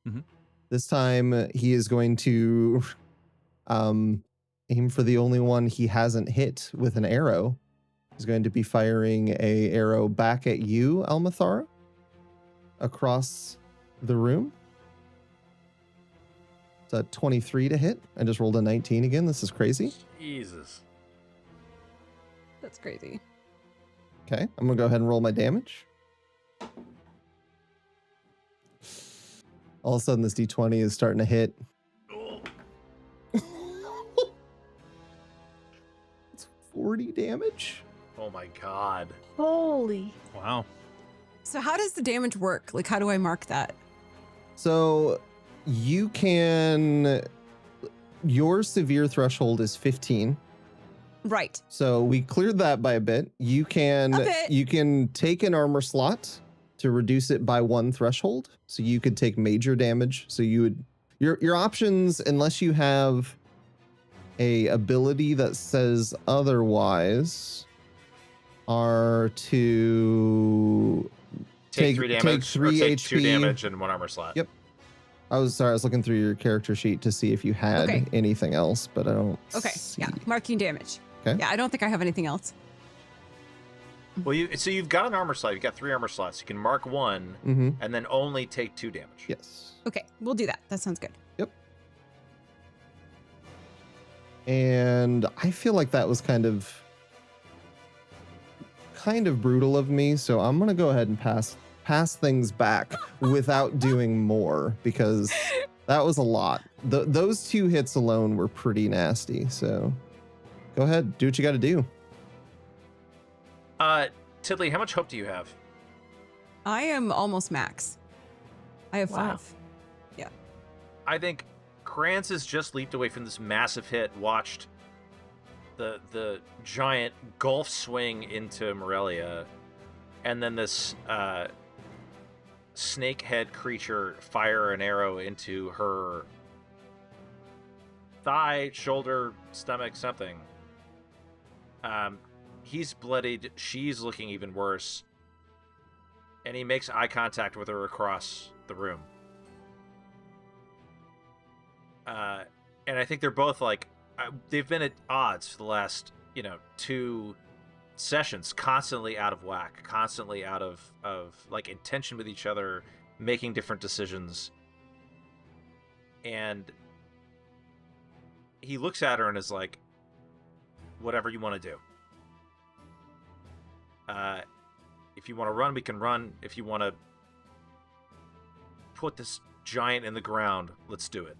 Mhm. This time, he is going to aim for the only one he hasn't hit with an arrow. He's going to be firing a arrow back at you, Almithara, across the room. It's a 23 to hit. I just rolled a 19 again. This is crazy. Jesus. That's crazy. Okay, I'm gonna go ahead and roll my damage. All of a sudden, this D20 is starting to hit. 3 damage. Oh my god. Holy. Wow. So how does the damage work? Like, how do I mark that? So you can, your severe threshold is 15. Right. So we cleared that by a bit. You can take an armor slot to reduce it by 1 threshold. So you could take major damage. So you would, your options, unless you have a ability that says otherwise, are to Take 3 damage, take 3 take HP. 2 damage and 1 armor slot. Yep. I was looking through your character sheet to see if you had Okay. anything else, but I don't Okay. see. Yeah. Marking damage. Okay. Yeah, I don't think I have anything else. Well, you've got an armor slot. You've got 3 armor slots. You can mark 1 Mm-hmm. and then only take 2 damage. Yes. Okay, we'll do that. That sounds good. And I feel like that was kind of brutal of me, so I'm gonna go ahead and pass things back without doing more, because that was a lot. Those 2 hits alone were pretty nasty. So go ahead, do what you got to do. Tiddly, how much hope do you have? I am almost max. I have Wow. 5. I think Kranz has just leaped away from this massive hit, watched the giant gulf swing into Morelia, and then this snakehead creature fire an arrow into her thigh, shoulder, stomach, something. He's bloodied. She's looking even worse. And he makes eye contact with her across the room. And I think they're both like, they've been at odds for the last, 2 sessions, constantly out of whack, constantly out of like in tension with each other, making different decisions. And he looks at her and is like, whatever you want to do. If you want to run, we can run. If you want to put this giant in the ground, let's do it.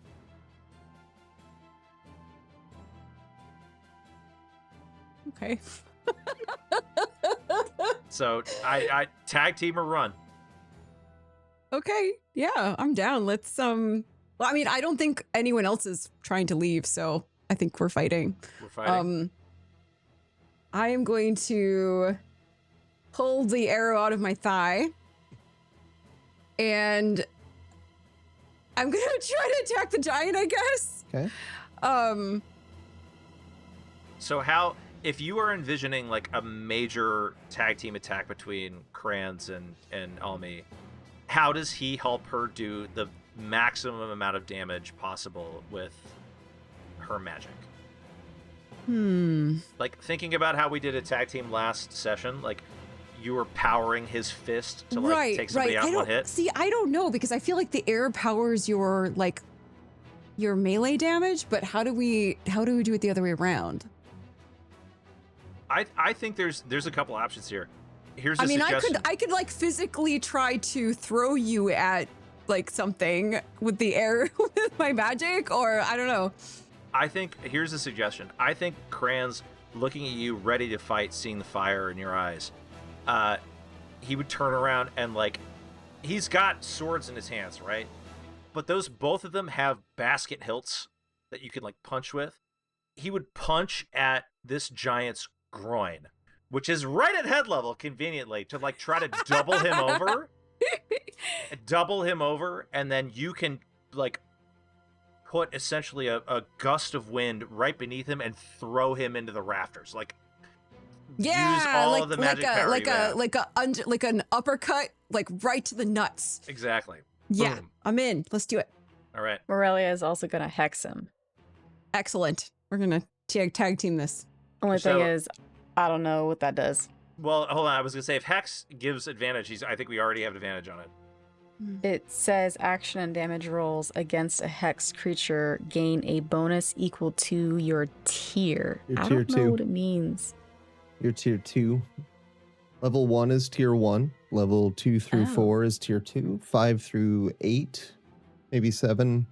Okay. So I tag team or run. Okay. Yeah, I'm down. Let's well, I mean, I don't think anyone else is trying to leave, so I think we're fighting. We're fighting. I am going to pull the arrow out of my thigh, and I'm gonna try to attack the giant, I guess. Okay. So how, if you are envisioning like a major tag team attack between Kranz and Almi, how does he help her do the maximum amount of damage possible with her magic? Like, thinking about how we did a tag team last session, like you were powering his fist to like take somebody out in one hit. See, I don't know, because I feel like the air powers your melee damage, but how do we do it the other way around? I think there's a couple options here. Here's a I mean, suggestion. I could like physically try to throw you at like something with the air with my magic, or I don't know. I think here's a suggestion. I think Kranz, looking at you, ready to fight, seeing the fire in your eyes, he would turn around and like, he's got swords in his hands, right? But both of them have basket hilts that you can like punch with. He would punch at this giant's groin, which is right at head level, conveniently, to like try to double him over, and then you can like put essentially a gust of wind right beneath him and throw him into the rafters. Like, Yeah, use all of the magic power you have. like an uppercut, like right to the nuts. Exactly. Yeah, Boom. I'm in. Let's do it. All right. Morelia is also gonna hex him. Excellent. We're gonna tag team this. Only So- thing is, I don't know what that does. Well, hold on. I was gonna say, if Hex gives advantage, I think we already have advantage on it. It says action and damage rolls against a hex creature gain a bonus equal to your tier. Your I tier don't know 2. what it means. Your tier 2. Level 1 is tier 1. Level 2 through Oh. 4 is tier 2. 5 through 8, maybe 7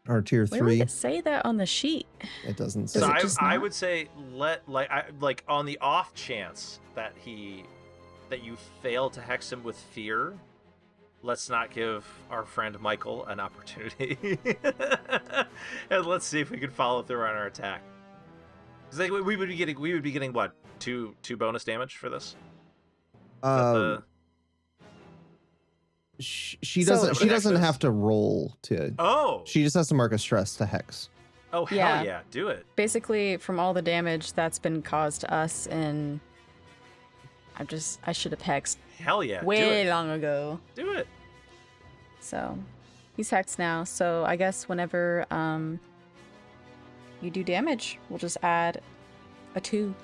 Our tier Where 3. would it say that on the sheet? It doesn't say. Is So it I, just I not? would say like on the off chance that you fail to hex him with fear, let's not give our friend Michael an opportunity, and let's see if we can follow through on our attack. Because we would be getting what, two bonus damage for this. Is that the- She So- doesn't. Is that She what a hex doesn't is? have to roll to. Oh, She just has to mark a stress to hex. oh hell Yeah. yeah, do it. Basically, from all the damage that's been caused to us, and I should have hexed Hell yeah, do way it. long ago. Do it. So he's hexed now. So I guess whenever you do damage, we'll just add a 2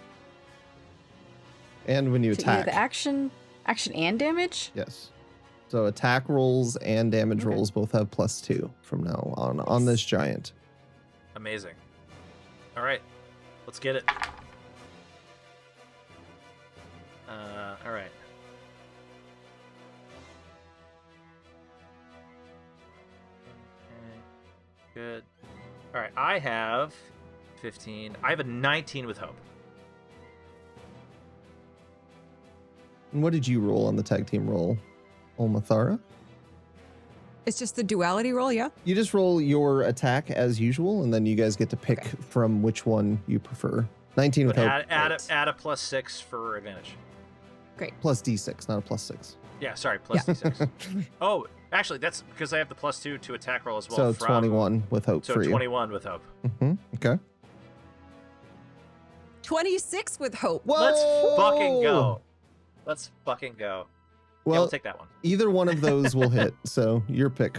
And when you to either attack, the action and damage. yes. So attack rolls and damage Okay. rolls both have +2 from now on this giant. Amazing. All right, let's get it. All right. Okay, good. All right, I have 15. I have a 19 with hope. And what did you roll on the tag team roll, Almithara? It's just the duality roll, yeah? You just roll your attack as usual, and then you guys get to pick Okay. from which one you prefer. 19 with But hope. add a +6 for advantage. Plus D6, not a +6. Yeah, sorry, plus D6. Oh, actually, that's because I have the +2 to attack roll as well. So from, 21 with hope So for you. 21 with hope. Okay. 26 with hope. Whoa! Let's fucking go. Let's fucking go. Yeah, Well, we'll take that one. either one of those will hit. So your pick.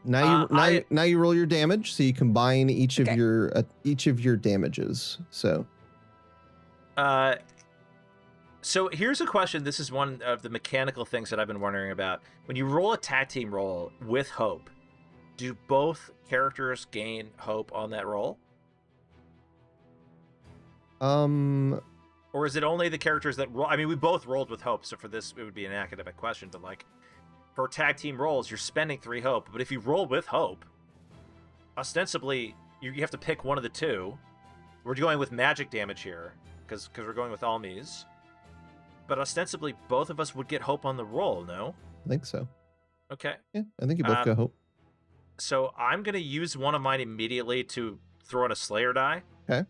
Now now you roll your damage, so you combine each Okay. of your damages. So So here's a question. This is one of the mechanical things that I've been wondering about. When you roll a tag team roll with hope, do both characters gain hope on that roll? Or is it only the characters that roll? I mean, we both rolled with hope, so for this, it would be an academic question. But like, for tag team rolls, you're spending 3 hope. But if you roll with hope, ostensibly, you have to pick one of the two. We're going with magic damage here, because we're going with Almies. But ostensibly, both of us would get hope on the roll, no? I think so. Okay. Yeah, I think you both got hope. So I'm going to use one of mine immediately to throw in a Slayer die. Okay.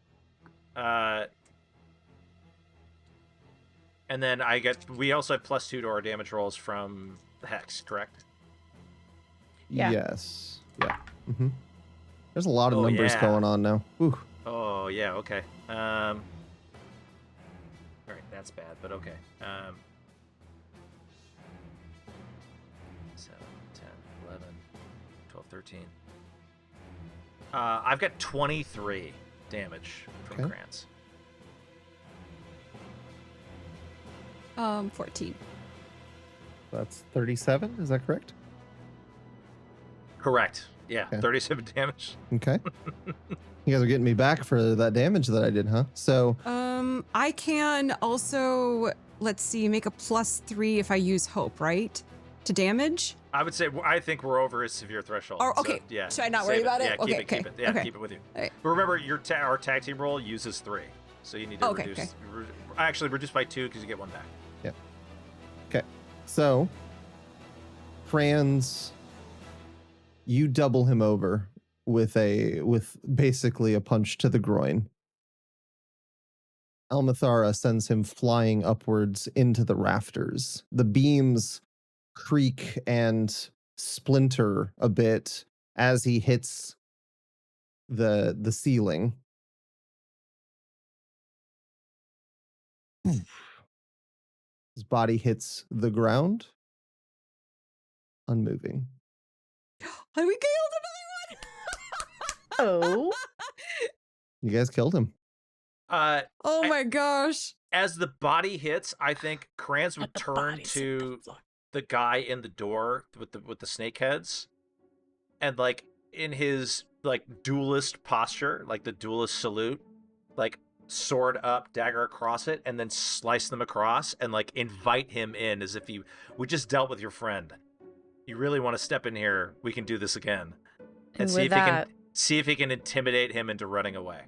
And then we also have +2 to our damage rolls from the Hex, correct? Yeah. Yes. Yeah. There's a lot of Oh, numbers yeah. going on now. Whew. Oh, yeah, okay. All right, that's bad, but okay. 7, 10, 11, 12, 13. I've got 23 damage from Okay. Krantz. 14. That's 37. Is that correct? Correct. Yeah, Okay. 37 damage. Okay. You guys are getting me back for that damage that I did, huh? So I can also, let's see, make a +3 if I use hope, right? To damage? I think we're over his severe threshold. Oh, so, okay. yeah. Should I not save worry about it? Yeah, Okay, keep it. okay, Yeah, okay. keep it with you. All right. But remember, our tag team roll uses 3, so you need to Okay, reduce. Actually, reduce by 2 because you get 1 back. So, Franz, you double him over with basically a punch to the groin. Almithara sends him flying upwards into the rafters. The beams creak and splinter a bit as he hits the ceiling. His body hits the ground, unmoving. And we killed another one! Oh, You guys killed him. Oh my gosh. As the body hits, I think Kranz would Let the turn bodies hit to the floor. the guy in the door with the snake heads, and like in his like duelist posture, like the duelist salute, like sword up, dagger across it, and then slice them across and like invite him in as if we just dealt with your friend. You really want to step in here? We can do this again. and see with if that, see if he can intimidate him into running away.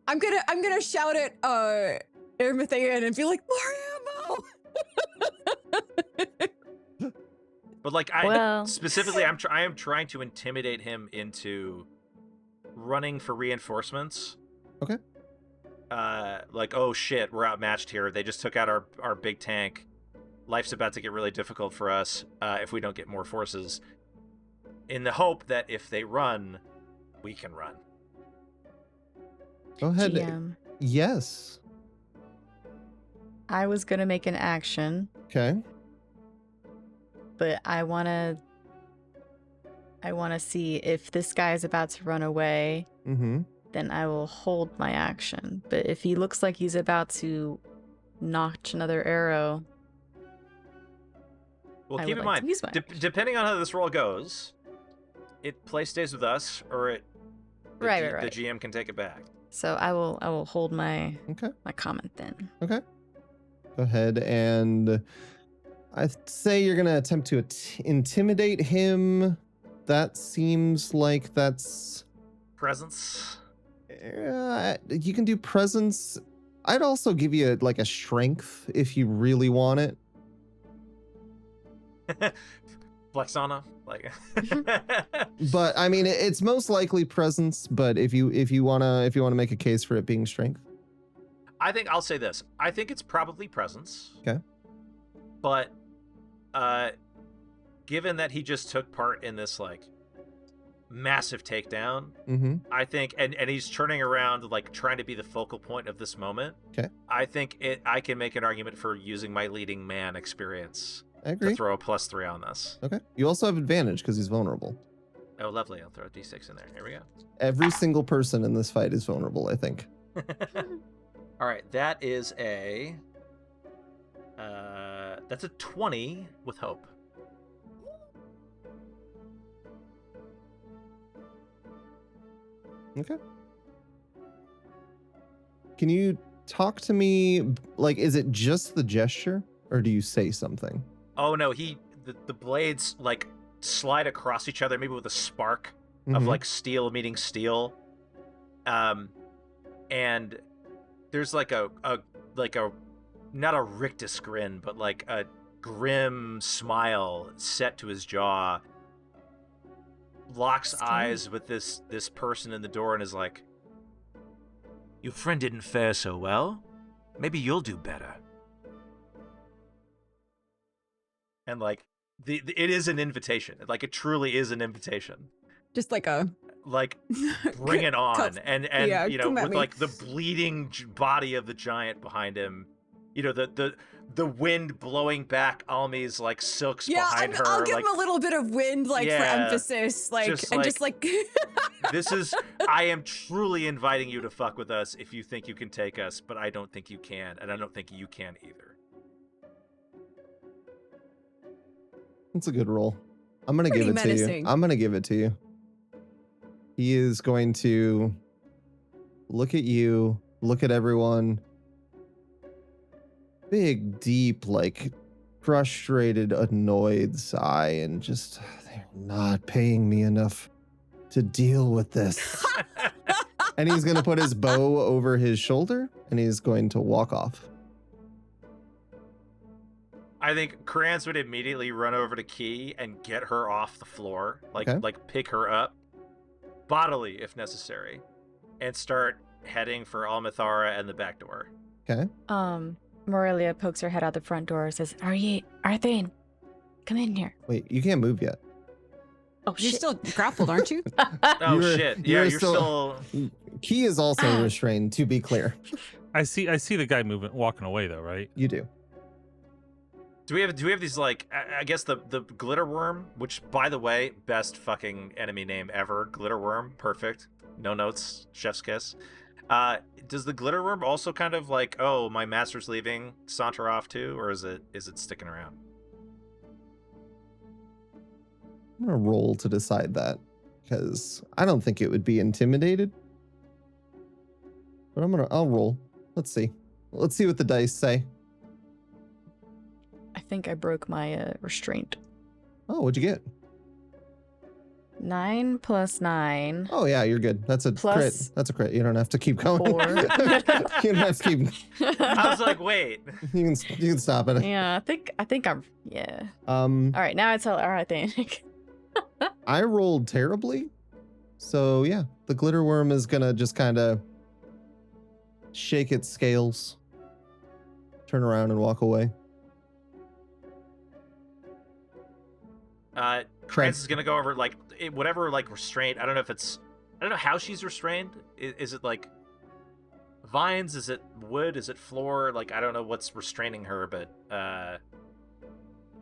I'm gonna shout at Aryathen and be like, more ammo. But like Well- specifically, I am trying to intimidate him into running for reinforcements. Okay. Like, oh shit, we're outmatched here. They just took out our big tank. Life's about to get really difficult for us if we don't get more forces. In the hope that if they run, we can run. Go ahead. GM, Yes. I was gonna make an action, Okay. but I wanna see if this guy is about to run away, Mm-hmm. then I will hold my action. But if he looks like he's about to notch another arrow, Well, I keep would in like to mind, use my action. depending on how this roll goes, it play stays with us, or the Right. GM can take it back. So I will hold my Okay. comment then. Okay. Go ahead and I'd say you're gonna attempt to intimidate him. That seems like that's Presence. you can do presence. I'd also give you like a strength if you really want it. Flex on him, like. But I mean, it's most likely presence. But if you wanna make a case for it being strength, I think I'll say this. I think it's probably presence. Okay. But given that he just took part in this like massive takedown, mm-hmm. I think and he's turning around like trying to be the focal point of this moment. Okay. I think I can make an argument for using my leading man experience I agree. to throw a +3 on this. Okay. You also have advantage because he's vulnerable. Oh, lovely. I'll throw a D6 in there. Here we go. Every single person in this fight is vulnerable, I think. All right, that is that's a 20 with hope. Okay. Can you talk to me? Like, is it just the gesture, or do you say something? Oh no, the blades like slide across each other, maybe with a spark of Mhm. like steel meeting steel. And there's like a not a rictus grin, but like a grim smile set to his jaw. Locks Scary. eyes with this person in the door and is like, "Your friend didn't fare so well. Maybe you'll do better." And like it is an invitation. Like it truly is an invitation. Just like a Like bring it on, and yeah, you know, come at with me. like the bleeding body of the giant behind him, you know, the wind blowing back Almi's like silks behind her. I'll give like him a little bit of wind, like for Yeah, emphasis, like just and just like this is, I am truly inviting you to fuck with us if you think you can take us, but I don't think you can, and I don't think you can either. That's a good roll. I'm gonna Pretty give it to menacing. you. I'm gonna give it to you. He is going to look at you, look at everyone. Big, deep, like frustrated, annoyed sigh, and just they're not paying me enough to deal with this. And he's gonna put his bow over his shoulder and he's going to walk off. I think Krantz would immediately run over to Key and get her off the floor, like Okay. like pick her up, bodily if necessary, and start heading for Almithara and the back door. Okay. Morelia pokes her head out the front door and says, Aryathen, come in here. Wait, you can't move yet. Oh, you're shit. still grappled, aren't you? Oh You're- shit! Yeah, you're you're still- still. Key is also restrained, to be clear. I see the guy walking away though, right? You do. Do we have these like I guess the glitter worm, which by the way, best fucking enemy name ever, glitter worm, perfect. No notes, chef's kiss. Does the glitter worm also kind of like, oh, my master's leaving, saunter off too, or is it sticking around? I'm gonna roll to decide that because I don't think it would be intimidated. But I'll roll. Let's see. Let's see what the dice say. I think I broke my restraint. Oh, what'd you get? 9 plus 9. Oh yeah, you're good. That's a crit. Plus That's a crit. You don't have to keep going. 4. You don't have to keep. I was like, wait. You can stop it. Yeah, I think I'm. Yeah. All Um, right, now I tell Aryathen. I rolled terribly, so yeah, the glitter worm is gonna just kind of shake its scales, turn around, and walk away. Krantz is gonna go over like whatever like restraint. I don't know how she's restrained. Is it like vines? Is it wood? Is it floor? Like I don't know what's restraining her, but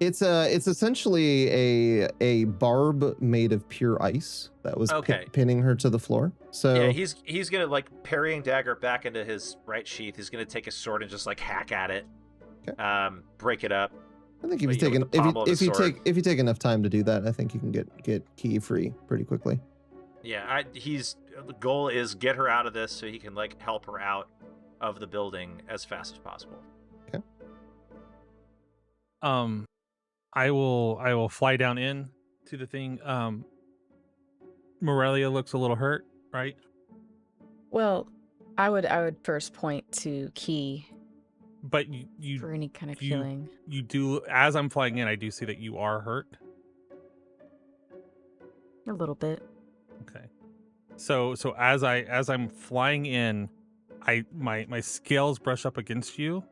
It's essentially a barb made of pure ice that was Okay. pinning her to the floor. So yeah, he's gonna like parrying dagger back into his right sheath. He's gonna take his sword and just like hack at it, Okay. Break it up. I think if But, you you know, take with the pommel of his sword. if you take enough time to do that, I think you can get key free pretty quickly. Yeah, the goal is get her out of this so he can like help her out of the building as fast as possible. I will fly down in to the thing. Morelia looks a little hurt, right? Well, I would first point to Key But you for any kind of you- healing. you do, as I'm flying in, I do see that you are hurt. A little bit. Okay. So as I'm flying in, my scales brush up against you.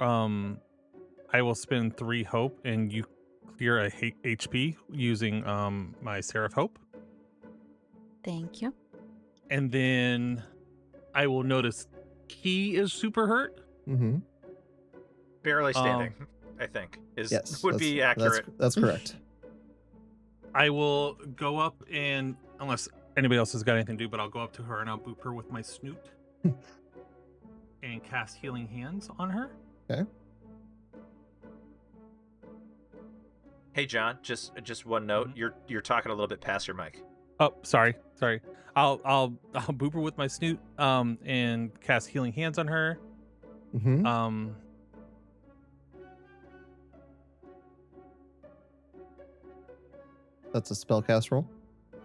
I will spend 3 hope and you clear a HP using my Seraph Hope. Thank you. And then I will notice Key is super hurt. Mm-hmm. Barely standing, I think, Yes, would be accurate. That's correct. I will go up and, unless anybody else has got anything to do, but I'll go up to her and I'll boop her with my snoot and cast Healing Hands on her. Okay. Hey John, just one note. Mhm. You're talking a little bit past your mic. Oh, sorry. I'll boop her with my snoot and cast Healing Hands on her. Mm-hmm. That's a spellcast roll.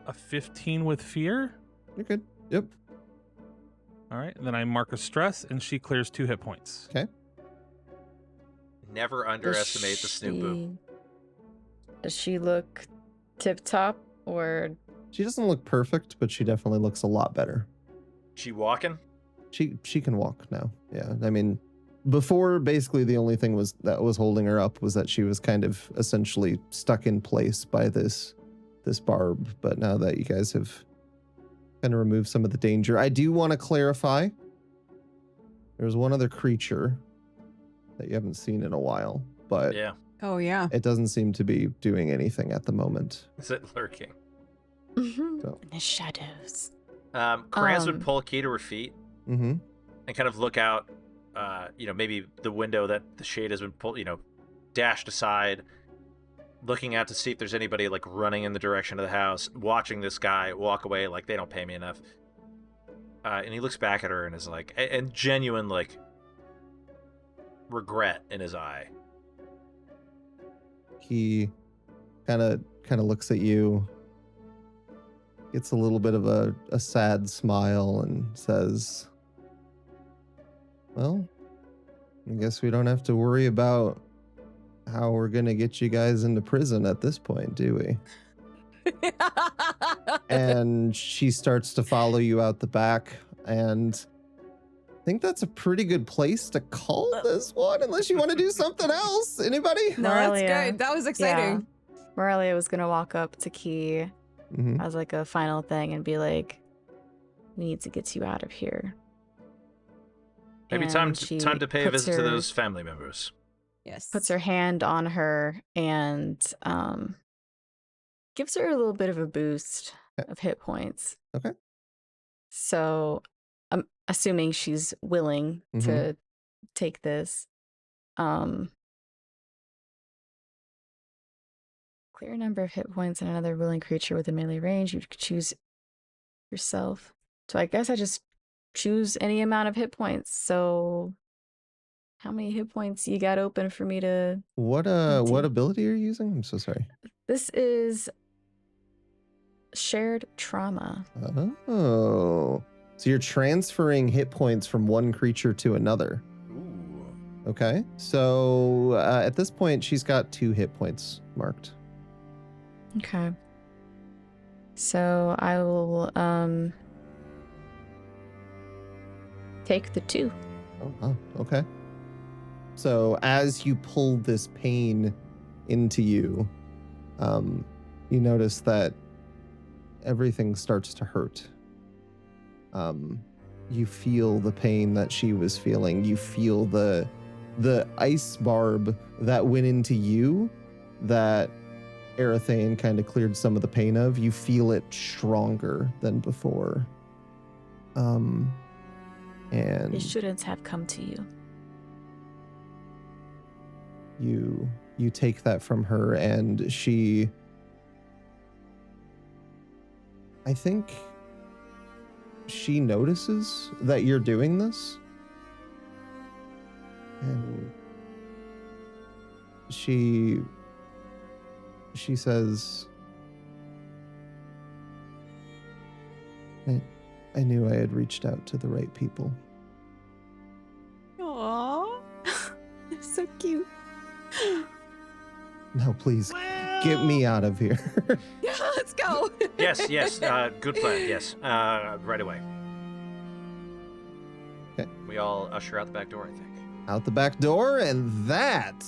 A 15 with fear. You're good. Yep. All right. And then I mark a stress and she clears 2 hit points. Never underestimate the snoop boop. Does she look tip top or She doesn't look perfect, but she definitely looks a lot better. She walking? She can walk now. Yeah. I mean, before basically the only thing that was holding her up was that she was kind of essentially stuck in place by this barb. But now that you guys have kind of removed some of the danger, I do want to clarify. There's one other creature that you haven't seen in a while, but Yeah. Oh yeah. it doesn't seem to be doing anything at the moment. Is it lurking? So. in the shadows? Krantz would pull Key to her feet Mm-hmm. and kind of look out, maybe the window that the shade has been pulled, dashed aside, looking out to see if there's anybody like running in the direction of the house, watching this guy walk away like they don't pay me enough. And he looks back at her and is like, and genuine like regret in his eye. He kind of looks at you, gets a little bit of a sad smile, and says, "Well, I guess we don't have to worry about how we're gonna get you guys into prison at this point, do we?" And she starts to follow you out the back, and I think that's a pretty good place to call this one, unless you want to do something else. Anybody? No, that's Morelia. good. That was exciting. Yeah. Morelia was gonna walk up to Key Mm-hmm. as like a final thing and be like, "We need to get you out of here." Maybe time And she to pay a puts visit to her- those family members. Yes. Puts her hand on her and gives her a little bit of a boost Okay. of hit points. Okay. So I'm assuming she's willing to take this. Clear a number of hit points and another willing creature within melee range. You could choose yourself. So I guess I just choose any amount of hit points. So how many hit points you got open for me to... What Empty. ability are you using? I'm so sorry. This is shared trauma. Oh. So you're transferring hit points from one creature to another. Ooh. Okay. So at this point, she's got 2 hit points marked. Okay. So I will take the 2. Oh, wow. Okay. So as you pull this pain into you, you notice that everything starts to hurt. You feel the pain that she was feeling. You feel the ice barb that went into you that Aryathen kind of cleared some of the pain of. You feel it stronger than before. And It shouldn't have come to you. you take that from her, and she, I think she notices that you're doing this, and she says, I knew I had reached out to the right people. Aww. So cute. Now please get me out of here. Yeah, let's go. Yes, good plan, yes. Right away. Okay. We all usher out the back door, I think. Out the back door, and that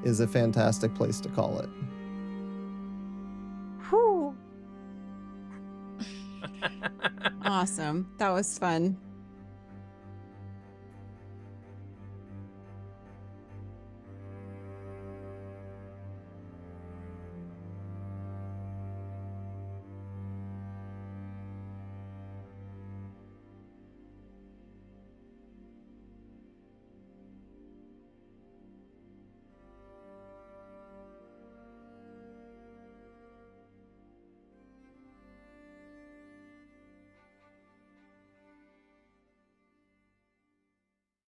is a fantastic place to call it. Whew. Awesome. That was fun.